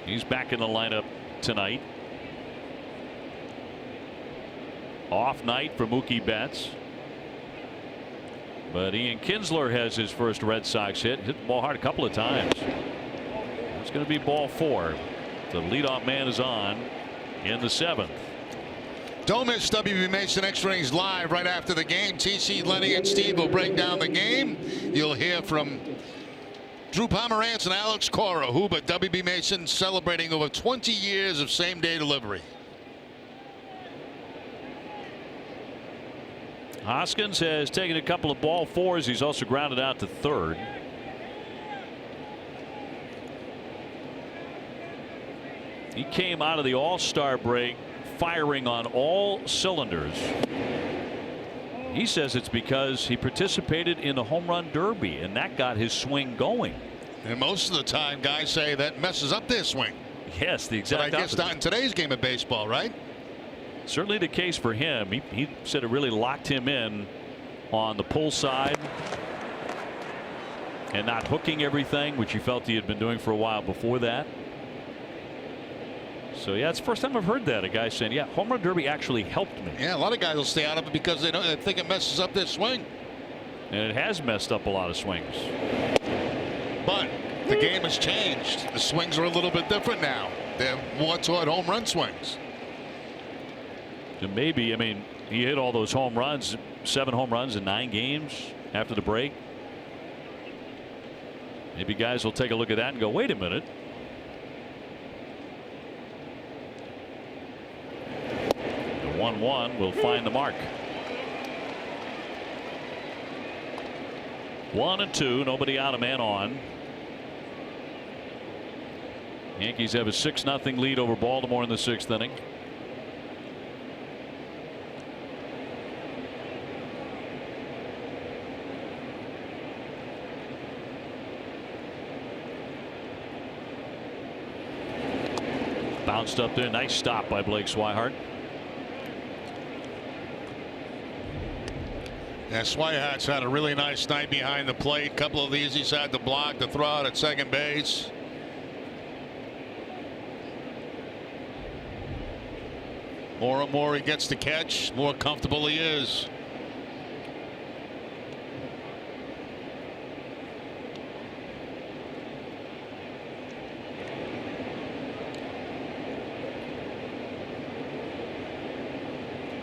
He's back in the lineup tonight. Off night for Mookie Betts. But Ian Kinsler has his first Red Sox hit. Hit the ball hard a couple of times. It's going to be ball 4. The leadoff man is on in the 7th. Don't miss WB Mason Extra Innings live right after the game. TC, Lenny, and Steve will break down the game. You'll hear from Drew Pomerantz and Alex Cora, who but WB Mason celebrating over 20 years of same-day delivery. Hoskins has taken a couple of ball 4s. He's also grounded out to third. He came out of the All-Star break firing on all cylinders. He says it's because he participated in the home run derby and that got his swing going. And most of the time guys say that messes up their swing. Yes, the exact opposite. But I guess not in today's game of baseball, right? Certainly the case for him. He said it really locked him in on the pull side and not hooking everything, which he felt he had been doing for a while before that. So yeah, it's the first time I've heard that, a guy saying, yeah, home run derby actually helped me. Yeah, a lot of guys will stay out of it because they think it messes up their swing. And it has messed up a lot of swings. But the game has changed. The swings are a little bit different now. They're more toward home run swings. And maybe, I mean, he hit all those home runs, 7 home runs in 9 games after the break. Maybe guys will take a look at that and go, wait a minute. The 1-1 will find the mark. 1-2, nobody out, a man on. Yankees have a 6-0 lead over Baltimore in the 6th inning. Bounced up there. Nice stop by Blake Swihart. Yeah, Swihart's had a really nice night behind the plate. Couple of these he's had to block, to throw out at second base. More and more he gets to catch, more comfortable he is.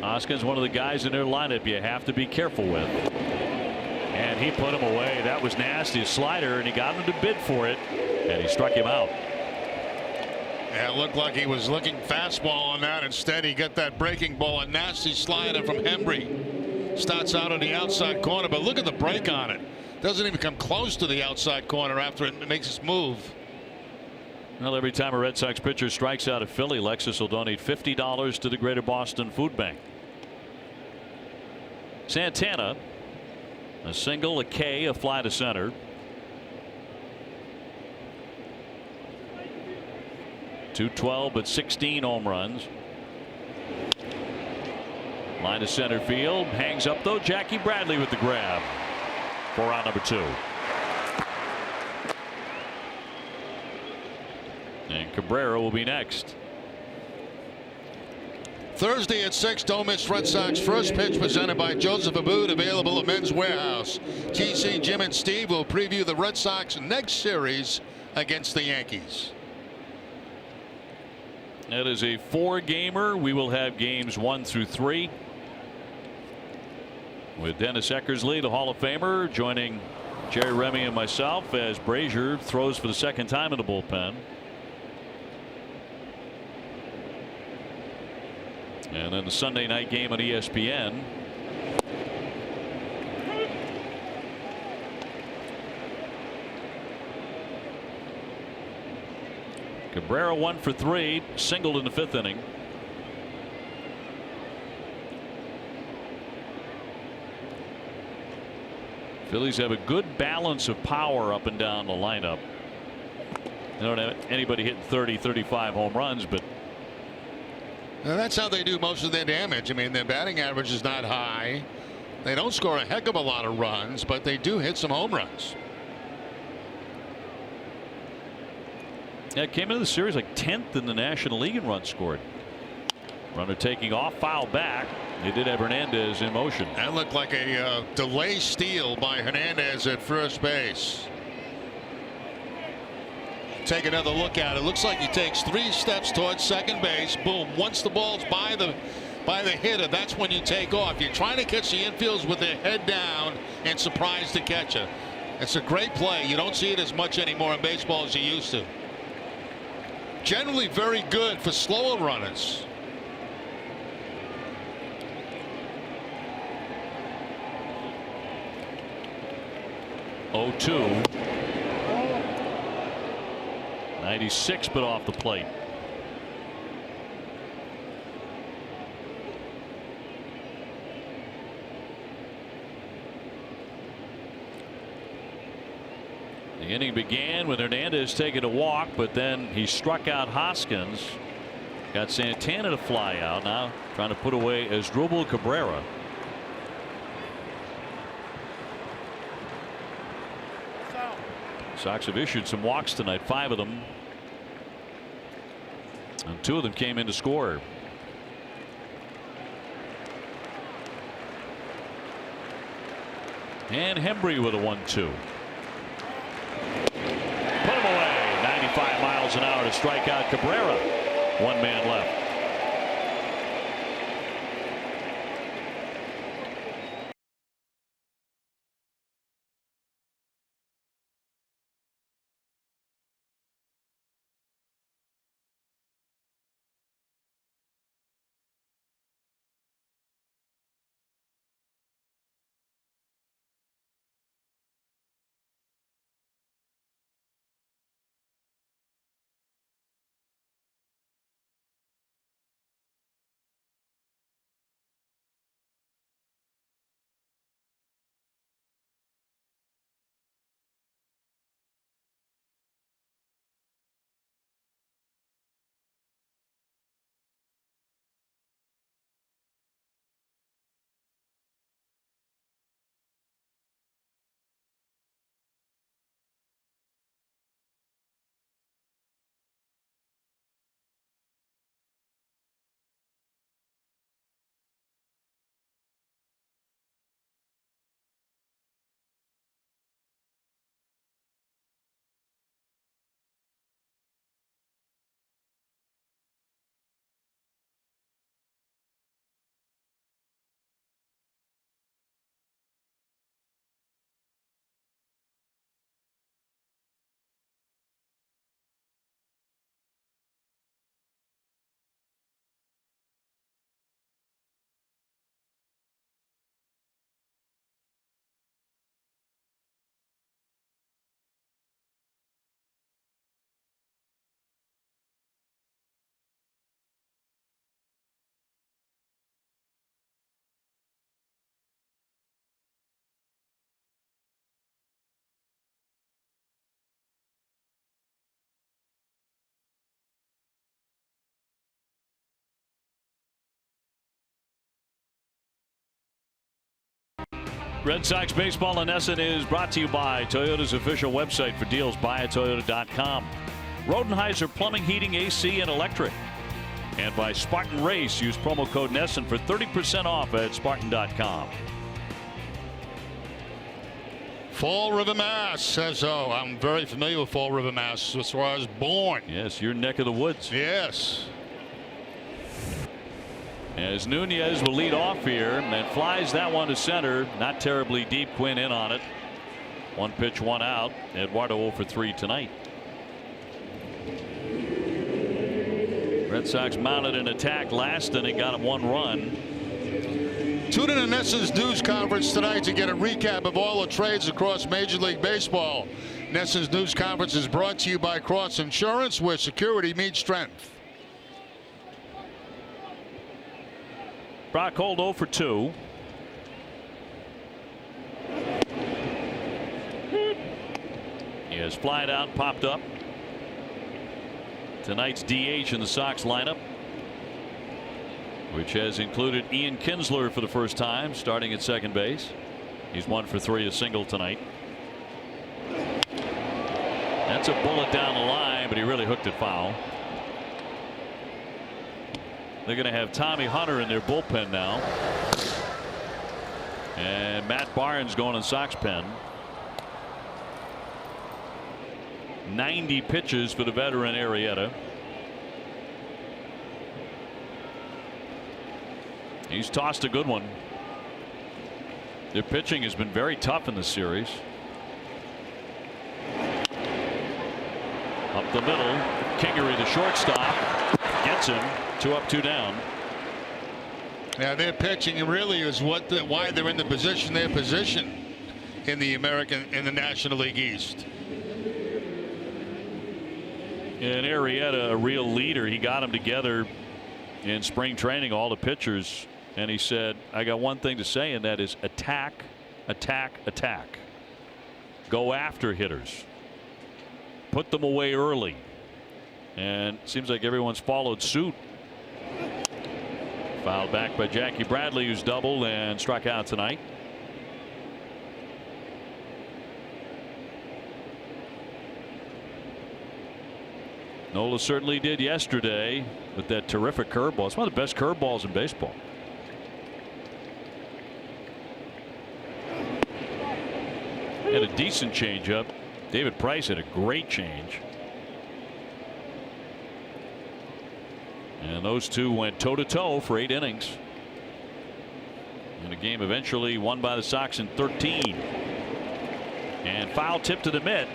Hoskins, one of the guys in their lineup you have to be careful with. And he put him away. That was nasty. A slider, and he got him to bid for it, and he struck him out. Yeah, it looked like he was looking fastball on that. Instead, he got that breaking ball, a nasty slider from Hembree. Starts out on the outside corner, but look at the break on it. Doesn't even come close to the outside corner after it makes its move. Well, every time a Red Sox pitcher strikes out a Philly, Lexus will donate $50 to the Greater Boston Food Bank. Santana, a single, a K, a fly to center. .212 but 16 home runs. Line to center field, hangs up though. Jackie Bradley with the grab for out number 2. And Cabrera will be next. Thursday at 6, don't miss Red Sox first pitch, presented by Joseph Abboud, available at Men's Warehouse. TC, Jim, and Steve will preview the Red Sox next series against the Yankees. That is a 4-gamer. We will have games 1 through 3. With Dennis Eckersley, the Hall of Famer, joining Jerry Remy and myself as Brazier throws for the second time in the bullpen. And then the Sunday night game on ESPN. Cabrera 1 for 3, singled in the 5th inning. Phillies have a good balance of power up and down the lineup. They don't have anybody hitting 30, 35 home runs, but Now that's how they do most of their damage. I mean, their batting average is not high. They don't score a heck of a lot of runs, but they do hit some home runs. Yeah, came into the series like 10th in the National League in runs scored. Runner taking off, foul back. They did have Hernandez in motion. That looked like a delay steal by Hernandez at first base. Take another look at it. Looks like he takes 3 steps towards second base. Boom. Once the ball's by the hitter, that's when you take off. You're trying to catch the infielders with their head down and surprise the catcher. It's a great play. You don't see it as much anymore in baseball as you used to. Generally very good for slower runners. Oh, 2. 96, but off the plate. The inning began with Hernandez taking a walk, but then he struck out Hoskins. Got Santana to fly out. Now trying to put away Asdrubal Cabrera. Sox have issued some walks tonight, 5 of them, and 2 of them came in to score. And Hembry with a 1-2. Put him away. 95 miles an hour to strike out Cabrera. 1 man left. Red Sox baseball in Essen is brought to you by Toyota's official website for deals. Buyatoyota.com. Rodenheiser Plumbing, Heating, AC, and Electric. And by Spartan Race. Use promo code NESSN for 30% off at Spartan.com. Fall River, Mass. Says, oh, I'm very familiar with Fall River, Mass. That's where I was born. Yes, your neck of the woods. Yes. As Nunez will lead off here and flies that one to center. Not terribly deep. Quinn in on it. One pitch, one out. Eduardo 0 for 3 tonight. Red Sox mounted an attack last inning, got him 1 run. Tune in to NESSN's news conference tonight to get a recap of all the trades across Major League Baseball. NESSN's news conference is brought to you by Cross Insurance, where security meets strength. Brock Holt 0 for 2. He has flied out, popped up. Tonight's DH in the Sox lineup, which has included Ian Kinsler for the first time, starting at second base. He's 1 for 3, a single tonight. That's a bullet down the line, but he really hooked it foul. They're going to have Tommy Hunter in their bullpen now. And Matt Barnes going in Sox pen. 90 pitches for the veteran Arrieta. He's tossed a good one. Their pitching has been very tough in this series. Up the middle, Kingery, the shortstop, gets him. 2 up, 2 down. Yeah, their pitching really is why they're in the position they're positioned in the National League East. And Arrieta, a real leader. He got them together in spring training, all the pitchers, and he said, I got one thing to say, and that is attack, attack, attack. Go after hitters. Put them away early. And it seems like everyone's followed suit. Fouled back by Jackie Bradley, who's doubled and struck out tonight. Nola certainly did yesterday with that terrific curveball. It's one of the best curveballs in baseball. Had a decent changeup. David Price had a great change. And those two went toe-to-toe for 8 innings. And a game eventually won by the Sox in 13. And foul tip to the mitt.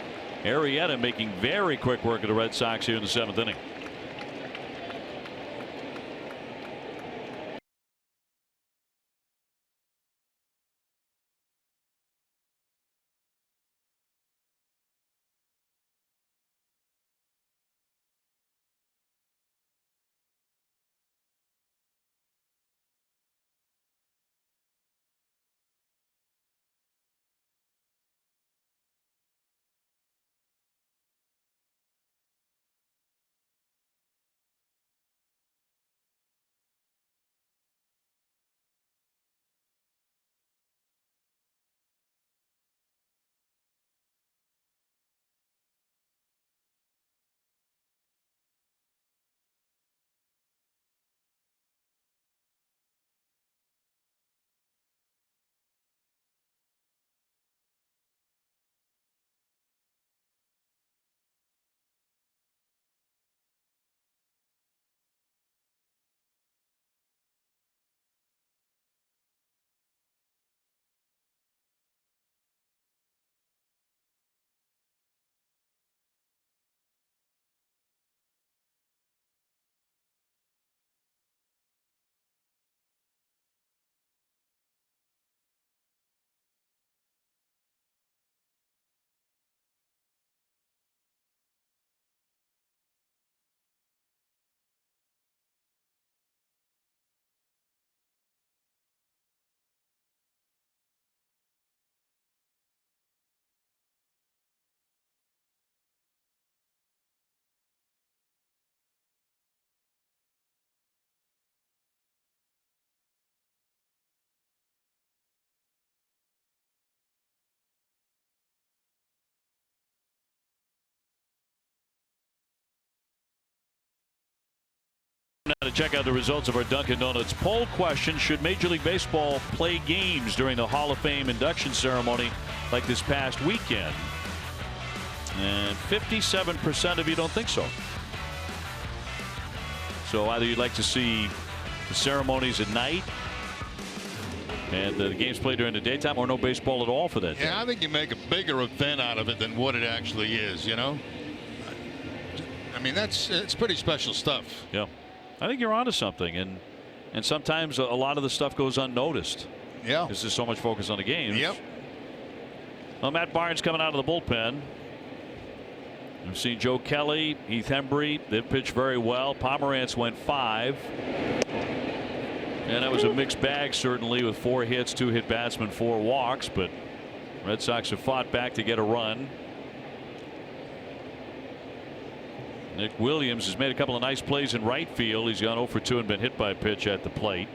Arrieta making very quick work of the Red Sox here in the 7th inning. to check out the results of our Dunkin' Donuts poll question. Should Major League Baseball play games during the Hall of Fame induction ceremony like this past weekend? And 57% of you don't think so. So either you'd like to see the ceremonies at night and the games played during the daytime, or no baseball at all for that day. Yeah, I think you make a bigger event out of it than what it actually is, you know? I mean, it's pretty special stuff. Yeah. I think you're onto something, and sometimes a lot of the stuff goes unnoticed. Yeah. There's just so much focus on the games. Yep. Well, Matt Barnes coming out of the bullpen. We've seen Joe Kelly, Heath Hembree. They've pitched very well. Pomerantz went 5. And that was a mixed bag, certainly, with 4 hits, 2 hit batsmen, 4 walks. But Red Sox have fought back to get a run. Nick Williams has made a couple of nice plays in right field. He's gone 0 for 2 and been hit by a pitch at the plate.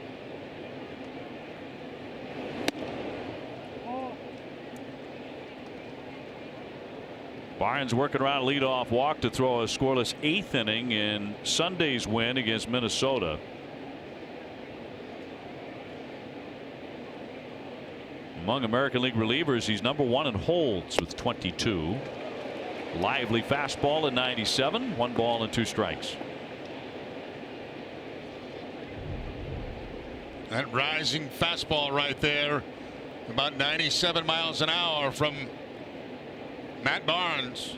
Barnes working around a leadoff walk to throw a scoreless 8th inning in Sunday's win against Minnesota. Among American League relievers, he's number 1 in holds with 22. Lively fastball at 97. 1 ball and 2 strikes. That rising fastball right there, about 97 miles an hour from Matt Barnes.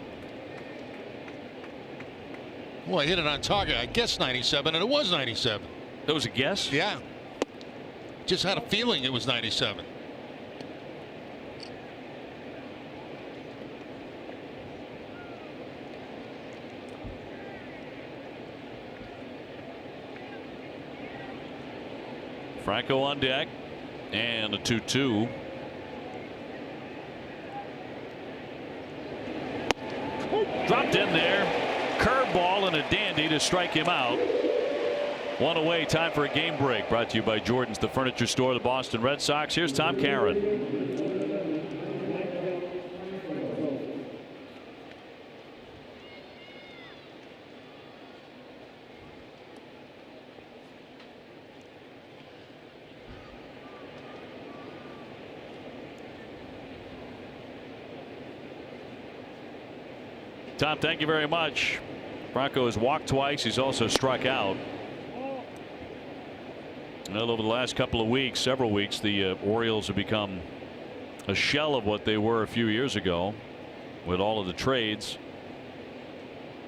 Well, I hit it on target. I guess 97, and it was 97. That was a guess? Yeah. Just had a feeling it was 97. Franco on deck, and a 2-2. Dropped in there. Curveball and a dandy to strike him out. 1 away. Time for a game break. Brought to you by Jordan's, the furniture store of the Boston Red Sox. Here's Tom Caron. Tom, thank you very much. Franco has walked twice. He's also struck out. Well, over the last couple of weeks, several weeks, the Orioles have become a shell of what they were a few years ago with all of the trades.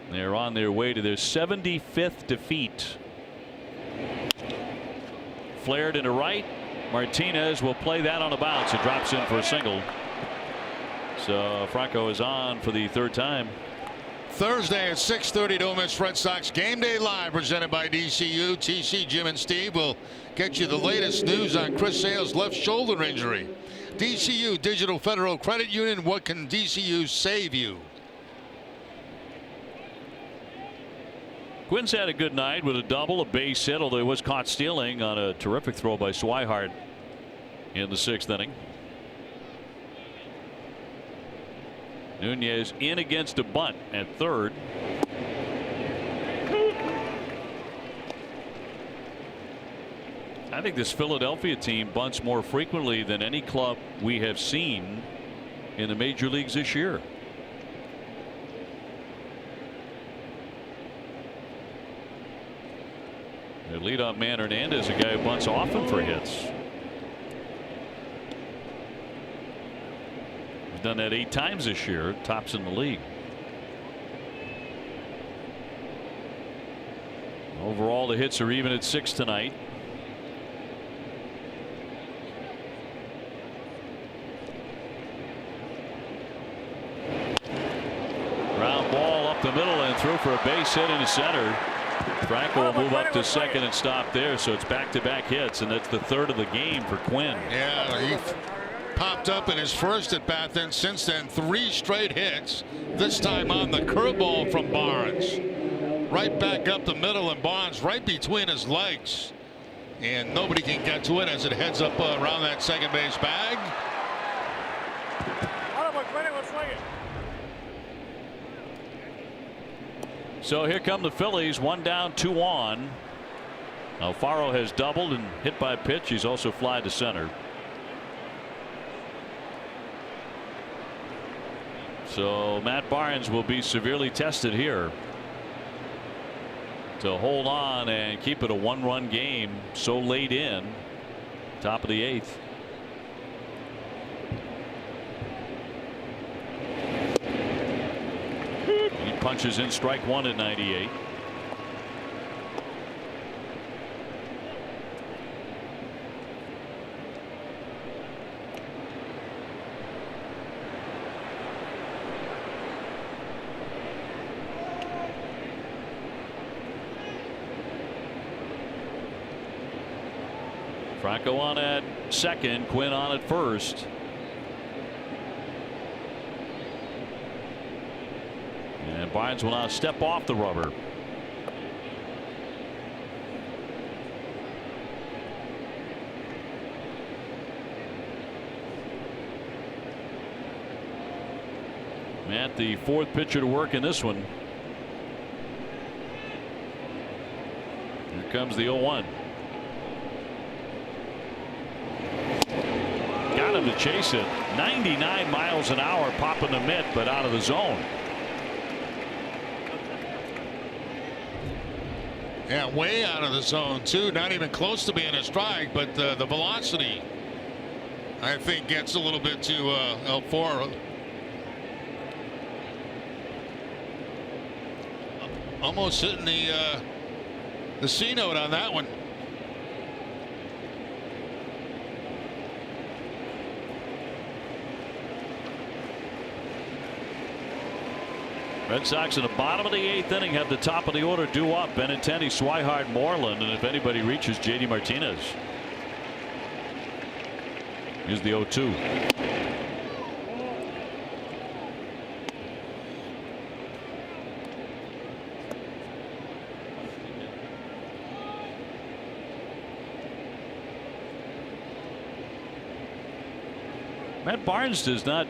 They're on their way to their 75th defeat. Flared into right. Martinez will play that on a bounce. It drops in for a single. So Franco is on for the 3rd time. Thursday at 6:30, don't miss Red Sox Game Day Live, presented by DCU. TC, Jim, and Steve will get you the latest news on Chris Sale's left shoulder injury. DCU, Digital Federal Credit Union. What can DCU save you? Quinn's had a good night with a double, a base hit, although he was caught stealing on a terrific throw by Swihart in the 6th inning. Nunez in against a bunt at 3rd. I think this Philadelphia team bunts more frequently than any club we have seen in the major leagues this year. Their leadoff man Hernandez, a guy who bunts often for hits. Done that 8 times this year, tops in the league. Overall, the hits are even at 6 tonight. Ground ball up the middle and through for a base hit into center. Franco will move up to 2nd and stop there, so it's back-to-back hits, and that's the 3rd of the game for Quinn. Yeah, he popped up in his first at bat, then since then 3 straight hits, this time on the curveball from Barnes, right back up the middle, and Barnes right between his legs, and nobody can get to it as it heads up around that second base bag. So here come the Phillies, 1 down, 2 on. Alfaro has doubled and hit by a pitch. He's also flied to center. So Matt Barnes will be severely tested here to hold on and keep it a 1-run game so late in. Top of the 8th. He punches in strike 1 at 98. Franco on at second, Quinn on at first. And Barnes will now step off the rubber. Matt, the 4th pitcher to work in this one. Here comes the 0-1. Got him to chase it. 99 miles an hour, popping the mitt, but out of the zone. Yeah, way out of the zone too. Not even close to being a strike, but the velocity, I think, gets a little bit to Alfaro. Almost hitting the C note on that one. Red Sox in the bottom of the 8th inning have the top of the order due up. Benintendi, Swihart, Moreland, and if anybody reaches, JD Martinez. Here's the 0-2. Matt Barnes does not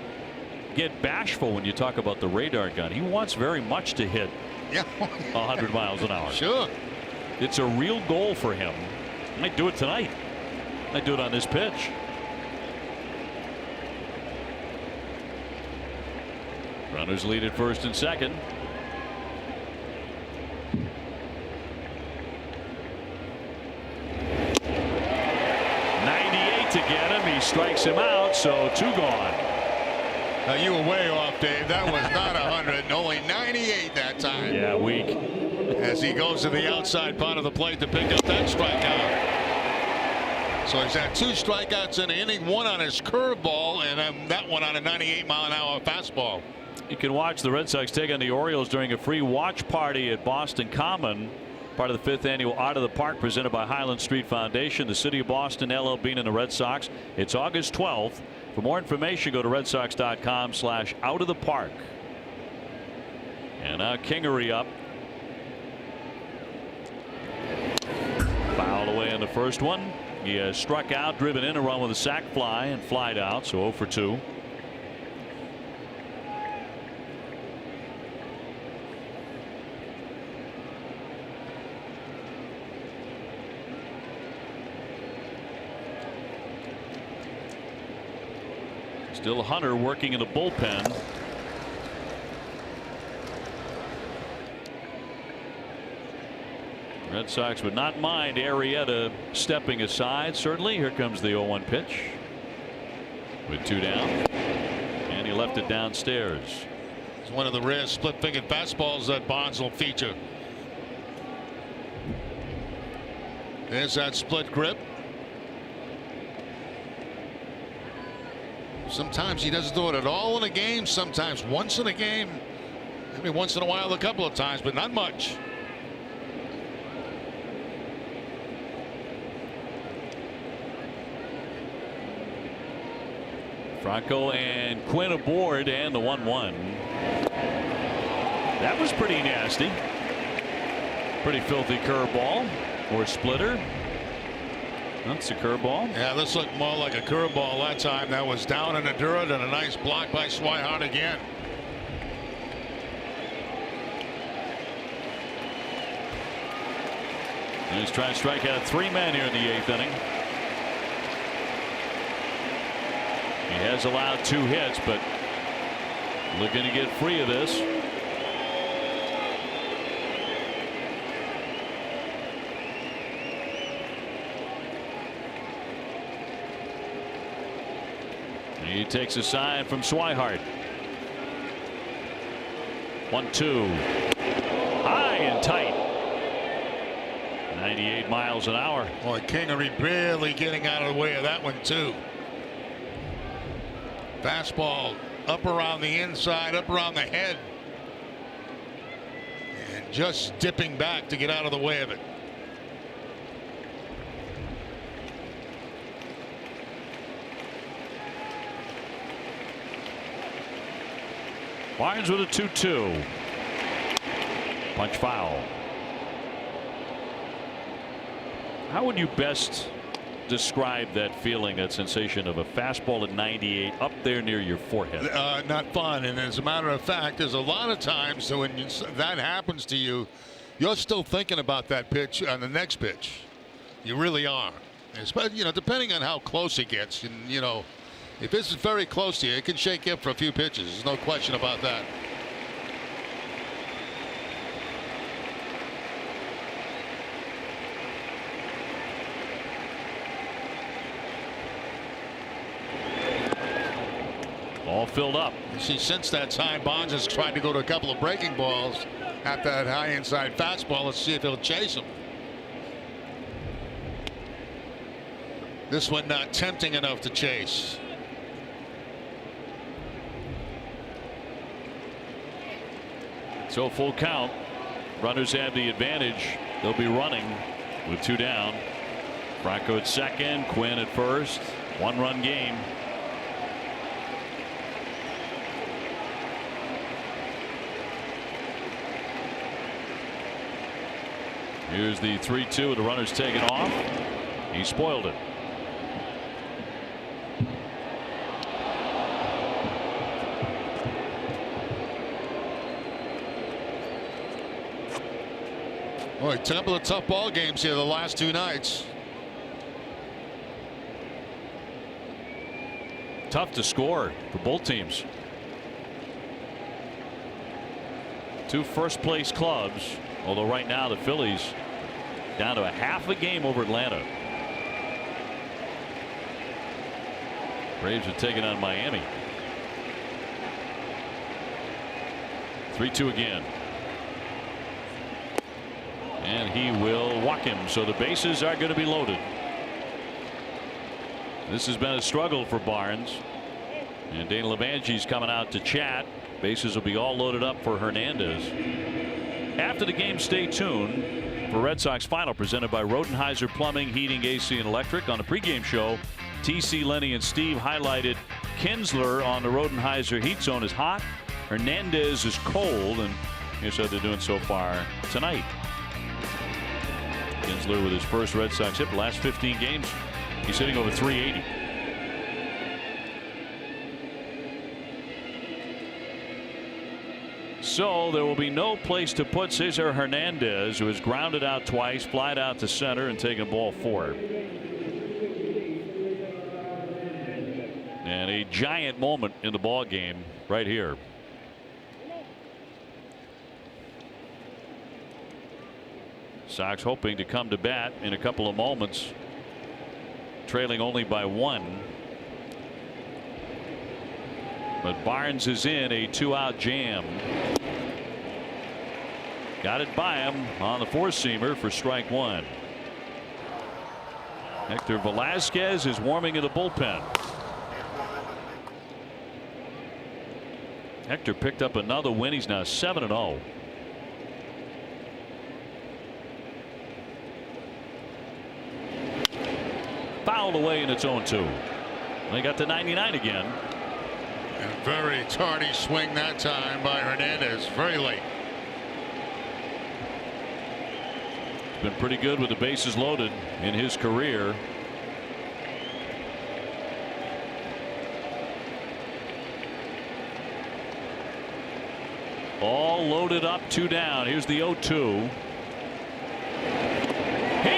get bashful when you talk about the radar gun. He wants very much to hit 100 miles an hour. Sure. It's a real goal for him. Might do it tonight. Might do it on this pitch. Runners lead at first and second. To get him, he strikes him out, so 2 gone. You were way off, Dave. That was not 100, only 98 that time. Yeah, weak. As he goes to the outside part of the plate to pick up that strikeout. So he's had 2 strikeouts in the inning, 1 on his curveball, and that one on a 98-mile-an-hour fastball. You can watch the Red Sox take on the Orioles during a free watch party at Boston Common. Part of the 5th annual Out of the Park presented by Highland Street Foundation, the City of Boston, LL Bean, and the Red Sox. It's August 12th. For more information, go to redsox.com/out of the park. And now Kingery up. Fouled away in the first one. He has struck out, driven in a run with a sac fly, and flied out, so 0 for 2. Still Hunter working in the bullpen. Red Sox would not mind Arrieta stepping aside. Certainly. Here comes the 0-1 pitch with 2 down, and he left it downstairs. It's one of the rare split-fingered fastballs that Bonds will feature. There's that split grip. Sometimes he doesn't do it at all in a game. Sometimes once in a game. Maybe once in a while a couple of times, but not much. Franco and Quinn aboard, and the 1-1. That was pretty nasty. Pretty filthy curveball or splitter. That's a curveball. Yeah, this looked more like a curveball that time. That was down in the dirt, and a nice block by Swihart again. He's trying to strike out 3 men here in the 8th inning. He has allowed 2 hits, but looking to get free of this. He takes a sign from Swihart. 1-2. High and tight. 98 miles an hour. Boy, Kingery barely getting out of the way of that one, too. Fastball up around the inside, up around the head. And just dipping back to get out of the way of it. Barnes with a 2-2. Punch foul. How would you best describe that feeling, that sensation of a fastball at 98 up there near your forehead? Not fun. And as a matter of fact, there's a lot of times that when that happens to you, you're still thinking about that pitch on the next pitch. You really are. Especially, you know, depending on how close it gets. And, you know, if this is very close to you, it can shake you up for a few pitches. There's no question about that. All filled up. You see, since that time, Bonds has tried to go to a couple of breaking balls at that high inside fastball. Let's see if he'll chase him. This one not tempting enough to chase. So full count. Runners have the advantage. They'll be running with 2 down. Franco at second, Quinn at first. 1-run game. Here's the 3-2 with the runners taken off. He spoiled it. Boy, a couple of tough ball games here the last 2 nights. Tough to score for both teams. 2 first place clubs, although right now the Phillies down to a half a game over Atlanta. Braves are taking on Miami. 3-2 again. And he will walk him, so the bases are going to be loaded. This has been a struggle for Barnes. And Dana LeVange's coming out to chat. Bases will be all loaded up for Hernandez. After the game, stay tuned for Red Sox Final, presented by Rodenheiser Plumbing, Heating, AC, and Electric. On the pregame show, TC, Lenny, and Steve highlighted Kinsler on the Rodenheiser Heat Zone is hot. Hernandez is cold, and here's how they're doing so far tonight. Kinsler with his first Red Sox hit the last 15 games. He's hitting over 380. So there will be no place to put Cesar Hernandez, who has grounded out twice, flied out to center, and taken ball 4. And a giant moment in the ball game right here. Sox hoping to come to bat in a couple of moments, trailing only by 1. But Barnes is in a 2-out jam. Got it by him on the 4-seamer for strike 1. Hector Velasquez is warming in the bullpen. Hector picked up another win. He's now 7-0. Fouled away, and it's 0-2. They got to 99 again. And very tardy swing that time by Hernandez. Very late. Been pretty good with the bases loaded in his career. All loaded up, 2 down. Here's the 0-2. Hit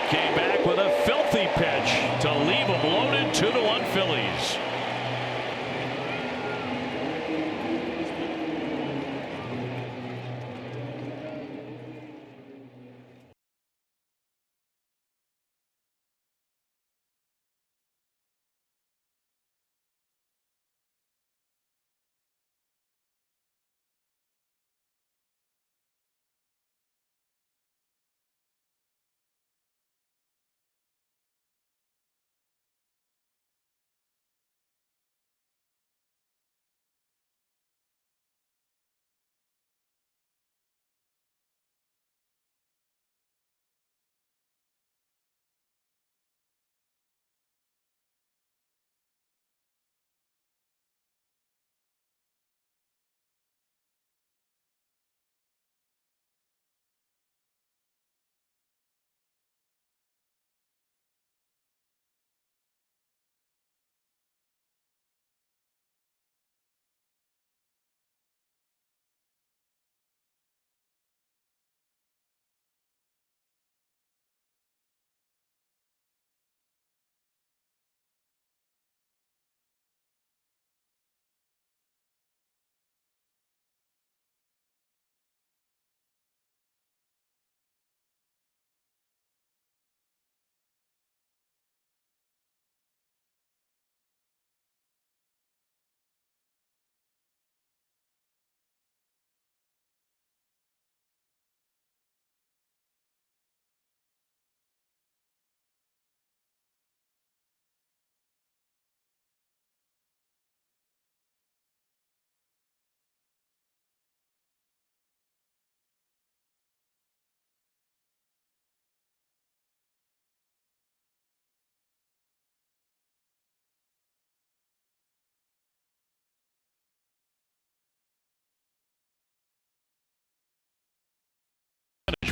came back with a filthy pitch to leave them loaded. 2-1 Phillies.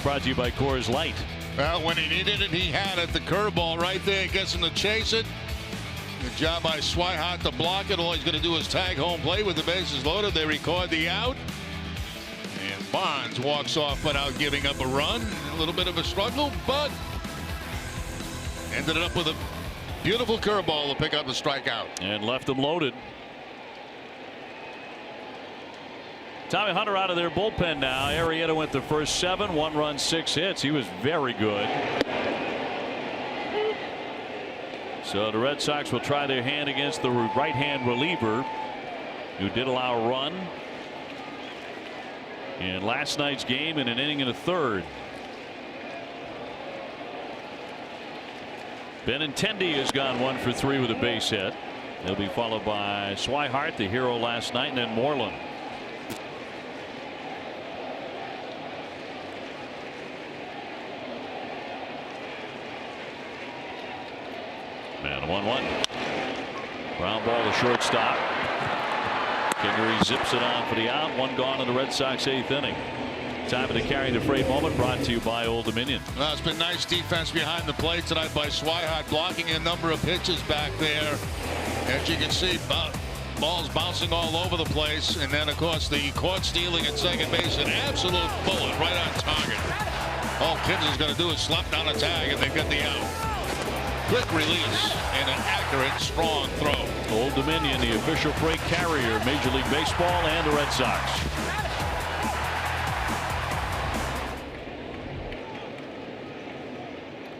Brought to you by Coors Light. Well, when he needed it, he had it. The curveball right there gets him to chase it. Good job by Swihart to block it. All he's going to do is tag home plate with the bases loaded. They record the out. And Bonds walks off without giving up a run. A little bit of a struggle, but ended up with a beautiful curveball to pick up the strikeout. And left them loaded. Tommy Hunter out of their bullpen now. Arrieta went the first 7, 1 run, 6 hits. He was very good. So the Red Sox will try their hand against the right-hand reliever who did allow a run in last night's game in an inning and a third. Benintendi has gone 1 for 3 with a base hit. He'll be followed by Swihart, the hero last night, and then Moreland. And a 1-1. Ground ball to shortstop. Kingery zips it on for the out. 1 gone in the Red Sox 8th inning. Time for the carry the freight moment, brought to you by Old Dominion. Well, it's been nice defense behind the plate tonight by Swihart, blocking a number of pitches back there. As you can see, balls bouncing all over the place. And then, of course, the caught stealing at second base, an absolute bullet right on target. All Kinsler's going to do is slap down a tag, and they've got the out. Quick release and an accurate, strong throw. Old Dominion, the official freight carrier, Major League Baseball and the Red Sox.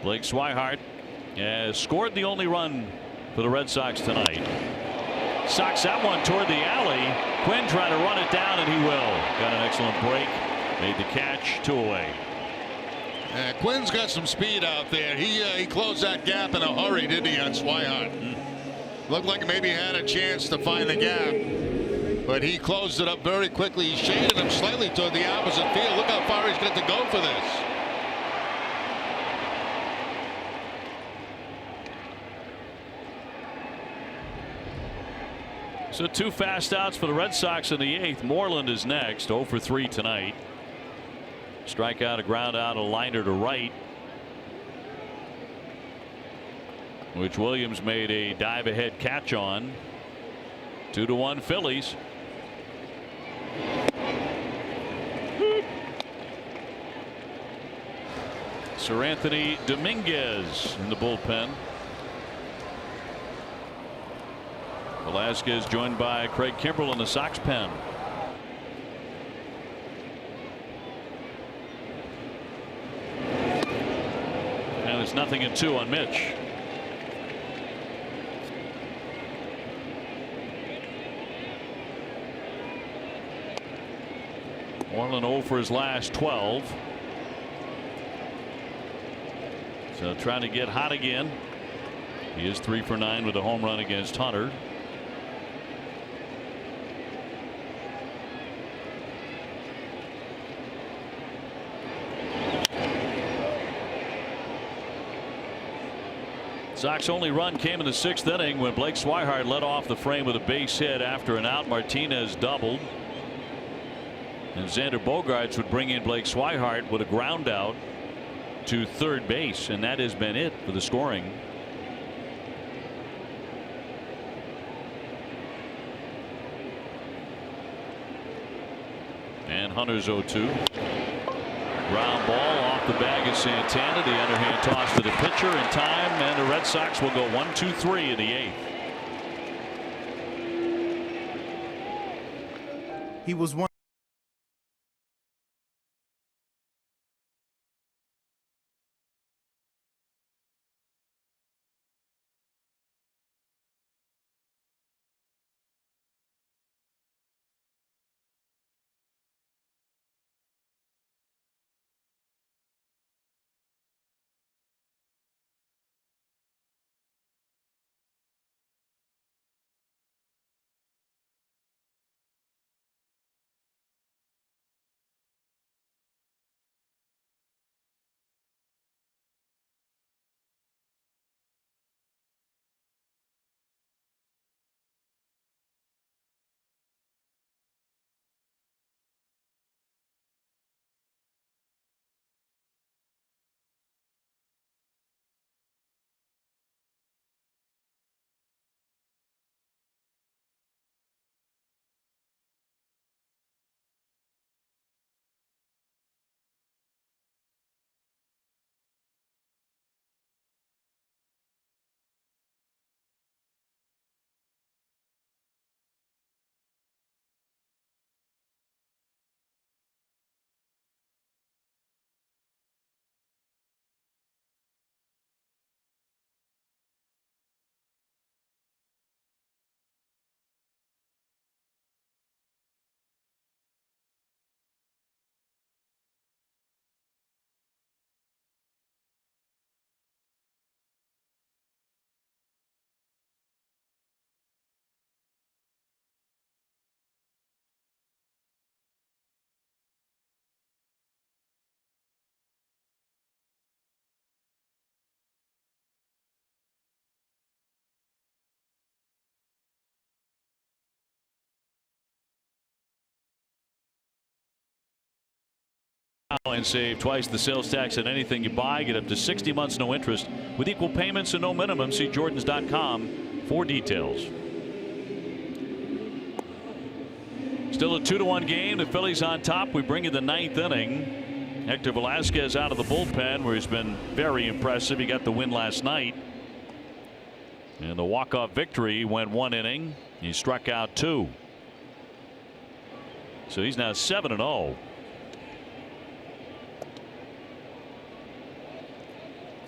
Blake Swihart has scored the only run for the Red Sox tonight. Socks that one toward the alley. Quinn trying to run it down, and he will. Got an excellent break. Made the catch. 2 away. Quinn's got some speed out there. He closed that gap in a hurry, didn't he, on Swihart? Looked like maybe he had a chance to find the gap, but he closed it up very quickly. He shaded him slightly toward the opposite field. Look how far he's got to go for this. So 2 fast outs for the Red Sox in the 8th. Moreland is next. 0 for 3 tonight. Strikeout, a ground out, a liner to right, which Williams made a dive ahead catch on. 2-1 Phillies. Sir Anthony Dominguez in the bullpen. Velasquez joined by Craig Kimbrell in the Sox pen. And it's 0-2 on Mitch. Moreland 0 for his last 12. So trying to get hot again. He is 3 for 9 with a home run against Hunter. Sox only run came in the 6th inning when Blake Swihart led off the frame with a base hit after an out. Martinez doubled. And Xander Bogaerts would bring in Blake Swihart with a ground out to third base, and that has been it for the scoring. And Hunter's 0-2. Ground ball off the bag of Santana. The underhand toss to the pitcher in time, and the Red Sox will go 1-2-3 in the 8th. He was one. And save twice the sales tax on anything you buy. Get up to 60 months no interest with equal payments and no minimum. See Jordans.com for details. Still a 2-1 game. The Phillies on top. We bring you the 9th inning. Hector Velasquez out of the bullpen, where he's been very impressive. He got the win last night. And the walk-off victory went 1 inning. He struck out 2. So he's now 7-0.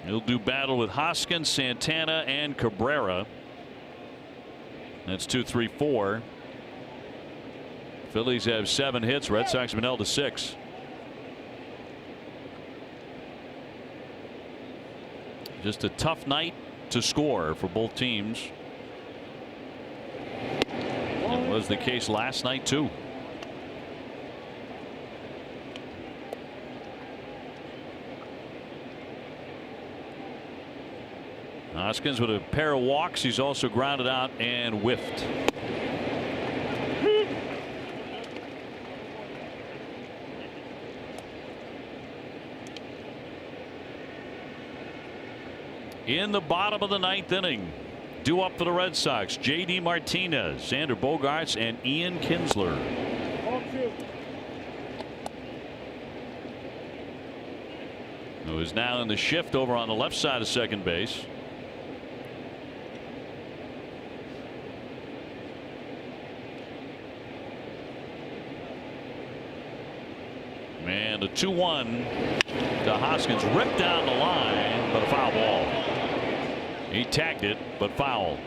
He'll do battle with Hoskins, Santana, and Cabrera. That's 2, 3, 4. Phillies have 7 hits. Red Sox have been held to 6. Just a tough night to score for both teams. It was the case last night too. Hoskins with a pair of walks. He's also grounded out and whiffed. In the bottom of the 9th inning, due up for the Red Sox, J.D. Martinez, Xander Bogaerts, and Ian Kinsler. who is now in the shift over on the left side of second base. And a 2-1 to Hoskins, ripped down the line, but a foul ball. He tagged it, but foul.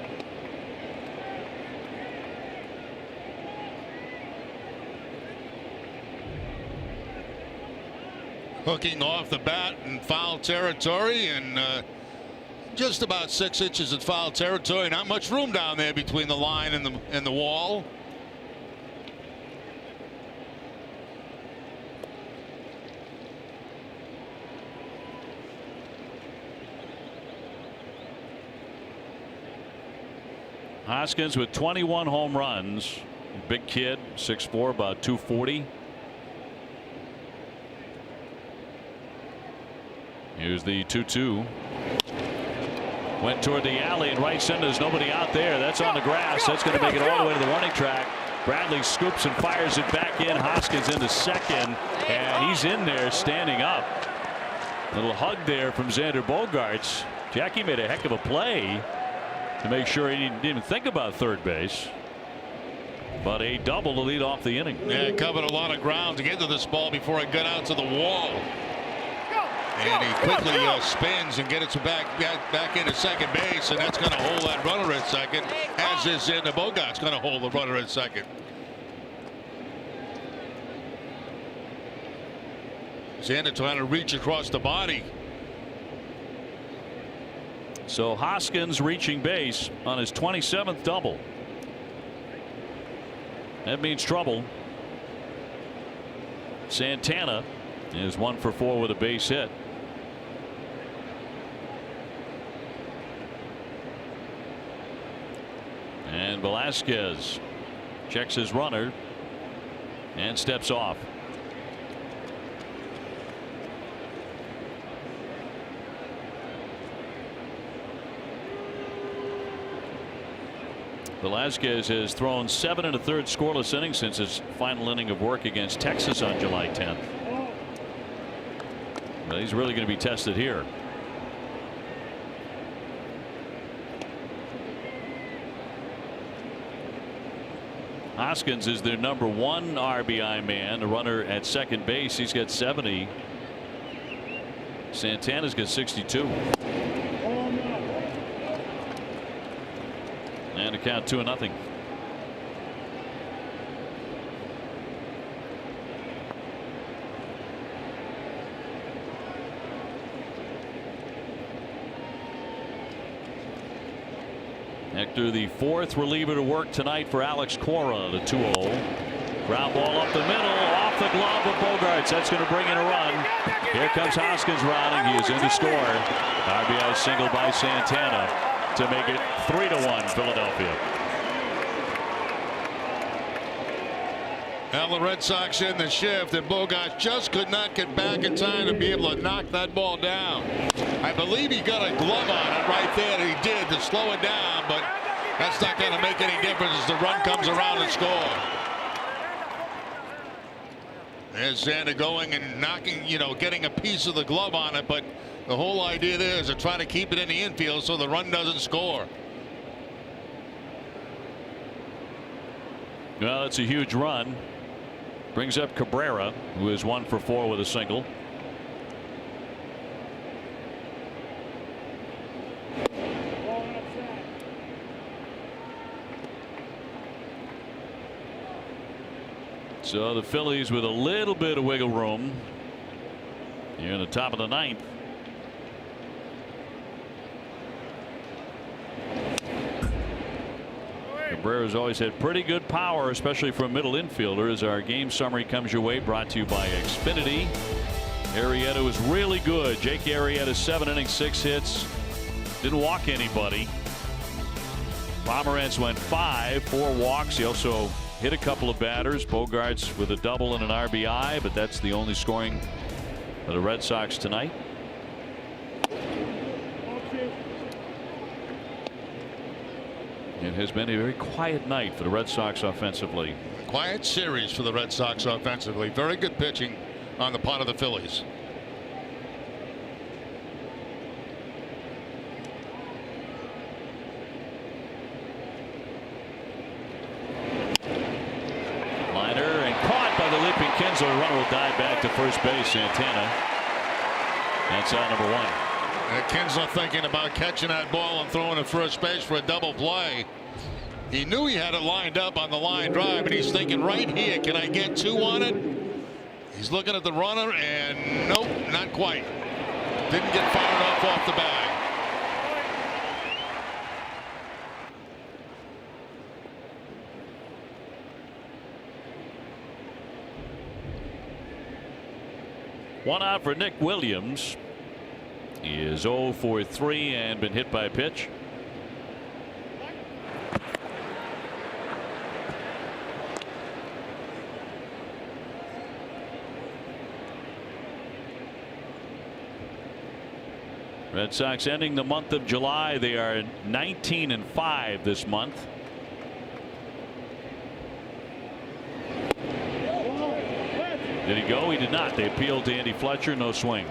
Hooking off the bat in foul territory, and just about 6 inches in foul territory. Not much room down there between the line and the wall. Hoskins with 21 home runs. Big kid, 6'4", about 240. Here's the 2-2. Went toward the alley in right center. There's nobody out there. That's on the grass. That's going to make it all the way to the running track. Bradley scoops and fires it back in. Hoskins into second, and he's in there standing up. Little hug there from Xander Bogaerts. Jackie made a heck of a play to make sure he didn't even think about third base. But a double to lead off the inning. Yeah, covered a lot of ground to get to this ball before it got out to the wall. And he quickly spins and gets it back into second base, and that's going to hold that runner at second, as is Xander Bogaerts going to hold the runner at second. Xander trying to reach across the body. So Hoskins reaching base on his 27th double. That means trouble. Santana is 1 for 4 with a base hit. And Velasquez checks his runner and steps off. Velasquez has thrown 7 1/3 scoreless innings since his final inning of work against Texas on July 10th. But he's really going to be tested here. Hoskins is their number 1 RBI man, a runner at second base. He's got 70. Santana's got 62. And a count 2-0. Hector, the 4th reliever to work tonight for Alex Cora, the 2-0. Ground ball up the middle, off the glove of Bogaerts. That's going to bring in a run. Here comes Hoskins running. He is in to score. RBI single by Santana to make it 3-1 Philadelphia. Now the Red Sox in the shift, and Bogaerts just could not get back in time to be able to knock that ball down. I believe he got a glove on it right there. He did to slow it down, but that's not going to make any difference as the run comes around and score. There's Xander going and knocking, getting a piece of the glove on it, but the whole idea there is to try to keep it in the infield so the run doesn't score. Well, it's a huge run. Brings up Cabrera, who is 1 for 4 with a single. So the Phillies with a little bit of wiggle room here in the top of the 9th. Cabrera's always had pretty good power, especially for a middle infielder. As our game summary comes your way, brought to you by Xfinity. Arrieta was really good. Jake Arrieta, 7 innings, 6 hits. Didn't walk anybody. Pomerantz went 5, 4 walks. He also hit a couple of batters. Bogaerts with a double and an RBI, but that's the only scoring for the Red Sox tonight. It has been a very quiet night for the Red Sox offensively. Quiet series for the Red Sox offensively. Very good pitching on the part of the Phillies. Kinsler, runner will dive back to first base. Santana. That's out number 1. Kinsler thinking about catching that ball and throwing to first base for a double play. He knew he had it lined up on the line drive, and he's thinking right here, can I get 2 on it? He's looking at the runner, and nope, not quite. Didn't get far enough off the bag. One out for Nick Williams. He is 0 for 3 and been hit by a pitch. Red Sox ending the month of July. They are 19-5 this month. Did he go? He did not. They appealed to Andy Fletcher. No swing.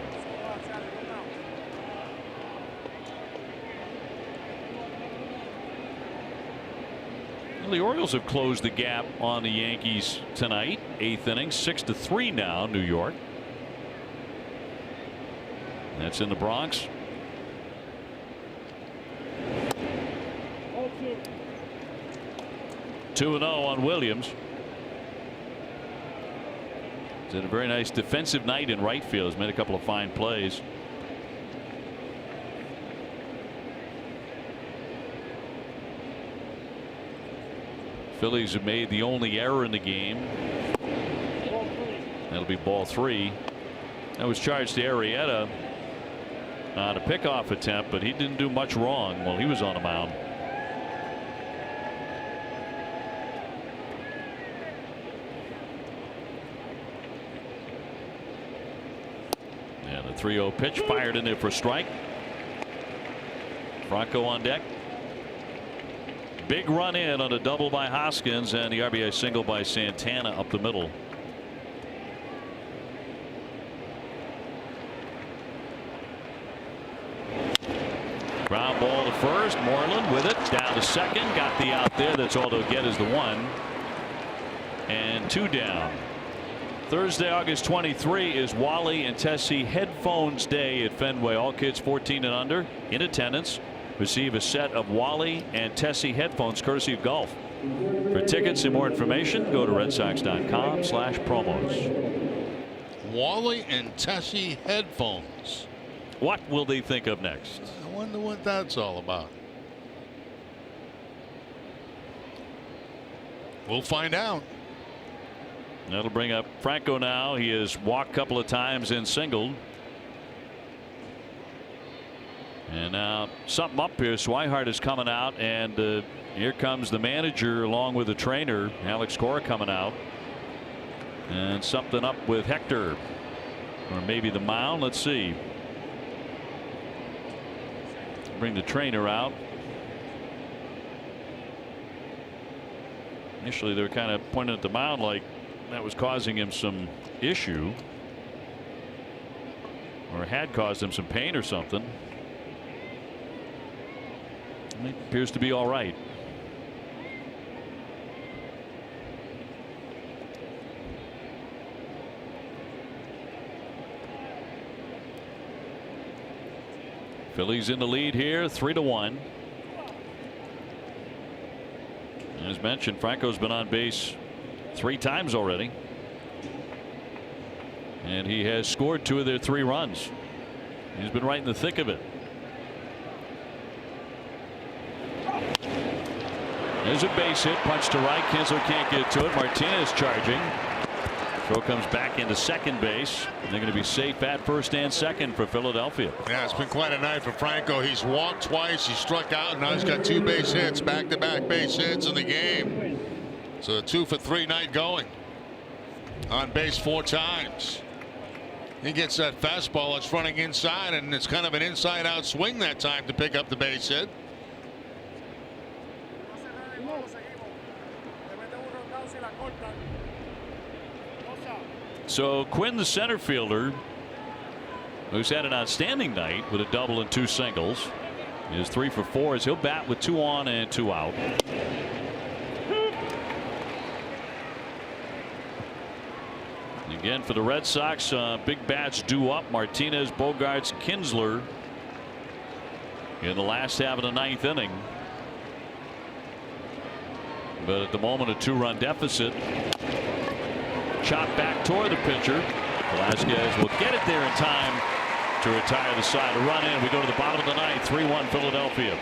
Well, the Orioles have closed the gap on the Yankees tonight. 8th inning, 6-3 now, New York. That's in the Bronx. Two 2-0 on Williams. He's had a very nice defensive night in right field. He's made a couple of fine plays. Phillies have made the only error in the game. That'll be ball 3. That was charged to Arrieta on a pickoff attempt, but he didn't do much wrong while he was on the mound. And the 3-0 pitch fired in there for a strike. Franco on deck. Big run in on a double by Hoskins and the RBI single by Santana up the middle. Ground ball to first. Moreland with it down to second. Got the out there. That's all they'll get is the 1. And 2 down. Thursday, August 23 is Wally and Tessie Headphones Day at Fenway. All kids 14 and under in attendance receive a set of Wally and Tessie headphones courtesy of Golf. For tickets and more information, go to redsox.com/promos. Wally and Tessie headphones. What will they think of next? I wonder what that's all about. We'll find out. That'll bring up Franco now. He has walked a couple of times and singled. And now something up here. Swihart is coming out, and here comes the manager along with the trainer, Alex Cora, coming out. And something up with Hector, or maybe the mound. Let's see. Bring the trainer out. Initially, they were kind of pointing at the mound like that was causing him some issue, or had caused him some pain or something. It appears to be all right. Phillies in the lead here, 3-1. As mentioned, Franco's been on base 3 times already, and he has scored 2 of their 3 runs. He's been right in the thick of it. There's a base hit, punch to right. Kinsler can't get to it. Martinez charging. Throw comes back into second base. And they're going to be safe at first and second for Philadelphia. Yeah, it's been quite a night for Franco. He's walked twice, he struck out, and now he's got 2 base hits, back-to-back base hits in the game. So a 2 for 3 night going. On base 4 times. He gets that fastball that's running inside, and it's kind of an inside-out swing that time to pick up the base hit. So Quinn, the center fielder, who's had an outstanding night with a double and 2 singles, is 3 for 4 as he'll bat with 2 on and 2 out. Again, for the Red Sox, big bats due up. Martinez, Bogarts, Kinsler in the last half of the 9th inning. But at the moment, a 2-run deficit. Chop back toward the pitcher. Velasquez will get it there in time to retire the side. A run in. We go to the bottom of the 9th. 3-1 Philadelphia.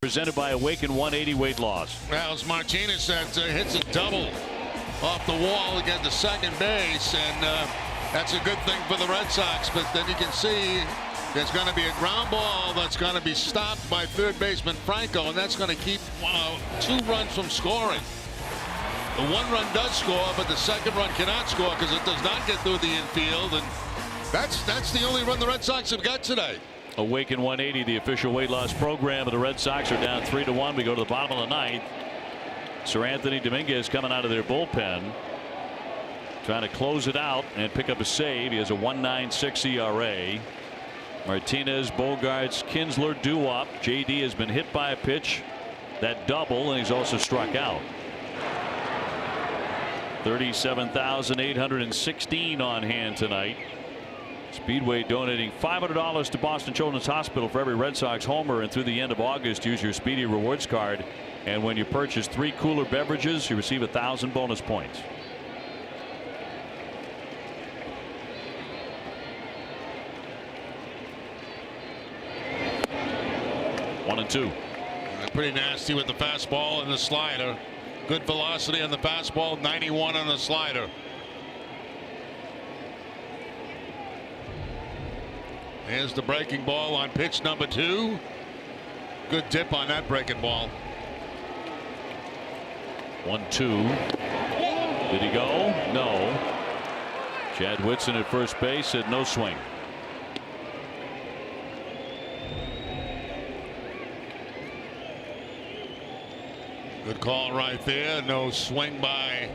Presented by Awaken 180 weight loss. Well, it's Martinez that hits a double off the wall against the second base, and that's a good thing for the Red Sox. But then you can see there's going to be a ground ball that's going to be stopped by third baseman Franco, and that's going to keep 2 runs from scoring. The 1 run does score, but the second run cannot score because it does not get through the infield, and that's the only run the Red Sox have got today. Awaken 180, the official weight loss program of the Red Sox, are down 3-1. We go to the bottom of the 9th. Sir Anthony Dominguez coming out of their bullpen, trying to close it out and pick up a save. He has a 1.96 ERA. Martinez, Bogarts, Kinsler due up. JD has been hit by a pitch, that double, and he's also struck out. 37,816 on hand tonight. Speedway donating $500 to Boston Children's Hospital for every Red Sox homer, and through the end of August, use your Speedy Rewards card, and when you purchase 3 cooler beverages, you receive 1,000 bonus points. One and two. Pretty nasty with the fastball and the slider. Good velocity on the fastball, 91 on the slider. Here's the breaking ball on pitch number 2. Good tip on that breaking ball. 1-2. Did he go? No. Chad Whitson at first base said no swing. Good call right there. No swing by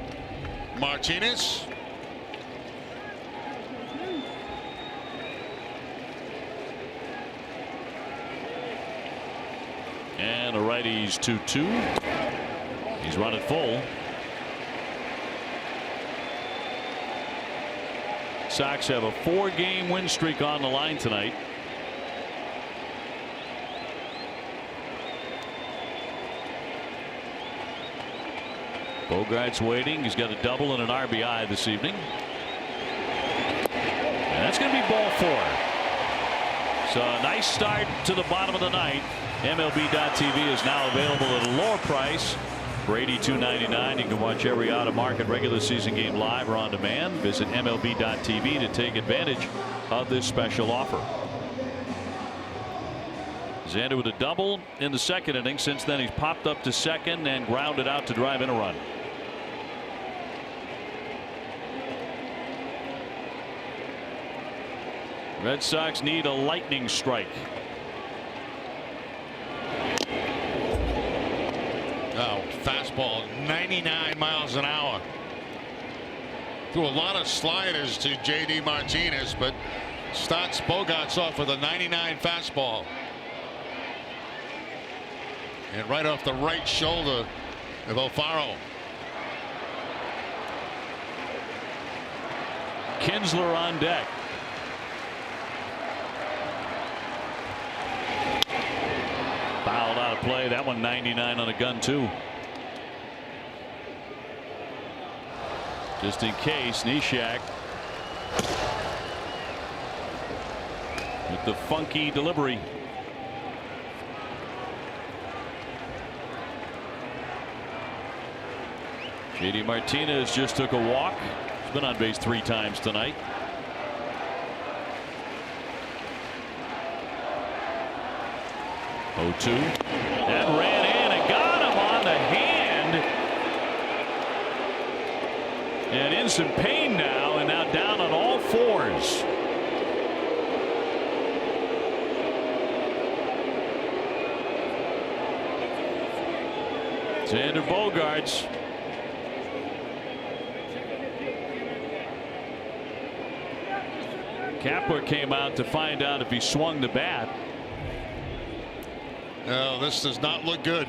Martinez. And a righty's 2-2. He's run it full. Sox have a 4-game win streak on the line tonight. Bogart's waiting. He's got a double and an RBI this evening. And that's going to be ball 4. So a nice start to the bottom of the ninth. MLB.TV is now available at a lower price for $82.99. You can watch every out-of-market regular season game live or on demand. Visit MLB.TV to take advantage of this special offer. Xander with a double in the second inning. Since then, he's popped up to second and grounded out to drive in a run. Red Sox need a lightning strike. Oh, fastball, 99 miles an hour. Threw a lot of sliders to J.D. Martinez, but starts Bogarts off with a 99 fastball. And right off the right shoulder of Alfaro. Kinsler on deck. Fouled out of play. That one 99 on a gun too. Just in case, Nishak with the funky delivery. J.D. Martinez just took a walk. He's been on base 3 times tonight. Oh, 2 and ran in and got him on the hand, and in some pain now, and now down on all fours. Xander Bogaerts. Kapler came out to find out if he swung the bat. No, this does not look good.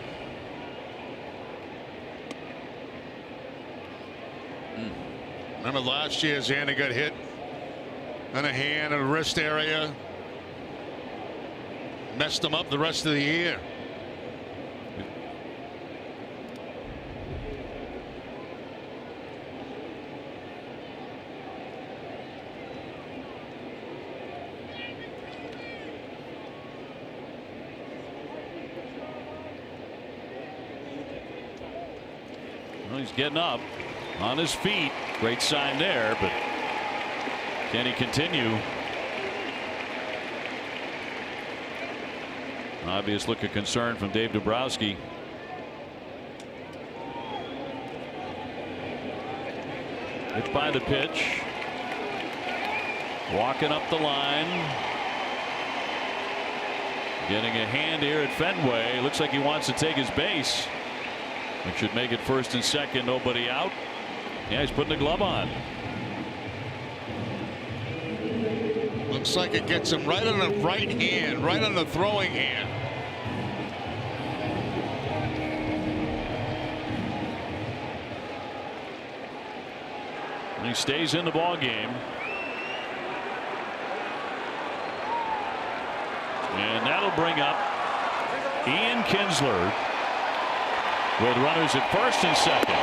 Remember last year, Xander got hit on a hand and a wrist area. Messed him up the rest of the year. He's getting up on his feet. Great sign there, but can he continue? Obvious look of concern from Dave Dombrowski. Hit by the pitch. Walking up the line. Getting a hand here at Fenway. Looks like he wants to take his base. Which should make it first and second, nobody out. Yeah, he's putting the glove on. Looks like it gets him right on the right hand, right on the throwing hand. And he stays in the ball game. And that'll bring up Ian Kinsler with runners at first and second.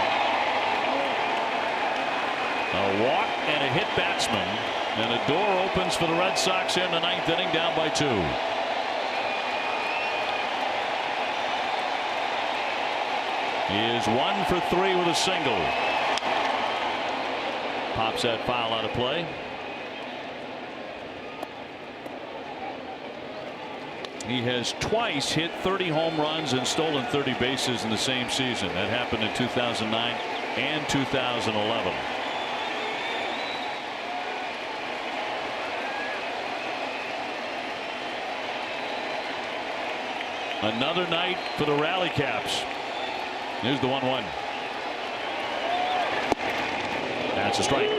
A walk and a hit batsman, and a door opens for the Red Sox in the ninth inning, down by 2. He is 1 for 3 with a single. Pops that foul out of play. He has twice hit 30 home runs and stolen 30 bases in the same season. That happened in 2009 and 2011. Another night for the Rally Caps. Here's the 1-1. That's a strike.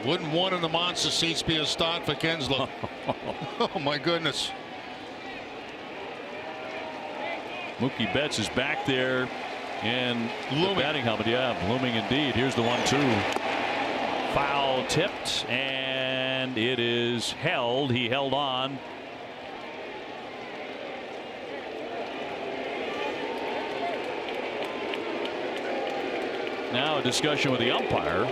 Wouldn't one in the monster seats be a start for Kinsler? Oh my goodness. Mookie Betts is back there in the batting helmet. Yeah, blooming indeed. Here's the 1-2. Foul tipped, and it is held. He held on. Now a discussion with the umpire.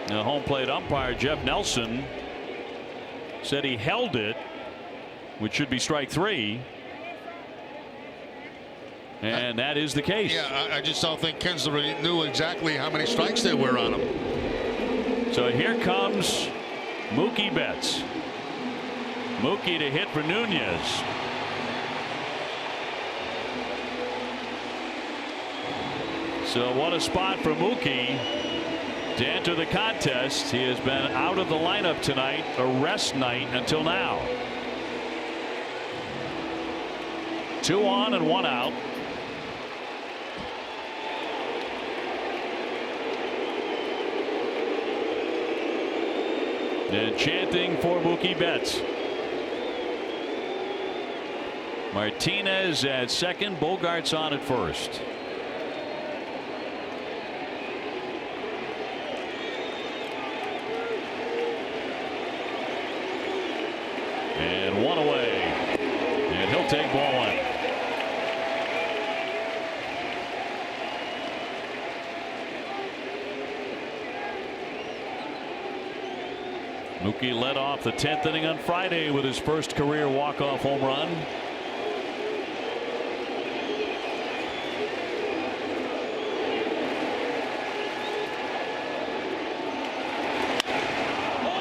The home plate umpire Jeff Nelson said he held it, which should be strike 3. And that is the case. Yeah, I just don't think Kinsler knew exactly how many strikes there were on him. So here comes Mookie Betts. Mookie to hit for Nunez. So what a spot for Mookie to enter the contest. He has been out of the lineup tonight, a rest night until now. 2 on and 1 out. And chanting for Mookie Betts. Martinez at second, Bogart's on at first. And 1 away. And he'll take ball 1. Mookie led off the 10th inning on Friday with his first career walk-off home run.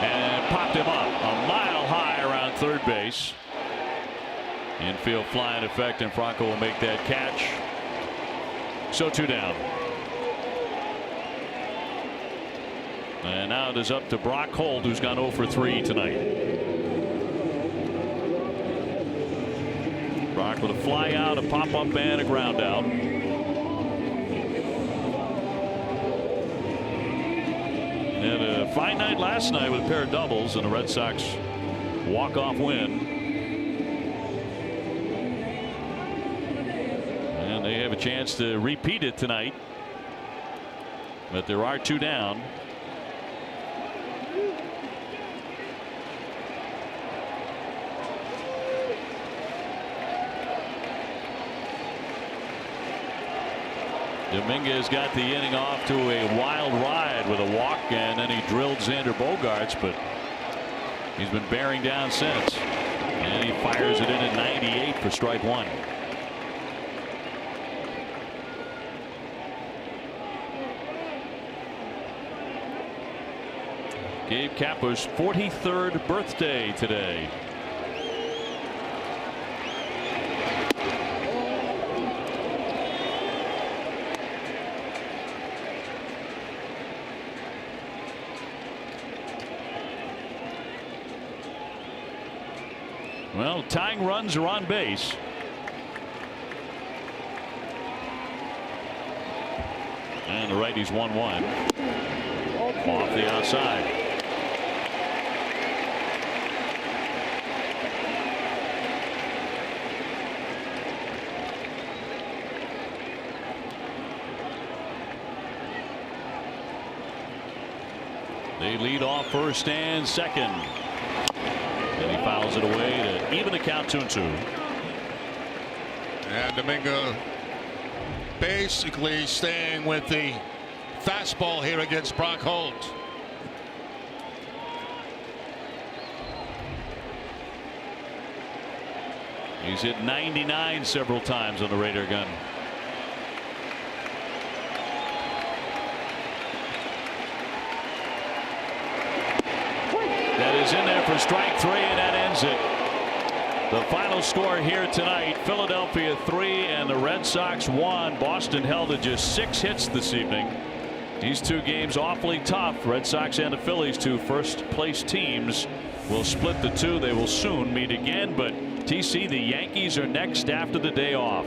And popped him up a mile high around third base. Infield flying effect, and Franco will make that catch. So 2 down. And now it is up to Brock Holt, who's gone 0 for 3 tonight. Brock with a fly out, a pop up, and a ground out. And a fine night last night with a pair of doubles and a Red Sox walk-off win. And they have a chance to repeat it tonight. But there are 2 down. Dominguez got the inning off to a wild ride with a walk, and then he drilled Xander Bogaerts, but he's been bearing down since. And he fires it in at 98 for strike 1. Gabe Kapler's 43rd birthday today. Well, tying runs are on base. And the righty's 1-1 off the outside. They lead off first and second. And he fouls it away to even the count 2-2. And Domingo basically staying with the fastball here against Brock Holt. He's hit 99 several times on the radar gun. That is in there for strike 3, and that ends it. The final score here tonight: Philadelphia 3 and the Red Sox 1. Boston held to just 6 hits this evening. These 2 games awfully tough. Red Sox and the Phillies, 2 first place teams, will split the 2. They will soon meet again, but TC, the Yankees are next after the day off.